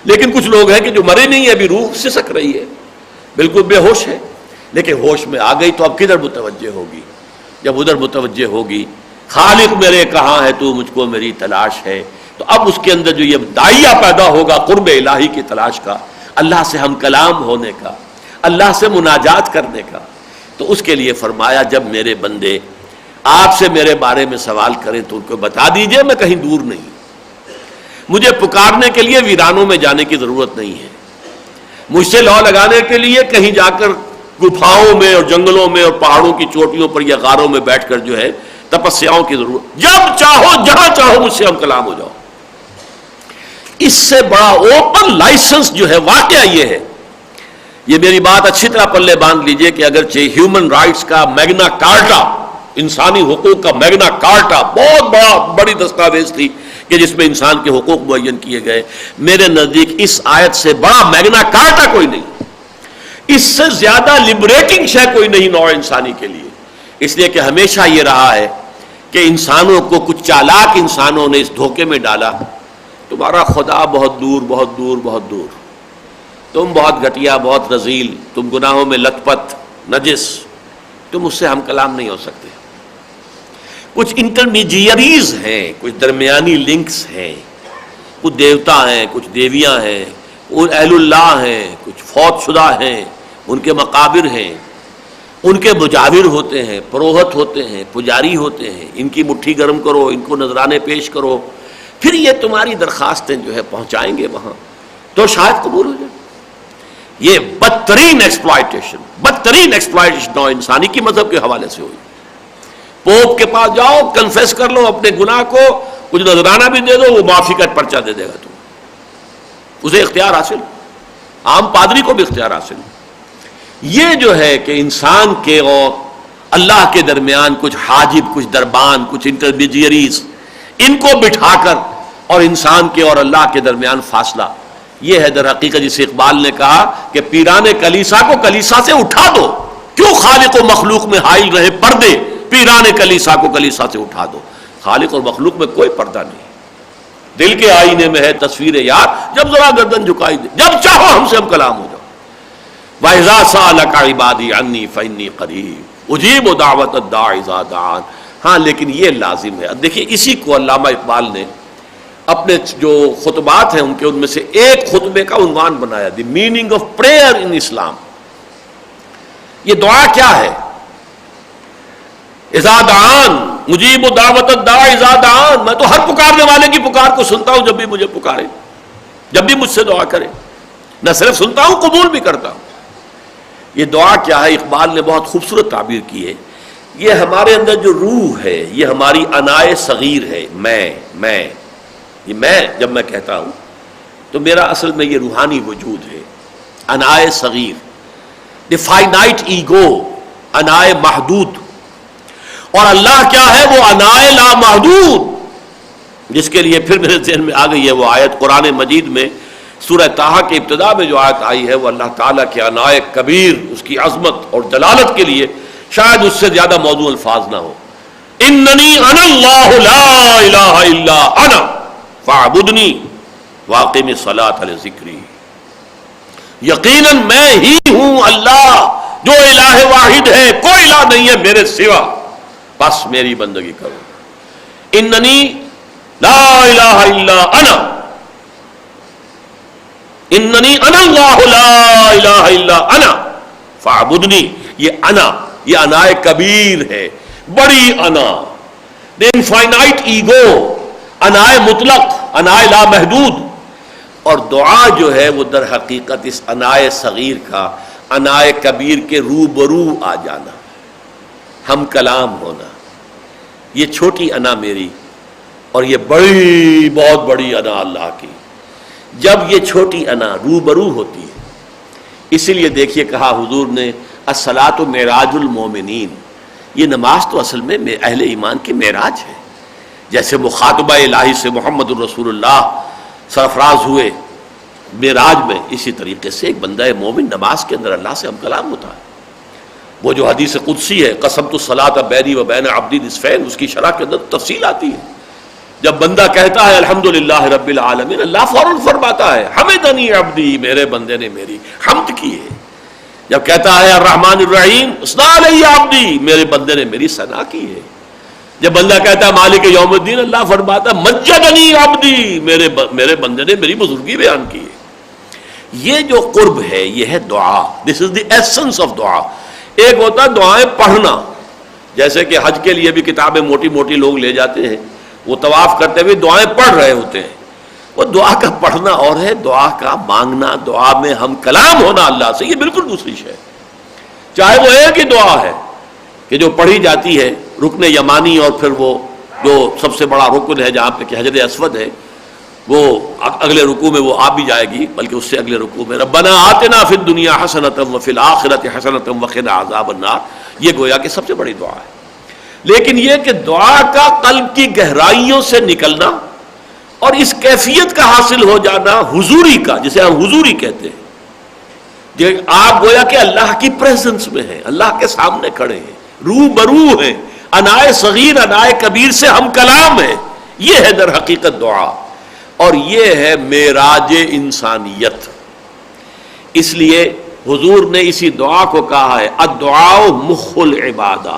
لیکن کچھ لوگ ہیں کہ جو مرے نہیں، ابھی روح سسک رہی ہے، بالکل بے ہوش ہے. لیکن ہوش میں آ گئی تو اب کدھر متوجہ ہوگی؟ جب ادھر متوجہ ہوگی خالق میرے کہاں ہے تو، مجھ کو میری تلاش ہے، تو اب اس کے اندر جو یہ داعیہ پیدا ہوگا قرب الہی کی تلاش کا، اللہ سے ہم کلام ہونے کا، اللہ سے مناجات کرنے کا. تو اس کے لیے فرمایا جب میرے بندے آپ سے میرے بارے میں سوال کریں تو ان کو بتا دیجئے میں کہیں دور نہیں، مجھے پکارنے کے لیے ویرانوں میں جانے کی ضرورت نہیں ہے، مجھ سے لو لگانے کے لیے کہیں جا کر گپھاؤں میں اور جنگلوں میں اور پہاڑوں کی چوٹیوں پر یا غاروں میں بیٹھ کر جو ہے تپسیاؤں کی ضرورت. جب چاہو جہاں چاہو مجھ سے ہم کلام ہو جاؤ. اس سے بڑا اوپن لائسنس جو ہے واقعہ یہ ہے. یہ میری بات اچھی طرح پلے باندھ لیجئے کہ اگرچہ ہیومن رائٹس کا میگنا کارٹا، انسانی حقوق کا میگنا کارٹا بہت بڑی دستاویز تھی کہ جس میں انسان کے حقوق معین کیے گئے، میرے نزدیک اس آیت سے بڑا میگنا کارٹا کوئی نہیں، اس سے زیادہ لبریٹنگ شے کوئی نہیں نوع انسانی کے لیے. اس لیے کہ ہمیشہ یہ رہا ہے کہ انسانوں کو کچھ چالاک انسانوں نے اس دھوکے میں ڈالا، تمہارا خدا بہت دور بہت دور بہت دور، تم بہت گھٹیا بہت رذیل، تم گناہوں میں لت پت نجس، تم اس سے ہم کلام نہیں ہو سکتے. کچھ انٹرمیڈیریز ہیں، کچھ درمیانی لنکس ہیں، کچھ دیوتا ہیں، کچھ دیویاں ہیں، اور اہل اللہ ہیں، کچھ فوت شدہ ہیں، ان کے مقابر ہیں، ان کے مجاور ہوتے ہیں، پروہت ہوتے ہیں، پجاری ہوتے ہیں، ان کی مٹھی گرم کرو، ان کو نذرانے پیش کرو، پھر یہ تمہاری درخواستیں جو ہے پہنچائیں گے وہاں تو شاید قبول ہو جائے. یہ بدترین ایکسپلائٹیشن نو انسانی کی مذہب کے حوالے سے ہوئی. پوپ کے پاس جاؤ، کنفیس کر لو اپنے گناہ کو، کچھ نذرانہ بھی دے دو، وہ معافی کا پرچہ دے دے گا تم، اسے اختیار حاصل، عام پادری کو بھی اختیار حاصل. یہ جو ہے کہ انسان کے اور اللہ کے درمیان کچھ حاجب، کچھ دربان، کچھ انٹرمیڈیریز، ان کو بٹھا کر اور انسان کے اور اللہ کے درمیان فاصلہ، یہ ہے در حقیقت جسے اقبال نے کہا کہ پیران کلیسا کو کلیسا سے اٹھا دو، کیوں خالق و مخلوق میں حائل رہے پردے، پیران کلیسا کو کلیسا سے اٹھا دو. خالق اور مخلوق میں کوئی پردہ نہیں، دل کے آئینے میں ہے تصویر یار، جب ذرا گردن جھکائی دے، جب چاہو ہم سے ہم کلام ہو جاؤ. وَإِذَا سَأَلَكَ عِبَادِي عَنِّي فَإِنِّي قَرِيبٌ أُجِيبُ دَعْوَةَ الدَّاعِ إِذَا دَعَانِ. ہاں لیکن یہ لازم ہے. دیکھیے اسی کو علامہ اقبال نے اپنے جو خطبات ہیں ان میں سے ایک خطبے کا عنوان بنایا، دی میننگ آف پریئر ان اسلام. یہ دعا کیا ہے؟ اذا دعان مجیب دعوت الداع اذا دعان، میں تو ہر پکارنے والے کی پکار کو سنتا ہوں جب بھی مجھے پکارے، جب بھی مجھ سے دعا کرے، نہ صرف سنتا ہوں قبول بھی کرتا ہوں. یہ دعا کیا ہے؟ اقبال نے بہت خوبصورت تعبیر کی ہے. یہ ہمارے اندر جو روح ہے، یہ ہماری انائے صغیر ہے. یہ میں جب میں کہتا ہوں تو میرا اصل میں یہ روحانی وجود ہے، انائے صغیر، دی فائنائٹ ایگو، انائے محدود. اور اللہ کیا ہے؟ وہ انائے لا محدود، جس کے لیے پھر میرے ذہن میں آ گئی ہے وہ آیت قرآن مجید میں سورہ طٰہٰ کے ابتدا میں جو آیت آئی ہے، وہ اللہ تعالیٰ کے انائے کبیر، اس کی عظمت اور جلالت کے لیے شاید اس سے زیادہ موضوع الفاظ نہ ہو. اننی انا اللہ لا الہ الا انا فاعبدنی واقم الصلاۃ لذکری. یقیناً میں ہی ہوں اللہ جو الہ واحد ہے، کوئی الہ نہیں ہے میرے سوا، بس میری بندگی کرو. اننی لا الہ الا انا، اننی انا اللہ لا الہ الا انا فاعبدنی. یہ انا، یہ انائے کبیر ہے، بڑی انا، انفائنائٹ ایگو، انائے مطلق، انائے لا محدود. اور دعا جو ہے وہ در حقیقت اس انائے صغیر کا، انائے کبیر کے روبرو آ جانا، ہم کلام ہونا. یہ چھوٹی انا میری اور یہ بڑی، بہت بڑی انا اللہ کی. جب یہ چھوٹی انا روبرو ہوتی ہے، اسی لیے دیکھیے کہا حضور نے الصلاۃ معراج المومنین. یہ نماز تو اصل میں اہل ایمان کی معراج ہے. جیسے مخاطبہ الہی سے محمد الرسول اللہ سرفراز ہوئے معراج میں، اسی طریقے سے ایک بندہ مومن نماز کے اندر اللہ سے ہم کلام ہوتا ہے. وہ جو حدیث قدسی ہے، قسمت الصلاۃ بینی و بین عبدی نصفین، اس کی شرح کے اندر تفصیل آتی ہے. جب بندہ کہتا ہے الحمدللہ رب العالمین، اللہ فوراً فرماتا ہے حمدنی عبدی، میرے بندے نے میری حمد کی ہے. جب کہتا ہے الرحمن الرحیم اثنا علی عبدی، میرے بندے نے میری ثنا کی ہے. جب بندہ کہتا ہے مالک یوم الدین، اللہ فرماتا ہے مجدنی عبدی، میرے بندے نے میری بزرگی بیان کی ہے. یہ جو قرب ہے یہ ہے دعا. دس از دی ایسنس آف دعا. ایک ہوتا ہے دعائیں پڑھنا، جیسے کہ حج کے لیے بھی کتابیں موٹی موٹی لوگ لے جاتے ہیں، وہ طواف کرتے ہوئے دعائیں پڑھ رہے ہوتے ہیں. وہ دعا کا پڑھنا اور ہے دعا کا مانگنا، دعا میں ہم کلام ہونا اللہ سے، یہ بالکل دوسری شے ہے. چاہے وہ ایک ہی دعا ہے کہ جو پڑھی جاتی ہے رکن یمانی، اور پھر وہ جو سب سے بڑا رکن ہے جہاں پہ کہ حجر اسود ہے، وہ اگلے رکوع میں وہ آ بھی جائے گی، بلکہ اس سے اگلے رکوع میں ربنا آتنا فی الدنیا حسنۃ وفی الآخرۃ حسنۃ وقنا عذاب النار، یہ گویا کہ سب سے بڑی دعا ہے۔ لیکن یہ کہ دعا کا قلب کی گہرائیوں سے نکلنا اور اس کیفیت کا حاصل ہو جانا حضوری کا، جسے ہم حضوری کہتے ہیں، کہ آپ گویا کہ اللہ کی پریزنس میں ہیں، اللہ کے سامنے کھڑے ہیں، رو برو ہیں، انائے صغیر انائے کبیر سے ہم کلام ہیں، یہ ہے در حقیقت دعا، اور یہ ہے معراج انسانیت۔ اس لیے حضور نے اسی دعا کو کہا ہے الدعاء مخ العبادہ،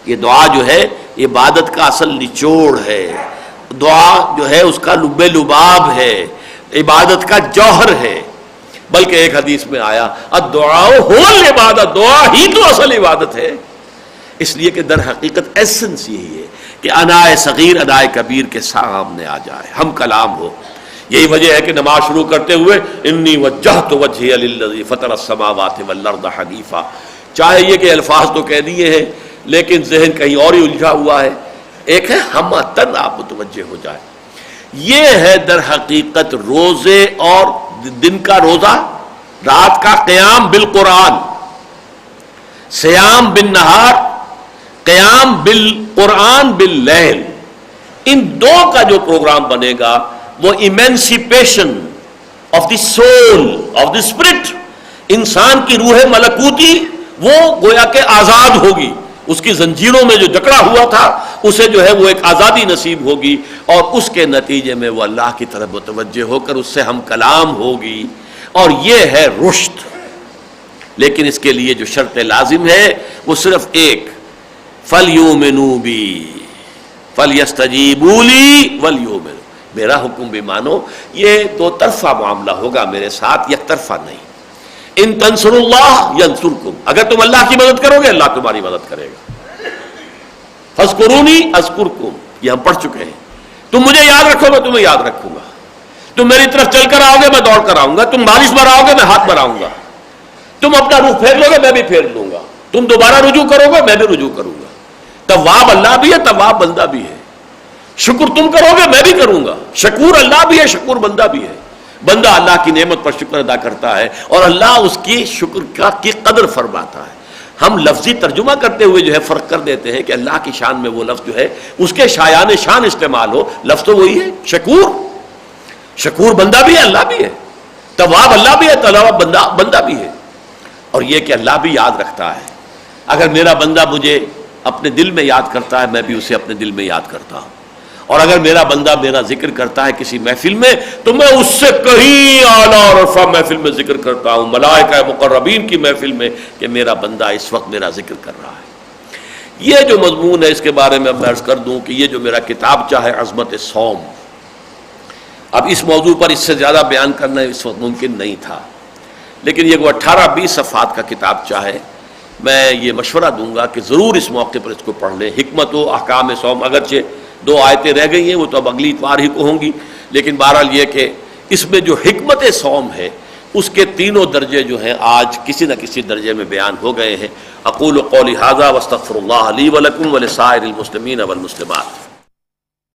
یہ دعا جو ہے عبادت کا اصل نچوڑ ہے، دعا جو ہے اس کا لب لباب ہے، عبادت کا جوہر ہے۔ بلکہ ایک حدیث میں آیا الدعاء هو العبادہ، دعا ہی تو اصل عبادت ہے۔ اس لیے کہ در حقیقت ایسنس یہی ہے کہ انائے صغیر انائے کبیر کے سامنے آ جائے، ہم کلام ہو۔ یہی وجہ ہے کہ نماز شروع کرتے ہوئے انی وجہت وجہی للذی فطر السماوات والارض حنیفا، چاہے یہ کہ الفاظ تو کہہ دیے ہیں لیکن ذہن کہیں اور ہی الجھا ہوا ہے، ایک ہے ہم تن آپ متوجہ ہو جائے۔ یہ ہے در حقیقت روزے اور دن کا روزہ، رات کا قیام بالقرآن، سیام بالنہار، قیام بالقرآن باللیل، ان دو کا جو پروگرام بنے گا وہ emancipation of the soul of the spirit, انسان کی روح ملکوتی وہ گویا کہ آزاد ہوگی، اس کی زنجیروں میں جو جکڑا ہوا تھا اسے جو ہے وہ ایک آزادی نصیب ہوگی، اور اس کے نتیجے میں وہ اللہ کی طرف متوجہ ہو کر اس سے ہم کلام ہوگی، اور یہ ہے رشد۔ لیکن اس کے لیے جو شرط لازم ہے وہ صرف ایک، فَلْيُؤْمِنُوا بِي فَلْيَسْتَجِيبُوا لِي وَلْيُؤْمِنُوا، میرا حکم بھی مانو۔ یہ دو طرفہ معاملہ ہوگا میرے ساتھ، یک طرفہ نہیں۔ ان تنصروا اللہ ینصرکم، اگر تم اللہ کی مدد کرو گے اللہ تمہاری مدد کرے گا۔ فاذکرونی اذکرکم، یہ ہم پڑھ چکے ہیں، تم مجھے یاد رکھو میں تمہیں یاد رکھوں گا، تم میری طرف چل کر آؤ گے میں دوڑ کر آؤں گا، تم بارش براؤ گے میں ہاتھ براؤں گا، تم اپنا رخ پھیر لو گے میں بھی پھیر لوں گا، تم دوبارہ رجوع کرو گے میں بھی رجوع کروں گا۔ تواب اللہ بھی ہے، تواب بندہ بھی ہے، شکر تم کرو گے میں بھی کروں گا، شکور اللہ بھی ہے، شکور بندہ بھی ہے۔ بندہ اللہ کی نعمت پر شکر ادا کرتا ہے اور اللہ اس کی شکر کی قدر فرماتا ہے۔ ہم لفظی ترجمہ کرتے ہوئے جو ہے فرق کر دیتے ہیں کہ اللہ کی شان میں وہ لفظ جو ہے اس کے شایان شان استعمال ہو، لفظ تو وہی ہے شکور، شکور بندہ بھی ہے اللہ بھی ہے، تواب اللہ بھی ہے، تواب بندہ بھی ہے۔ اور یہ کہ اللہ بھی یاد رکھتا ہے، اگر میرا بندہ مجھے اپنے دل میں یاد کرتا ہے میں بھی اسے اپنے دل میں یاد کرتا ہوں، اور اگر میرا بندہ میرا ذکر کرتا ہے کسی محفل میں تو میں اس سے کہیں اعلیٰ اور رفع محفل میں ذکر کرتا ہوں، ملائکہ مقربین کی محفل میں، کہ میرا بندہ اس وقت میرا ذکر کر رہا ہے۔ یہ جو مضمون ہے اس کے بارے میں عرض کر دوں کہ یہ جو میرا کتابچہ ہے عظمت صوم، اب اس موضوع پر اس سے زیادہ بیان کرنا اس وقت ممکن نہیں تھا، لیکن یہ 18-20 صفحات کا کتابچہ ہے۔ میں یہ مشورہ دوں گا کہ ضرور اس موقع پر اس کو پڑھ لیں۔ حکمت و احکام صوم، اگرچہ 2 آیتیں رہ گئی ہیں وہ تو اب اگلی اتوار ہی کو ہوں گی، لیکن بہرحال یہ کہ اس میں جو حکمت صوم ہے اس کے 3 درجے جو ہیں آج کسی نہ کسی درجے میں بیان ہو گئے ہیں۔ اقول قولی ھذا واستغفر اللہ لی ولکم ولسائر المسلمین والمسلمات۔